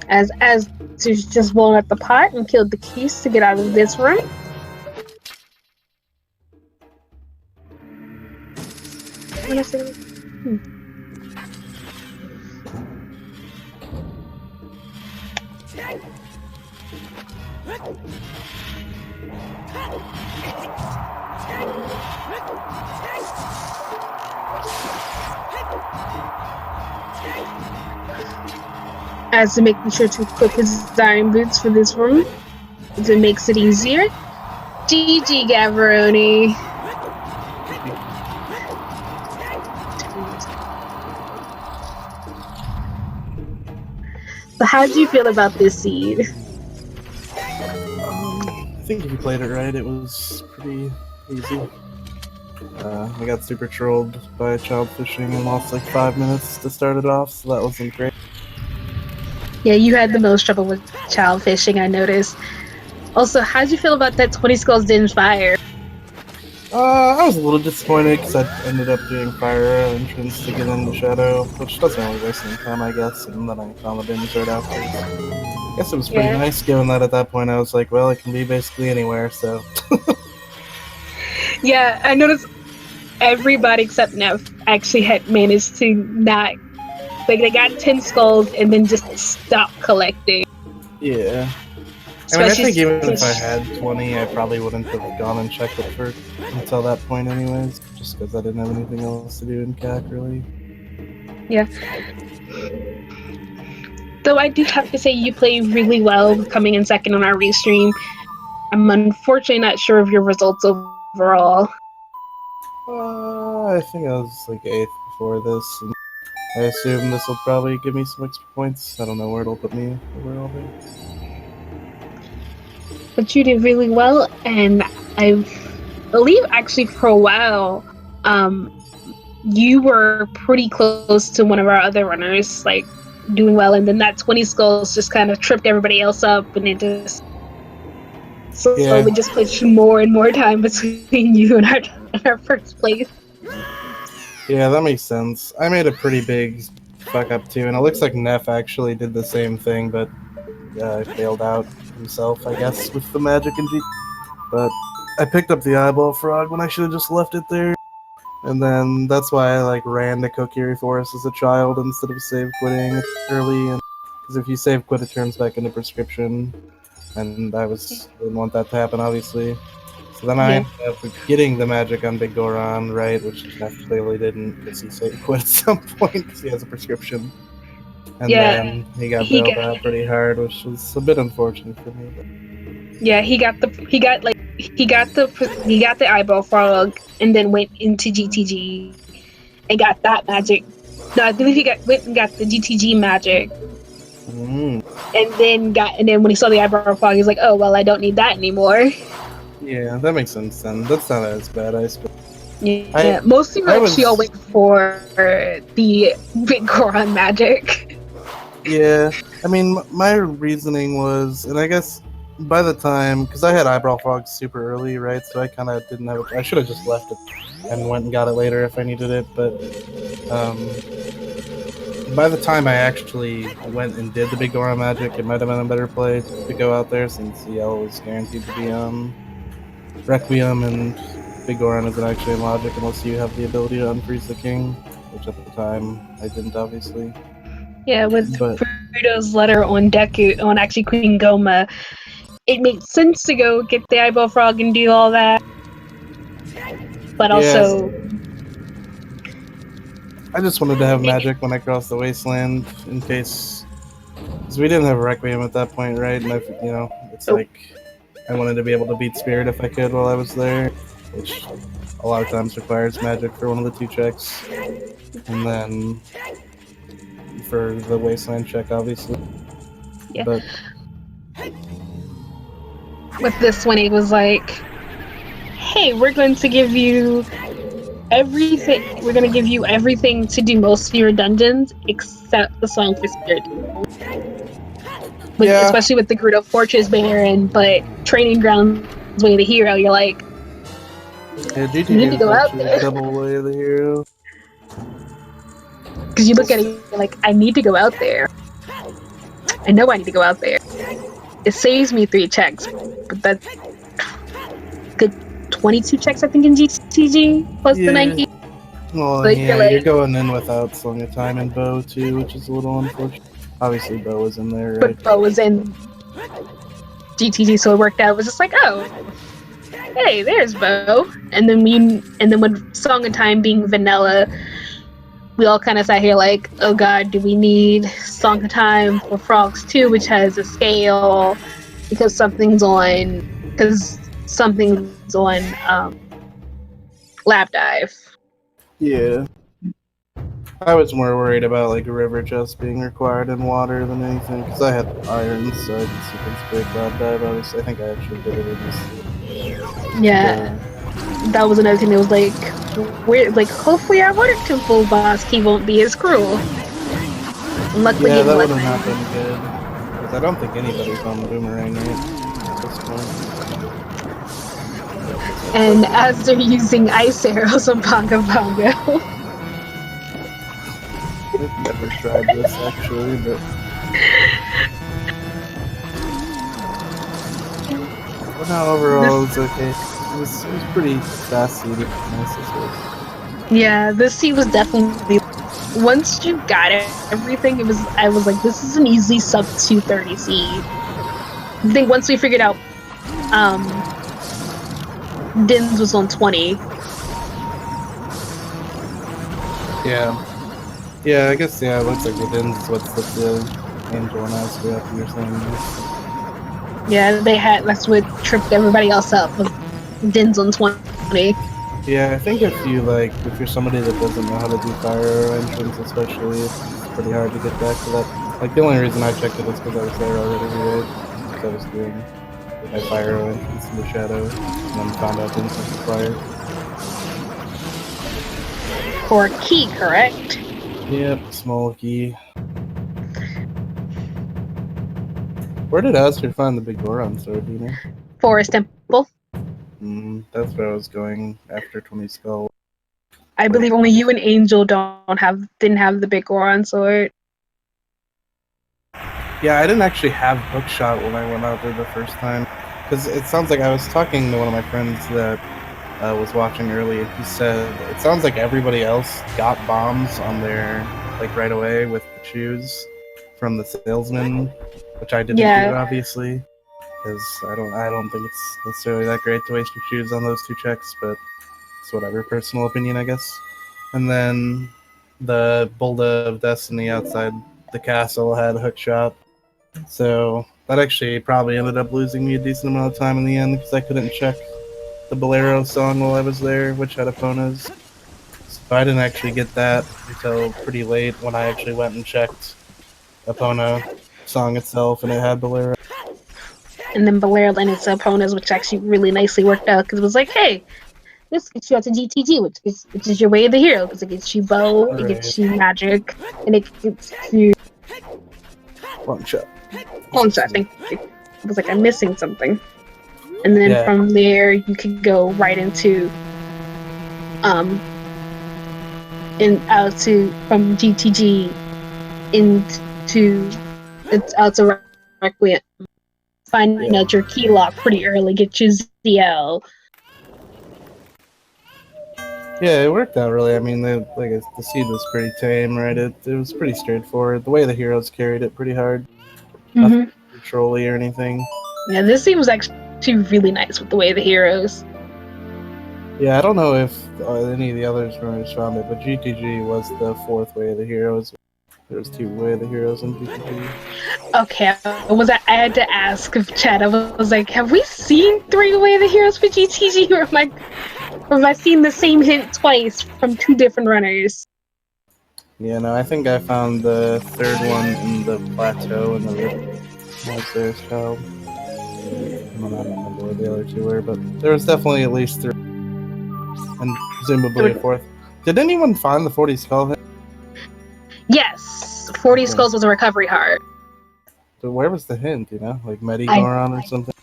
As just blown up the pot and killed the keys to get out of this room. As to making sure to equip his iron boots for this room, as it makes it easier. GG Gavaroni. So how do you feel about this seed? I think if you played it right, it was pretty easy. I got super trolled by child fishing and lost like 5 minutes to start it off, so that wasn't great. Yeah, you had the most trouble with child fishing, I noticed. Also, how did you feel about that 20 skulls didn't fire? I was a little disappointed because I ended up doing fire entrance to get into Shadow, which doesn't really waste any time, I guess, and then I found the bins right after. I guess it was pretty nice, given that at that point I was like, well, it can be basically anywhere, so... Yeah, I noticed everybody except Nev actually had managed to not... Like, they got 10 skulls and then just stopped collecting. Yeah. I mean, I think even if I had 20, I probably wouldn't have gone and checked it for until that point anyways, just because I didn't have anything else to do in CAC, really. Yeah. Though I do have to say you play really well coming in second on our restream. I'm unfortunately not sure of your results overall. I think I was like 8th before this, and I assume this will probably give me some extra points. I don't know where it'll put me overall there. But you did really well, and I believe actually for a while, you were pretty close to one of our other runners, like doing well, and then that 20 skulls just kind of tripped everybody else up, and it just slowly just pushed more and more time between you and our first place. Yeah, that makes sense. I made a pretty big fuck up too, and it looks like Neff actually did the same thing, but failed out himself, I guess, with the magic and G. But I picked up the eyeball frog when I should have just left it there, and then that's why I like ran to Kokiri Forest as a child instead of save quitting early, and because if you save quit, it turns back into prescription, and I didn't want that to happen, obviously. So then I ended up getting the magic on Big Goron, right, which Neff clearly didn't, because he saved quit at some point because he has a prescription. And then he got bailed out pretty hard, which was a bit unfortunate for me. But. Yeah, he got the eyeball frog, and then went into GTG and got that magic. No, I believe he went and got the GTG magic. And then when he saw the eyeball frog, he's like, "Oh well, I don't need that anymore." Yeah, that makes sense. Then that's not as bad, I suppose. Yeah, most people actually all wait for the Big Goron magic. Yeah, I mean, my reasoning was, and I guess by the time, because I had eyebrow frogs super early, right? So I kind of didn't have it. I should have just left it and went and got it later if I needed it. But by the time I actually went and did the Big Goron magic, it might have been a better play to go out there since EL was guaranteed to be Requiem, and Big Goron isn't actually in logic unless you have the ability to unfreeze the king, which at the time I didn't, obviously. Yeah, with But Fruito's letter on Deku, on actually Queen Goma, it made sense to go get the eyeball frog and do all that. But yeah, also, I just wanted to have magic when I crossed the wasteland in case, because we didn't have Requiem at that point, right? And it's like I wanted to be able to beat Spirit if I could while I was there, which a lot of times requires magic for one of the 2 checks, and then for the wasteland check, obviously. yeah. But With this one, it was like, hey, we're going to give you everything. We're going to give you everything to do most of your dungeons except the Song for Spirit. yeah, Especially with the Gerudo Fortress Baron, but Training Grounds Way of the Hero, you're like, yeah, you need to GTG go is out actually there. double way of the hero. Because you look at it, you're like, I need to go out there. I know I need to go out there. It saves me 3 checks, but that's good 22 checks, I think, in GTG, plus the 90. Well, But yeah, you're going in without Song of Time and Bow too, which is a little unfortunate. Obviously, Bow was in there, right? But Bo was in GTG, so it worked out. It was just like, oh, hey, there's Bo. And then with Song of Time being vanilla, we all kind of sat here like, oh god, do we need Song of Time for Frogs 2, which has a scale, because something's on Lab Dive. Yeah. I was more worried about like a river chest being required in water than anything, because I had iron, so I could sequence break Lab Dive. Obviously, I think I actually did it in this. Yeah. That was another thing that was like, weird. Like, hopefully our Water Temple boss key won't be as cruel. And luckily, Yeah, it that would have wasn't. not been good. Because I don't think anybody's on the boomerang right at this point. And as they're using ice arrows on Bongo Bongo. I've never tried this actually, but no, overall it was okay. It was pretty fast seated. Nice. Yeah, this seed was definitely. Once you got everything, I was like, this is an easy sub 230 seed. I think once we figured out, Dins was on 20. Yeah. Yeah, I guess, yeah, it looks like the Dins is what's the Angel and Aster after you're saying this. Yeah, that's what tripped everybody else up, was Dins on 20. Yeah, I think if you're somebody that doesn't know how to do fire arrow entrance, especially, it's pretty hard to get back to that. Like, the only reason I checked it is because I was there already, right? Because I was doing my fire arrow entrance in the shadow, and then found out Dins was required. For a key, correct? Yep, small key. Where did Aster find the big Goron sword, do you know? Forest Temple. That's where I was going after 20 Skull. I believe only you and Angel didn't have the big Goron sword. Yeah, I didn't actually have Hookshot when I went out there the first time. Because it sounds like I was talking to one of my friends that was watching earlier. He said it sounds like everybody else got bombs on their, like, right away with the shoes from the salesman, which I didn't do, obviously. Because I don't think it's necessarily that great to waste your shoes on those 2 checks, but it's whatever, personal opinion, I guess. And then the Bulda of Destiny outside the castle had a hookshot. So that actually probably ended up losing me a decent amount of time in the end, because I couldn't check the Bolero song while I was there, which had Eponas. So I didn't actually get that until pretty late when I actually went and checked Epona song itself, and it had Bolero. And then Bolero and its Eponas, which actually really nicely worked out, because it was like, hey, this gets you out to GTG, which is your way of the hero, because it gets you bow, it gets you magic, and it gets you One shot. I think it was like, I'm missing something. And then from there, you could go right into from GTG into it's out a requiem. Find out your key lock pretty early. Get your ZL. Yeah, it worked out really. I mean, the seed was pretty tame, right? It was pretty straightforward. The way the heroes carried it pretty hard. Nothing control-y or anything. Yeah, this scene was actually really nice with the way the heroes. Yeah, I don't know if any of the others runners found it, but GTG was the fourth way of the heroes. There was 2 way of the heroes in GTG. Okay, I had to ask of Chad. I was like, have we seen 3 way of the heroes for GTG, or have I seen the same hint twice from 2 different runners? Yeah, no, I think I found the 3rd one in the plateau in the river. Monster's child. I don't remember where the other 2 were, but there was definitely at least 3. And presumably a 4th. Did anyone find the 40 skull hint? Yes, 40 skulls was a recovery heart. So where was the hint, you know? Like Medigoron or something?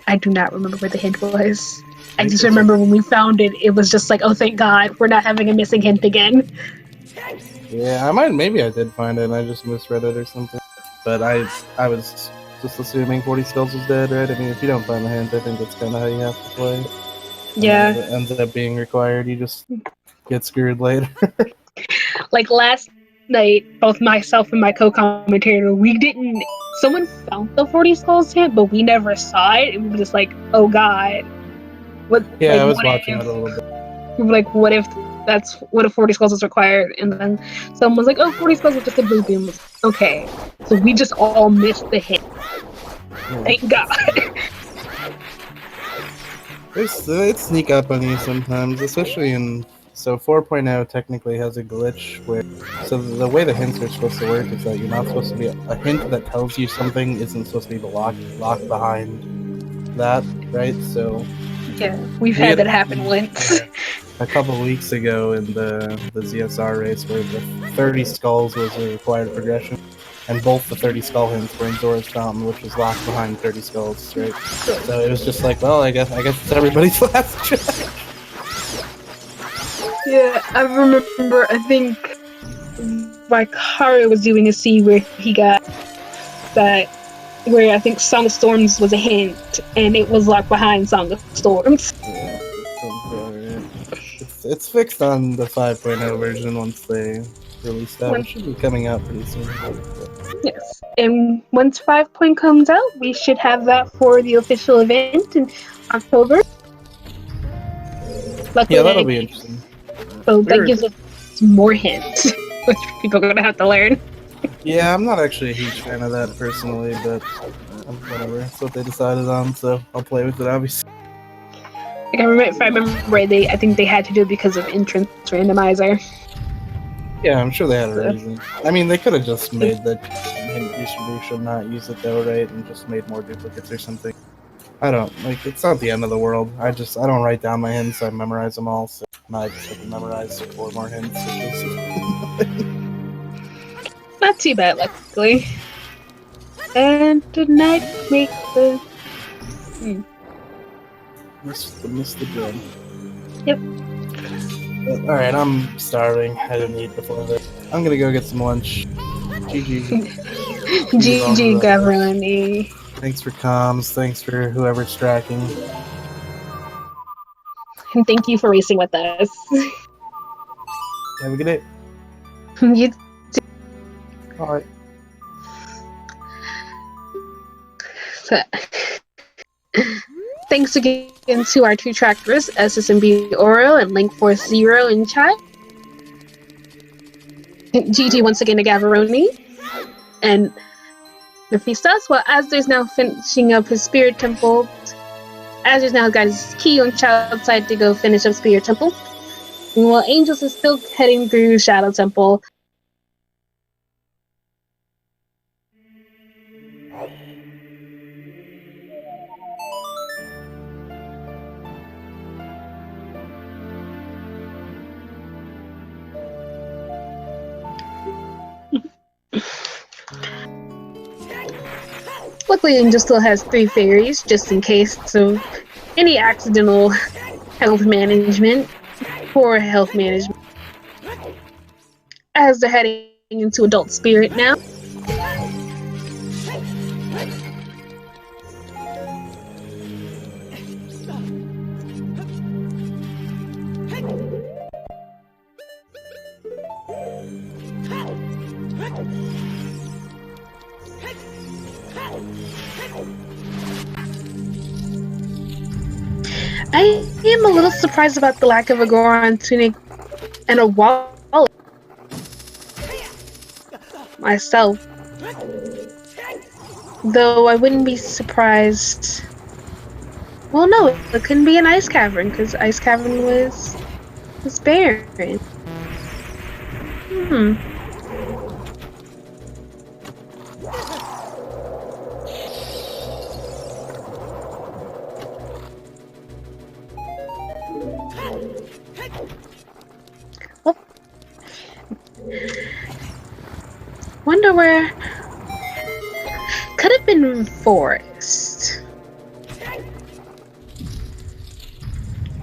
I do not remember where the hint was. I just remember when we found it, it was just like, oh, thank God, we're not having a missing hint again. Yeah, maybe I did find it and I just misread it or something. But I was just assuming 40 skulls was dead, right? I mean, if you don't find the hint, I think that's kind of how you have to play. Yeah. If it ends up being required, you just get screwed later. Like last night, both myself and my co-commentator, someone found the 40 skulls hint, but we never saw it, and we were just like, oh God. Yeah, I was watching it a little bit. We were like, what if 40 skulls is required? And then someone was like, oh, 40 skulls is just a blue beam. Okay, so we just all missed the hint. Yeah. Thank God. It sneak up on you sometimes, especially in... So 4.0 technically has a glitch where... So the way the hints are supposed to work is that you're not supposed to be... A hint that tells you something isn't supposed to be locked behind that, right? So... Yeah, we've had that happen once. Yeah, a couple weeks ago in the ZSR race where the 30 skulls was a required progression. And both the 30 skull hints were in Zora's Fountain, which was locked behind 30 skulls, right? So it was just like, well, I guess it's everybody's last track. Yeah, I remember, I think Vicari was doing a C where he got that, where I think Song of Storms was a hint, and it was locked behind Song of Storms. Yeah, it's fixed on the 5.0 version once they release that. It should be coming out pretty soon. Yes, and once 5.0 comes out, we should have that for the official event in October. Luckily, yeah, that'll be interesting. So that gives us more hints, which people are gonna have to learn. Yeah, I'm not actually a huge fan of that personally, but whatever. That's what they decided on, so I'll play with it, obviously. Like if I remember right, I think they had to do it because of entrance randomizer. Yeah, I'm sure they had a reason. I mean, they could have just made the hint distribution not use it though, right? And just made more duplicates or something. I don't, like, it's not the end of the world. I don't write down my hints, I memorize them all, so now I just have to memorize 4 more hints. Not too bad, luckily. And tonight make the... Missed the gym. Yep. Alright, I'm starving. I didn't eat before this. I'm gonna go get some lunch. GG. GG, Gavroni. Thanks for comms. Thanks for whoever's tracking. And thank you for racing with us. Have a good day. You too. Alright. Thanks again to our 2 trackers, SSMB Oro and Link40 in chat. GG once again to Gavroni. And Mephistos, well, Azur's now finishing up his Spirit Temple. Azur's now got his key on Shadow side to go finish up Spirit Temple. And while Angels is still heading through Shadow Temple. Luckily, Angel still has 3 fairies, just in case of any accidental health management, poor health management. As they're heading into adult spirit now. I am a little surprised about the lack of a Goron tunic and a wallet myself. Though I wouldn't be surprised. Well, no, it couldn't be an ice cavern because ice cavern was barren. Well, wonder where. Could have been forest.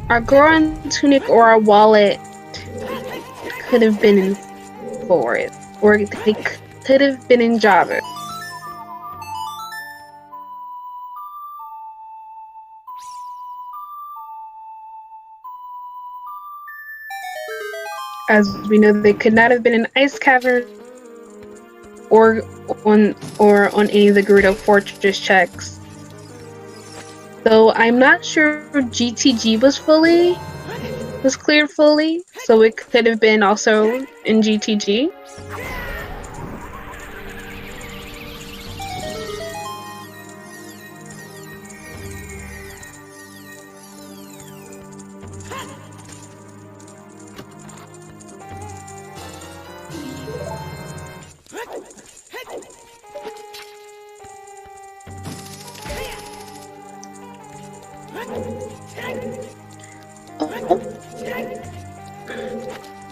Our Goron tunic or our wallet could have been in forest, or they could have been in Java. As we know, they could not have been in Ice Cavern or on any of the Gerudo Fortress checks. Though I'm not sure GTG was cleared fully, so it could have been also in GTG.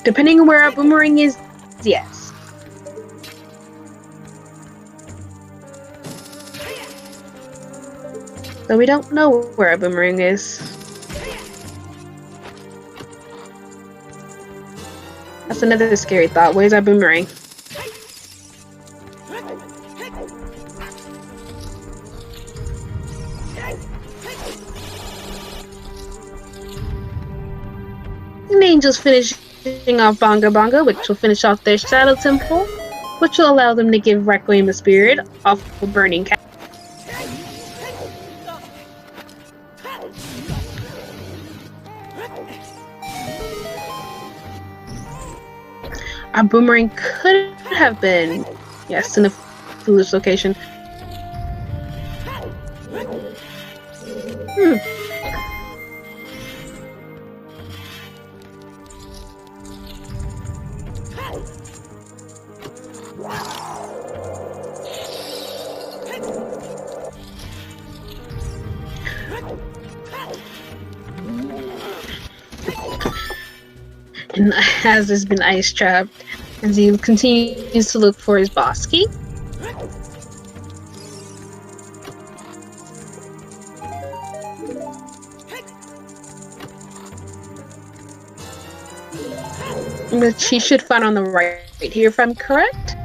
Depending on where our boomerang is, yes. So we don't know where our boomerang is. That's another scary thought. Where's our boomerang? And Angel's finishing off Bonga Bonga, which will finish off their Shadow Temple, which will allow them to give Requiem a Spirit off of Burning Cat. Our boomerang could have been, yes, in a foolish location. And Has has been ice trapped as he continues to look for his boss key. Which he should find on the right here, if I'm correct.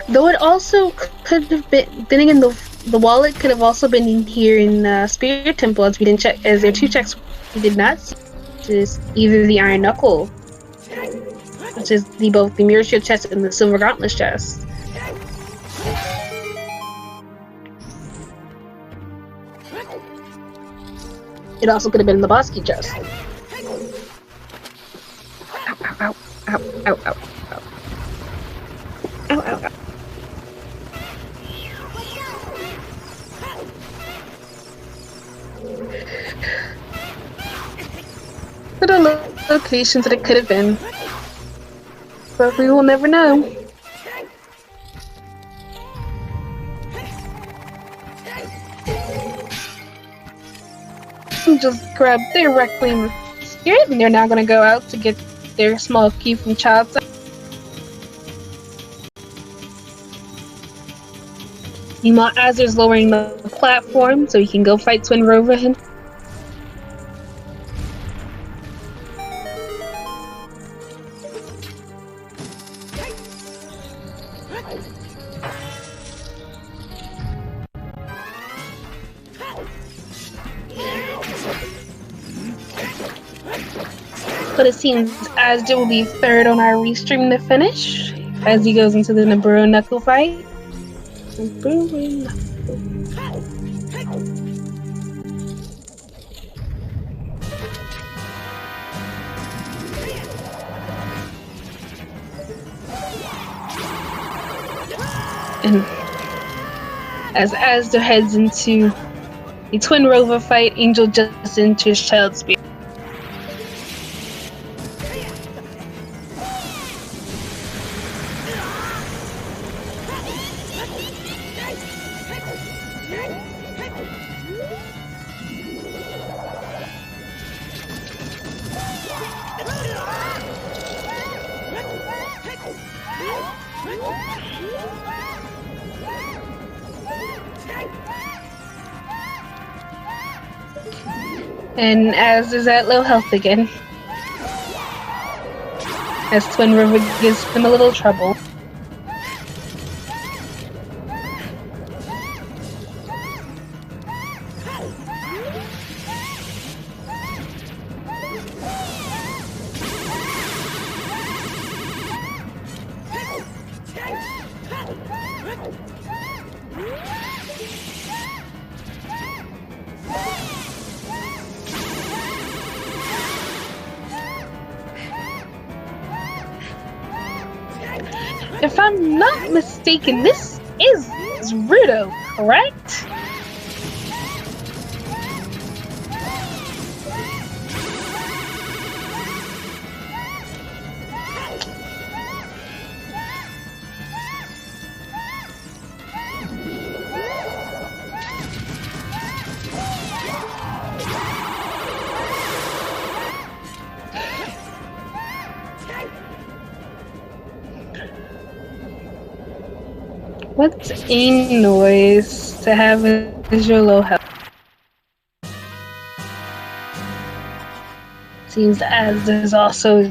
Though it also could have been in the wallet could have also been in here in Spirit Temple, as we didn't check, as there are two checks we did not see, which is either the Iron Knuckle, which is both the Mirror Shield chest and the Silver Gauntlets chest. It also could have been in the boss key chest. Ow, ow, ow, ow, ow, ow. Ow, ow, ow. There are locations that it could have been, but we will never know. Just grab their Requiem Spirit, and they're now going to go out to get their small key from Child's. Meanwhile, Azur's lowering the platform so he can go fight Twin Rover. But it seems Azur will be third on our restream to finish as he goes into the Naburo Knuckle fight. And as Azur heads into the Twin Rover fight, Angel just enters Child Spirit. And Az is at low health again, as Twin River gives them a little trouble. If I'm not mistaken, this is Rudo, correct? What's a noise to have as your low health? Seems as there's also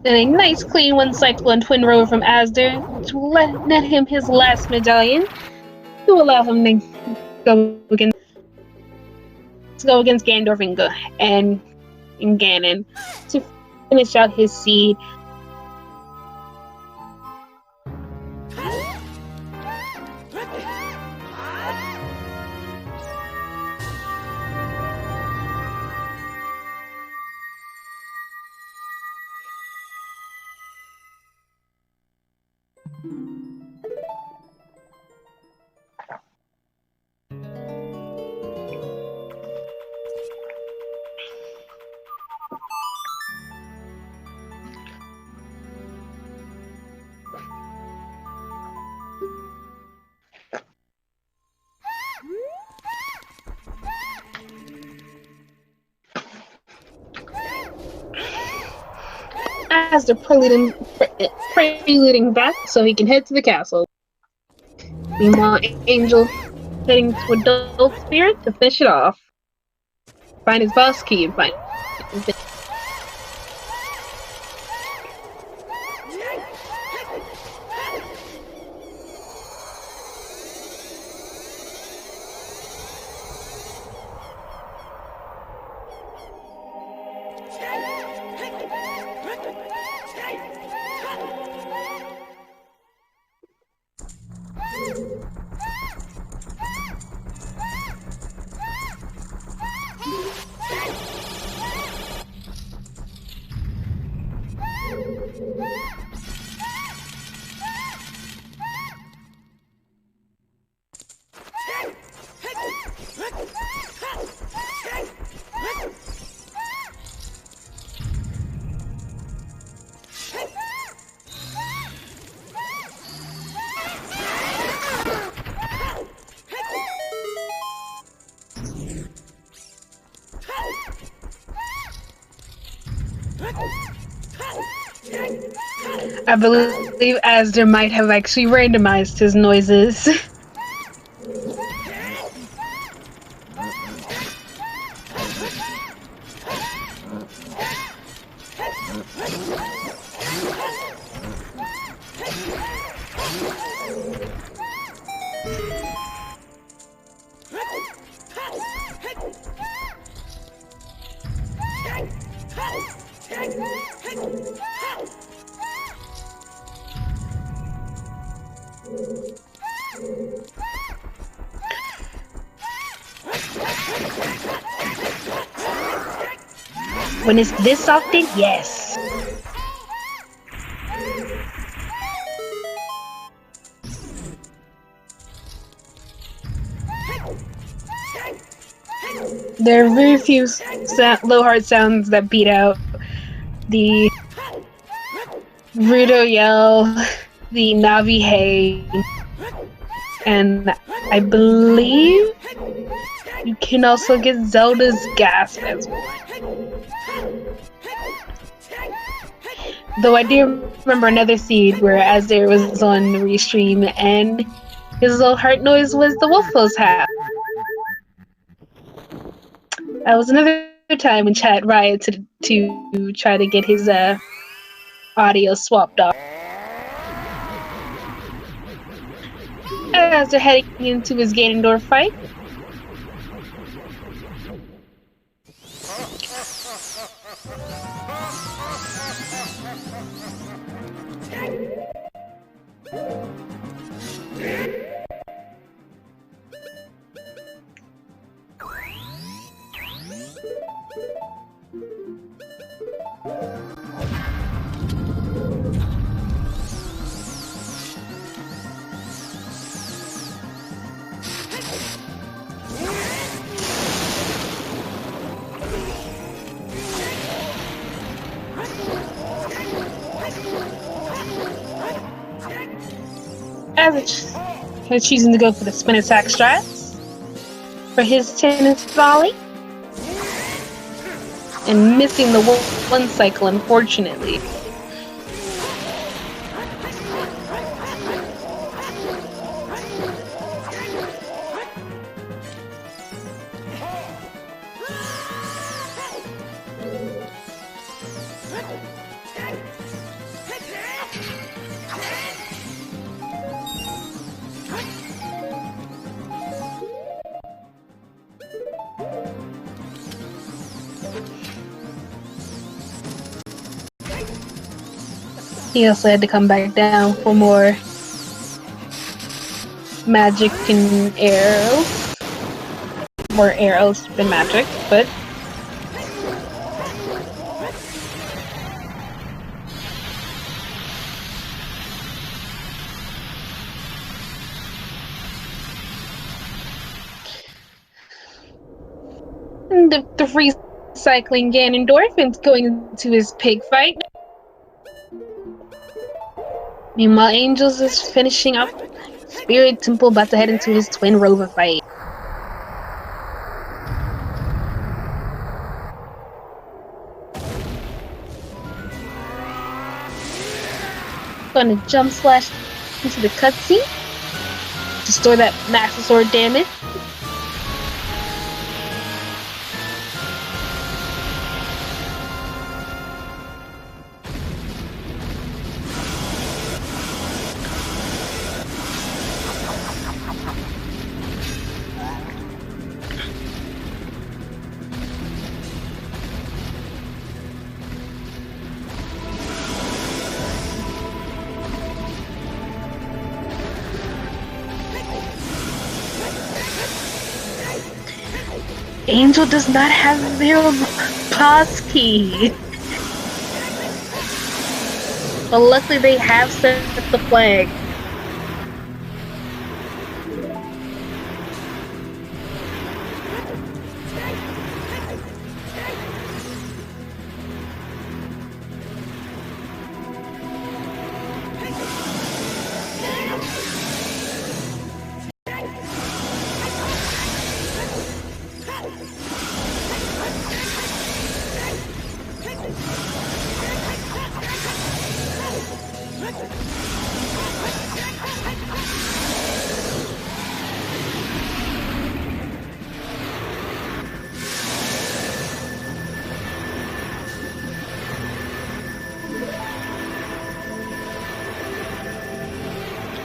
and a nice clean one cycle and Twin Rover from Azur to net him his last medallion to allow him to go against Gandorf and Ganon to finish out his seed. As they're preluding back so he can head to the castle. Meanwhile, Angel heading to Adult Spirit to finish it off. Find his boss key and find I believe Asder might have actually randomized his noises. When it's this often, yes. There are very few low heart sounds that beat out the Rudo yell, the Navi hey, and I believe you can also get Zelda's gasp as well. Though I do remember another seed where Asder was on the restream and his little heart noise was the Wolfo's hat. That was another time when chat rioted to try to get his audio swapped off. As they're heading into his Ganondorf fight. As he's choosing to go for the spin attack strats for his tennis volley and missing the one cycle, unfortunately. He also had to come back down for more magic and arrows. More arrows than magic, but and the recycling Ganondorf and going into his pig fight. Meanwhile, Angels is finishing up Spirit Temple, about to head into his Twin Rover fight. Gonna jump slash into the cutscene to store that Master Sword damage. Angel does not have their pause key. But luckily they have set the flag.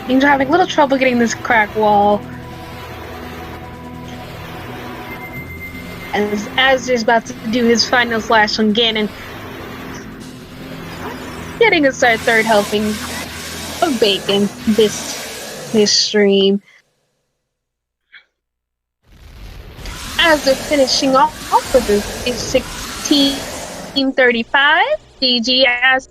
Angel having a little trouble getting this crack wall. As Azur's about to do his final slash on Ganon. Getting us our third helping of bacon this stream. As they're finishing off with this 16:35, GG as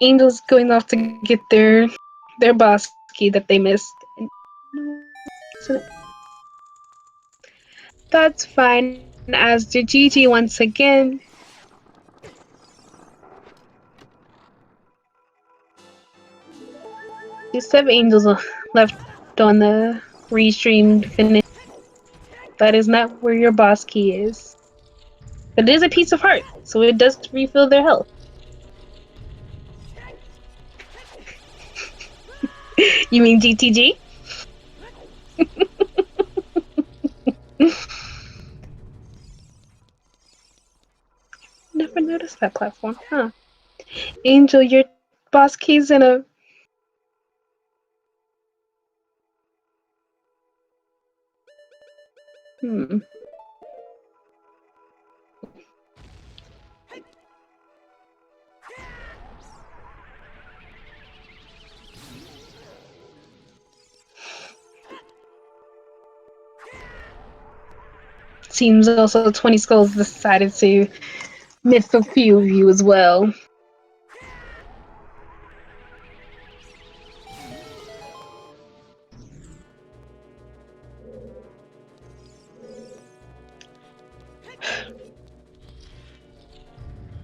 Angel's going off to get their boss key that they missed. So that's fine. As the GG once again. There's 7 angels left on the restreamed finish. That is not where your boss key is. But it is a piece of heart, so it does refill their health. You mean GTG? Never noticed that platform, huh? Angel, your boss key's in a... Seems also 20 Skulls decided to miss a few of you as well.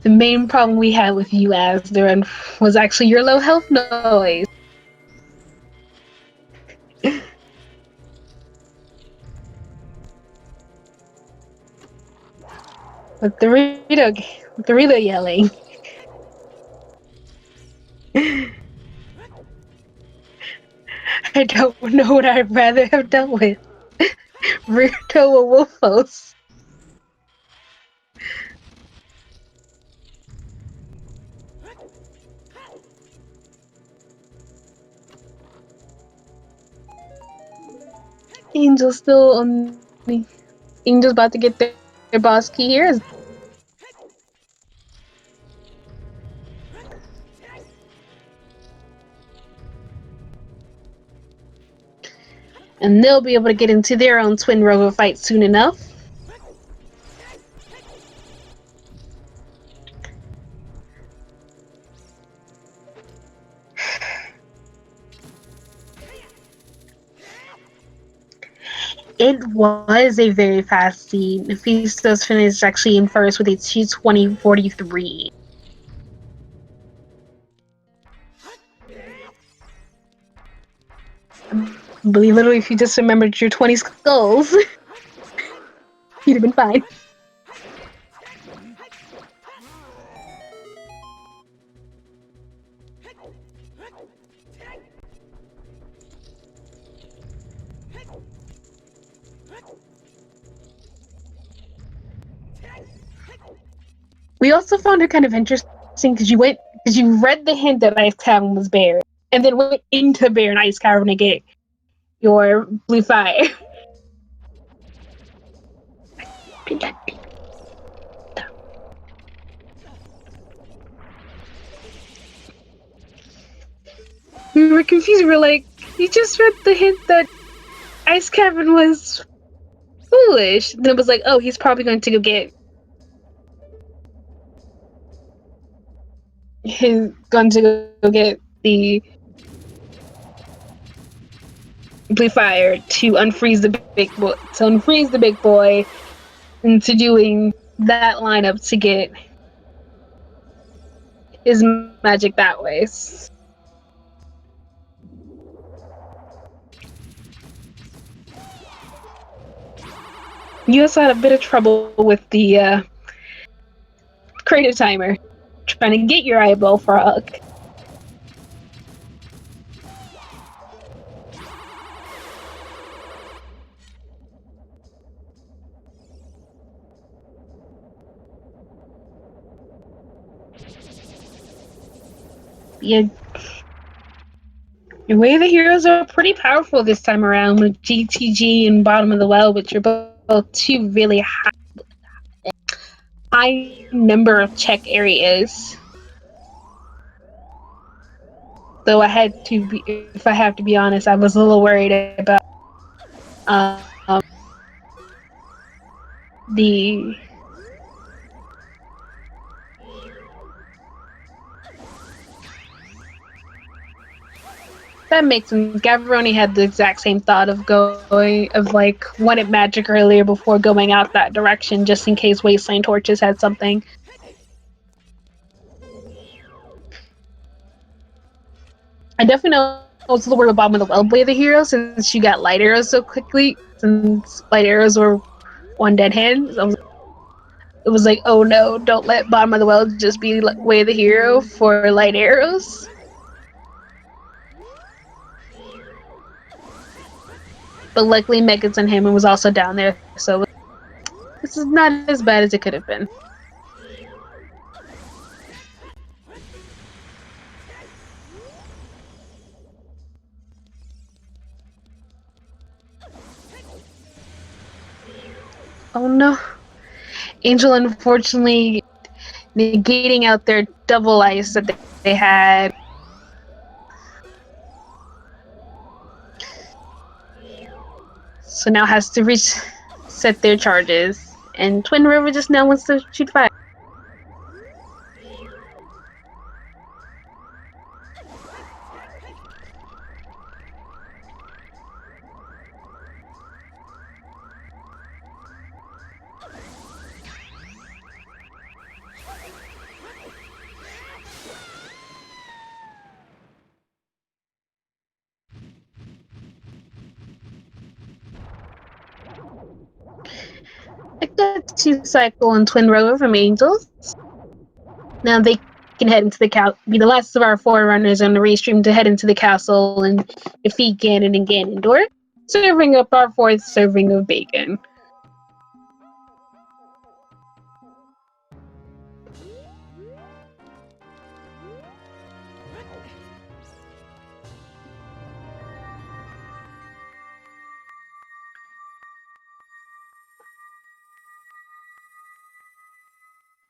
The main problem we had with you, Asder, was actually your low health noise. With the Rito yelling. I don't know what I'd rather have dealt with. Rito or Wolfos. Angel's still on me. Angel's about to get their boss key here. And they'll be able to get into their own twin rover fight soon enough. It was a very fast scene. Fisto's finished actually in first with a 2:20.43. Believe literally, if you just remembered your 20 skulls, you'd have been fine. We also found it kind of interesting because you read the hint that Ice Cavern was Bear, and then went into Bear and Ice Cavern to get your blue fire. We were confused. We were like, you just read the hint that Ice Cavern was foolish. Then it was like, oh, he's probably going to go get the blue fire to unfreeze the big boy, into doing that lineup to get his magic that way. You also had a bit of trouble with the creative timer, trying to get your eyeball frog. Yeah, your Way of the Heroes are pretty powerful this time around with GTG and Bottom of the Well, which are both two really high number of check areas. Though if I have to be honest, I was a little worried about um, the that makes sense. Gavroni had the exact same thought of wanted magic earlier before going out that direction, just in case Wasteland Torches had something. I definitely know it's the word of Bottom of the Well Way of the Hero since you got light arrows so quickly. Since light arrows were one dead hand, it was like, oh no, don't let Bottom of the Well just be Way of the Hero for light arrows. But luckily, Megan's and Hammond was also down there, so this is not as bad as it could have been. Oh no. Angel unfortunately negating out their double ice that they had. So now has to reset their charges. And Twin River just now wants to shoot fire. I got 2 cycle and Twin River from Angels. Now they can head into the be the last of our forerunners on the restream to head into the castle and defeat Ganon and Ganondorf, serving up our 4th serving of bacon.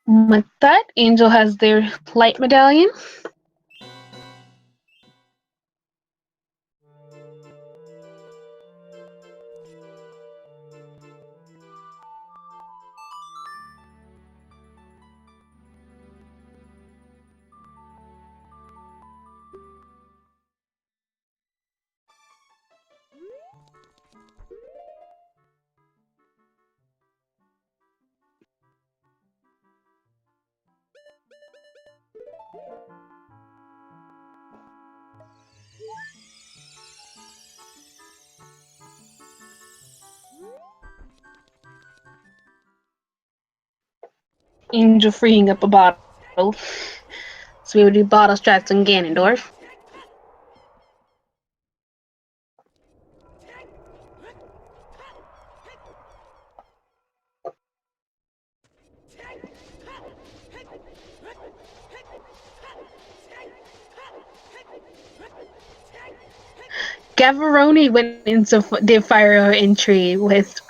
With that, Angel has their light medallion. Angel freeing up a bottle. So we would do bottle strats on Ganondorf. Gavaroni went into did fire entry with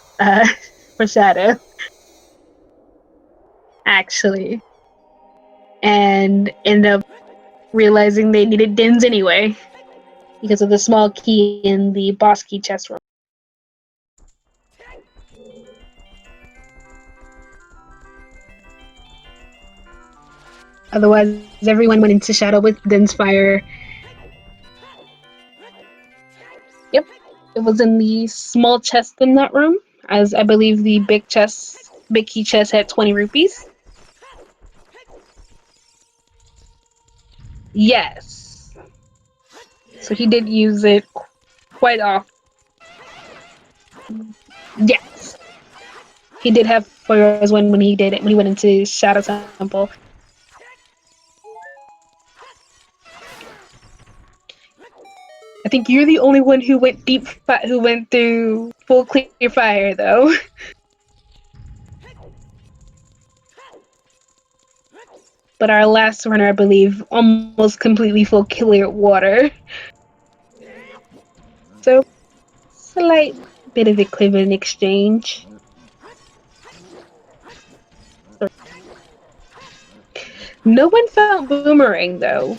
for Shadow. Actually. And ended up realizing they needed Dins anyway. Because of the small key in the boss key chest room. Otherwise, everyone went into Shadow with Din's fire. Yep, it was in the small chest in that room, as I believe the big key chest had 20 rupees. Yes. So he did use it quite often. Yes. he did have 4 years when he did it, when he went into Shadow Temple. I think you're the only one who went who went through full clear fire, though. But our last runner, I believe, almost completely full clear water. So, slight bit of equivalent exchange. No one found Boomerang, though.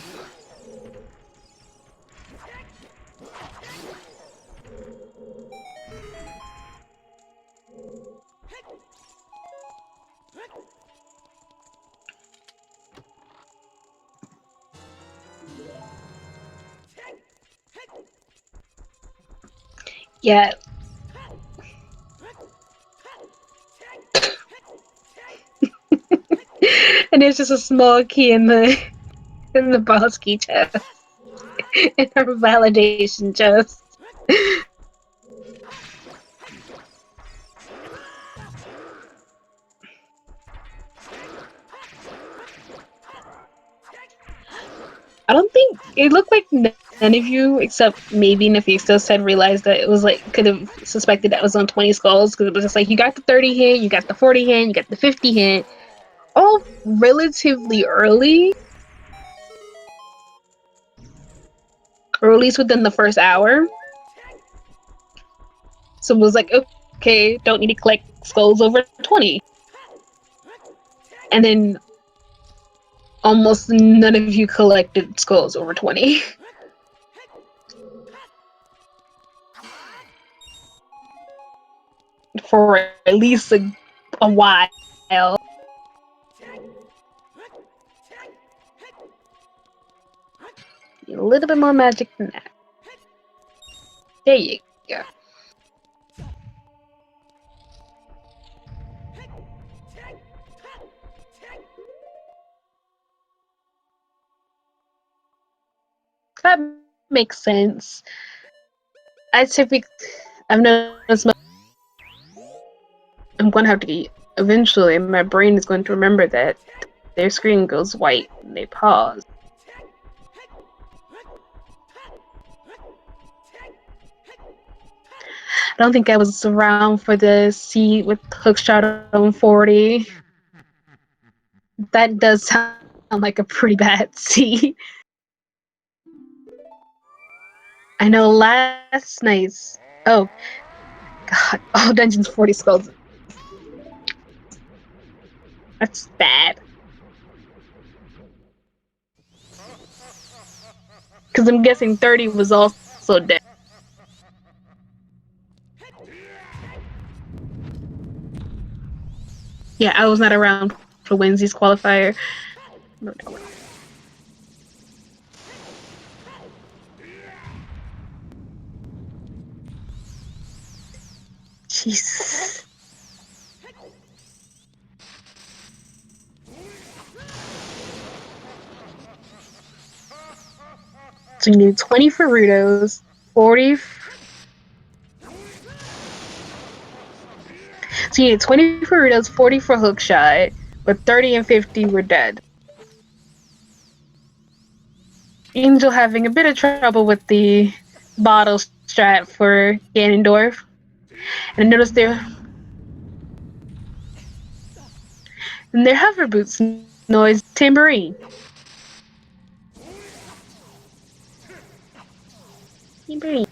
Yeah. And there's just a small key in the boss key chest. In our validation chest. I don't think it looked like none of you, except maybe Nefisto, said realized that it was like could have suspected that was on 20 skulls because it was just like you got the 30 hit, you got the 40 hit, you got the 50 hit, all relatively early, or at least within the first hour. So it was like, okay, don't need to collect skulls over 20, and then almost none of you collected skulls over 20. For at least a while. A little bit more magic than that. There you go. That makes sense. I've noticed I'm going to have to eat. Eventually, my brain is going to remember that their screen goes white and they pause. I don't think I was around for the seat with hookshot on 40. That does sound like a pretty bad seat. I know last night's... Oh, God. Oh, Dungeons 40 Skulls. That's bad. Because I'm guessing 30 was also dead. Yeah, I was not around for Wednesday's qualifier. Jesus. So you need 20 for Rudos, 40 So you need 20 for Rudos, 40 for Hookshot, but 30 and 50 were dead. Angel having a bit of trouble with the bottle strat for Ganondorf. And notice their hover boots noise tambourine. Tambourine.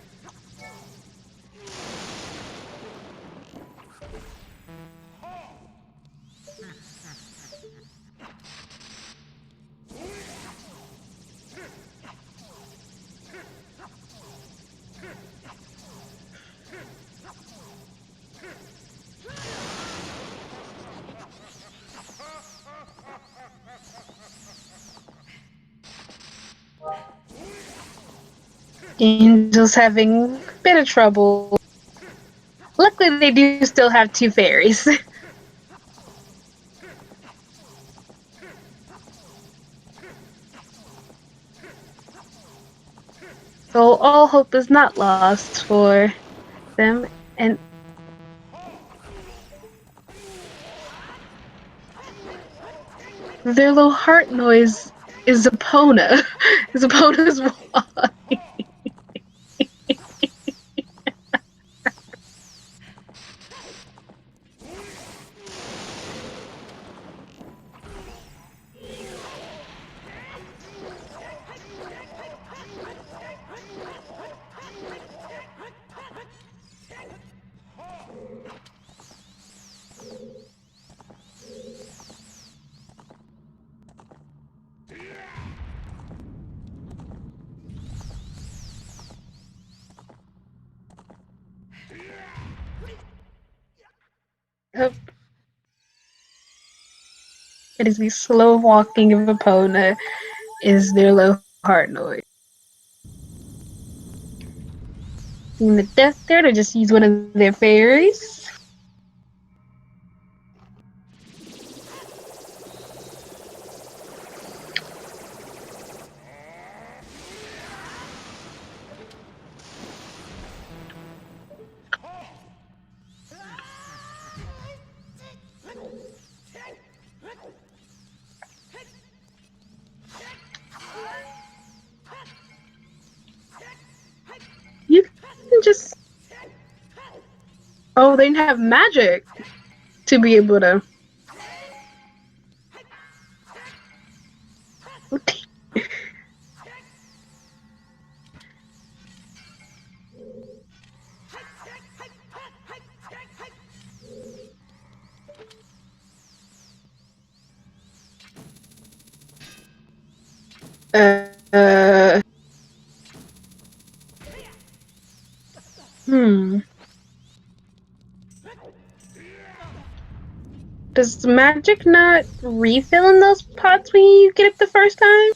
Angel's having a bit of trouble. Luckily, they do still have 2 fairies. So all hope is not lost for them. And Their little heart noise is Epona. Is Epona's why. Yep. It is the slow walking of Epona is their low heart noise. In the death there to just use one of their fairies. You can just... Oh, they didn't have magic to be able to... uh, Does magic not refill in those pots when you get it the first time?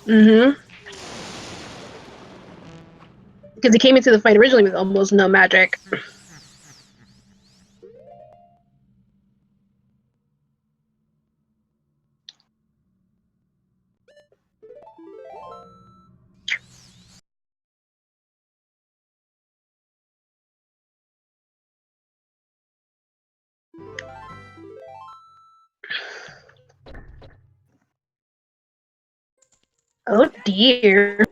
Mm-hmm. Because he came into the fight originally with almost no magic. Oh dear.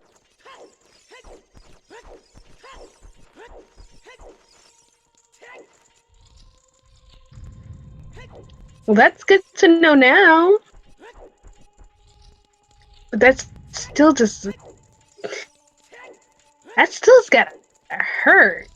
Well, that's good to know now. But that's still just... That still's gotta hurt.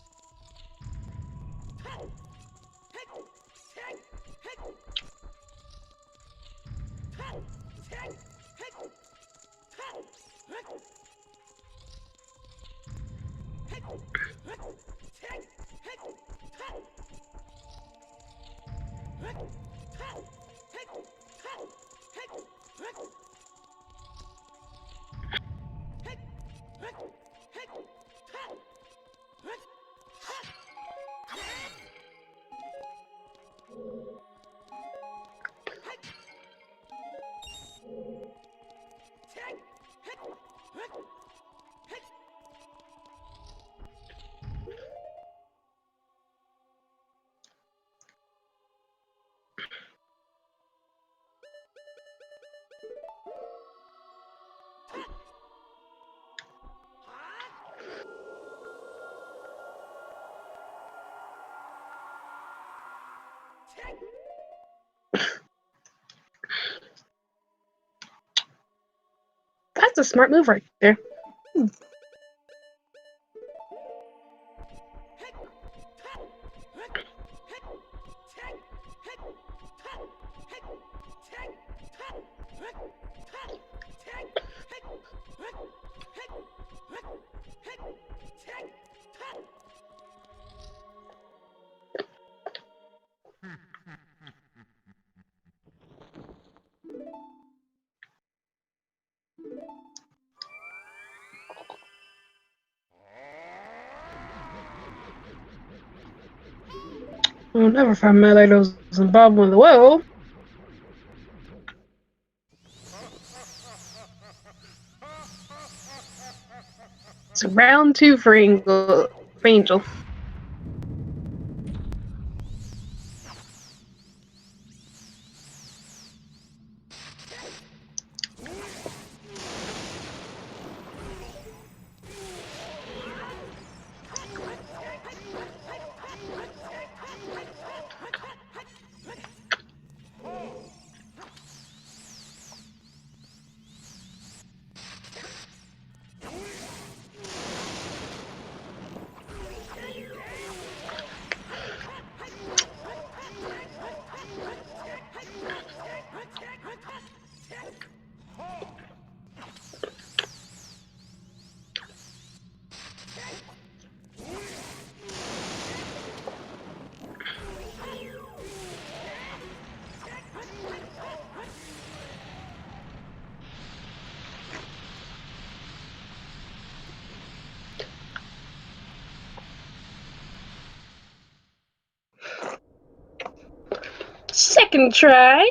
That's a smart move right there. I'll never find my Legos in the bottom of the well. It's round 2 for Angel. Second try.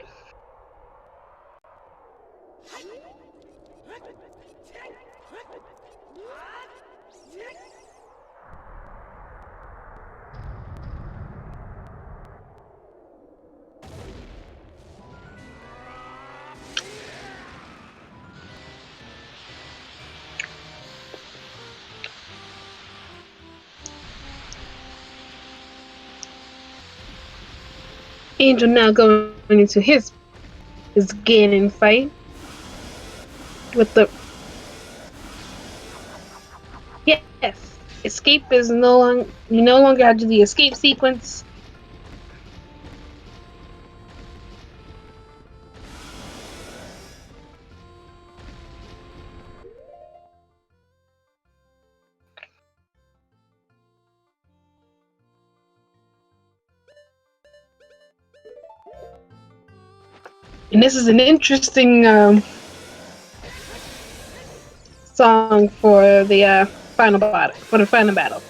Angel now going into his Ganon fight with the yes. Escape is you no longer have to do the escape sequence. And this is an interesting song for the final battle.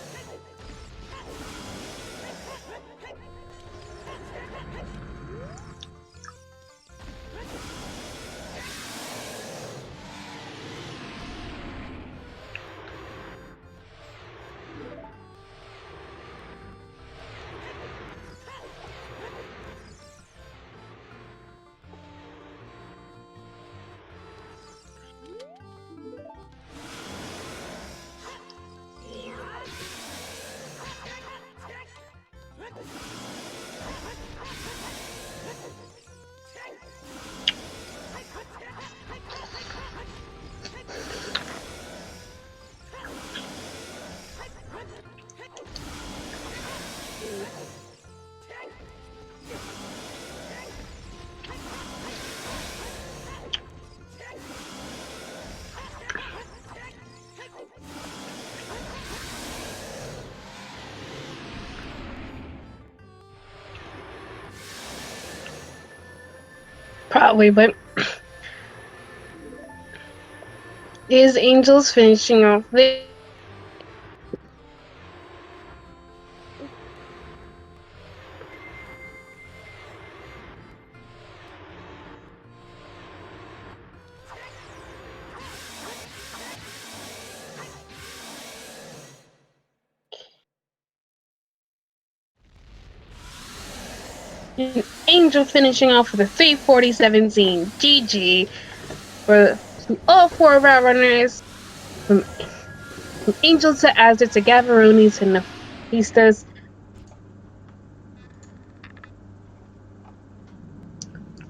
Probably, but is Angel's finishing off this. Angel finishing off with a 3:40.17 GG for all 4 of our runners, from Angel to Azure to Gavaroni to Nafistas.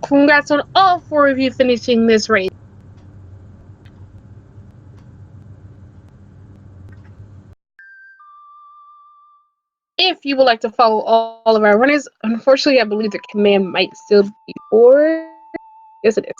Congrats on all 4 of you finishing this race. If you would like to follow all of our runners, unfortunately, I believe the command might still be for. Yes, it is.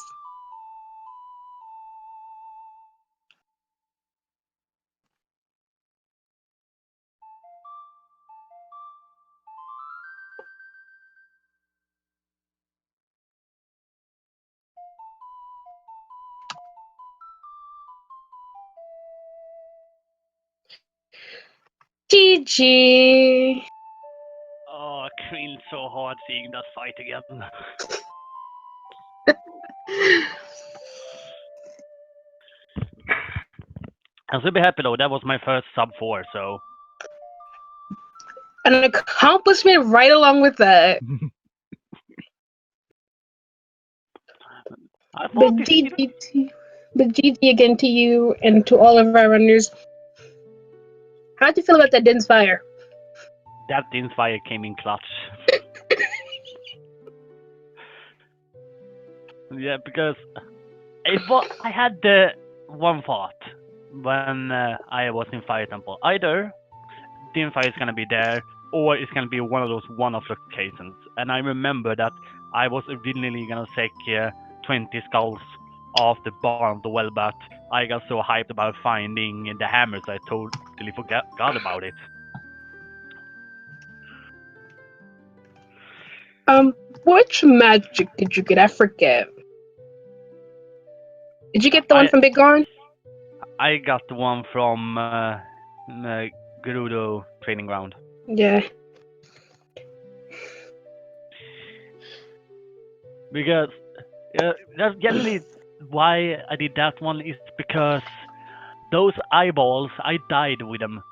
GG. Oh, I cringed so hard seeing that fight again. I should be happy though, that was my first sub 4, so... An accomplishment right along with that. I But thought GG again to you and to all of our runners. How'd you feel about that Din's Fire? that Inspire came in clutch. Yeah, because I had the one thought when I was in Fire Temple. Either Din Fire is gonna be there, or it's gonna be one of those one-off locations. And I remember that I was originally gonna take 20 skulls off the barn of the well, but I got so hyped about finding the hammers I totally forgot about it. Which magic did you get? I forget. Did you get the one from Big Gone? I got the one from Gerudo Training Ground. Yeah. Because that's generally why I did that one is because those eyeballs, I died with them,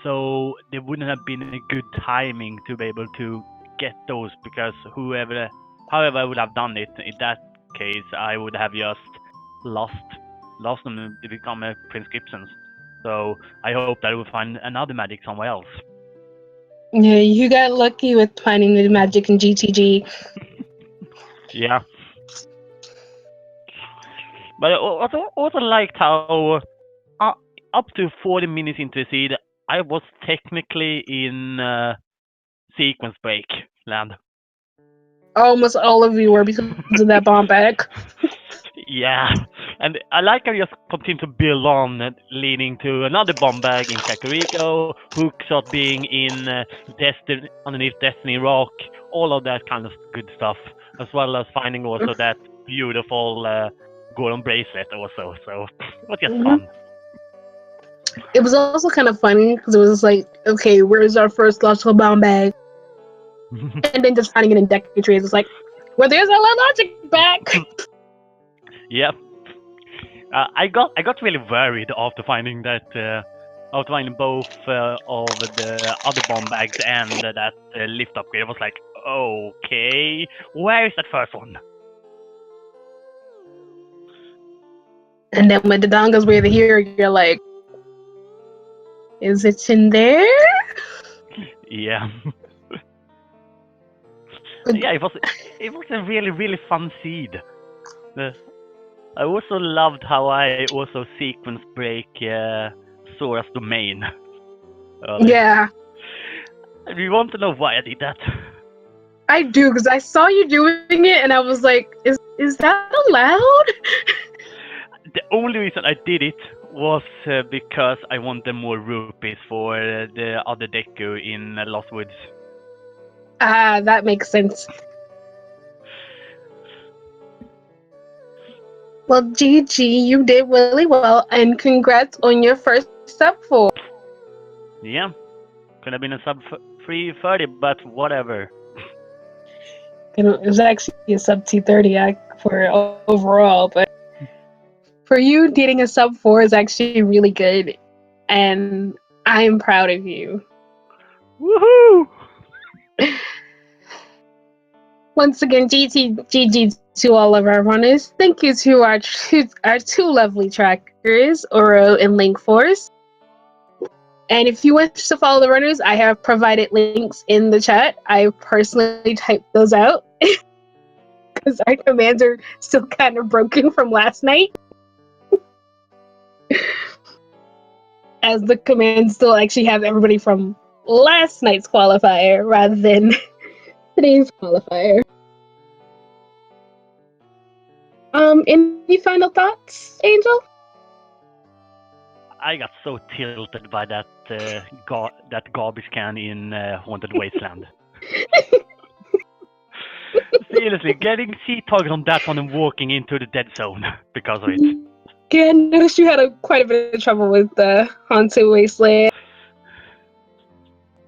so there wouldn't have been a good timing to be able to get those, because however I would have done it, in that case I would have just lost them to become prescriptions. So I hope that I will find another magic somewhere else. Yeah, you got lucky with finding the magic in GTG. Yeah. But I also liked how up to 40 minutes into the seed, I was technically in sequence break land. Almost all of you were because of that bomb bag. Yeah, and I like how you just continue to build on, leading to another bomb bag in Kakariko, hookshot being in underneath Destiny Rock, all of that kind of good stuff, as well as finding also that beautiful golden bracelet also. So it was just fun. It was also kind of funny because it was like, okay, where's our first logical bomb bag? And then just finding it in deck trees, it's like, well, there's our logic back. Yep. I got really worried after finding that. After finding both of the other bomb bags and that lift upgrade, I was like, okay, where is that first one? And then when the dongas were here, you're like, is it in there? Yeah. Yeah, it was a really fun seed. I also loved how I also sequence break Sora's domain. Yeah. Do you want to know why I did that? I do, because I saw you doing it, and I was like, is that allowed? The only reason I did it was because I wanted more rupees for the other Deku in Lost Woods. Ah, that makes sense. Well, GG, you did really well, and congrats on your first sub 4. Yeah, could have been a sub 330, but whatever. It was actually a sub 230 for overall, but for you, getting a sub 4 is actually really good, and I am proud of you. Woohoo! Once again, GG to all of our runners. Thank you to our two lovely trackers, Oro and Link Force. And if you wish to follow the runners, I have provided links in the chat. I personally typed those out because our commands are still kind of broken from last night. As the commands still actually have everybody from last night's qualifier rather than today's qualifier. Any final thoughts, Angel? I got so tilted by that that garbage can in Haunted Wasteland. Seriously, getting C-target on that one and walking into the dead zone because of it. Yeah, I noticed you had quite a bit of trouble with the Haunted Wasteland.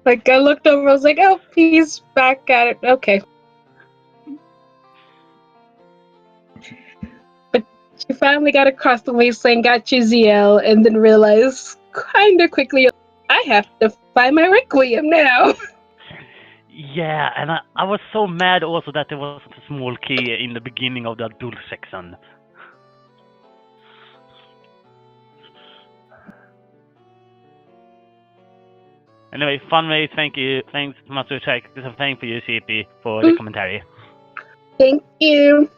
Like, I looked over, I was like, oh, he's back at it. Okay. But you finally got across the wasteland, got your ZL, and then realized kinda quickly, I have to find my Requiem now. Yeah, and I was so mad also that there was a small key in the beginning of the adult section. Anyway, Funway, thank you. Thanks so much for check. Thank you, CP, for the commentary. Thank you.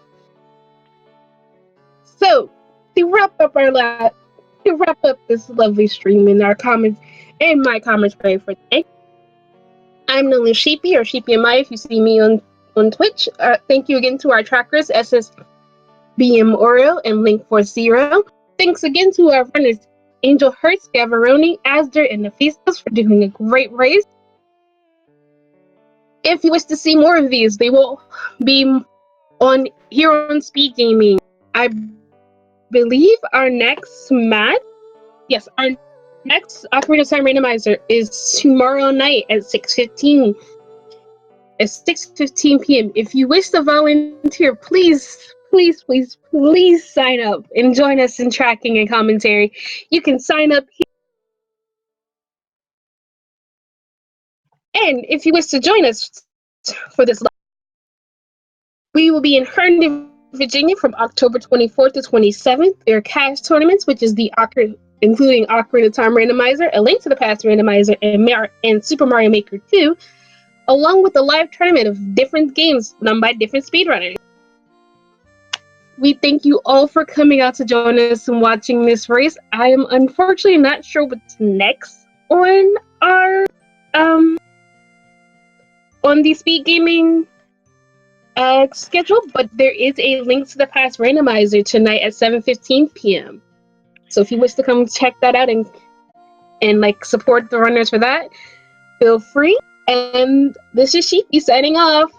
So, to wrap up this lovely stream in our comments and my commentary for today, I'm known as Sheepy or Sheepy and Maya if you see me on Twitch. Thank you again to our trackers, SSBM Oreo and Link40. Thanks again to our runners, Angel Hertz, Gavaroni, Asder, and Nephistos for doing a great race. If you wish to see more of these, they will be here on SpeedGaming. I believe our next match, yes, our next Ocarina of Time Randomizer is tomorrow night at 6:15. At 6:15 p.m. If you wish to volunteer, please sign up and join us in tracking and commentary. You can sign up here. And if you wish to join us for this, we will be in Herndon, Virginia from October 24th to 27th. There are cash tournaments, which is including Ocarina of Time Randomizer, A Link to the Past Randomizer, and Super Mario Maker 2, along with a live tournament of different games done by different speedrunners. We thank you all for coming out to join us and watching this race. I am unfortunately not sure what's next on our on the SpeedGaming schedule, but there is a Link to the Past Randomizer tonight at 7:15 p.m. So if you wish to come check that out and like support the runners for that, feel free. And this is Sheepy signing off.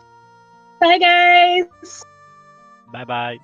Bye guys. Bye bye.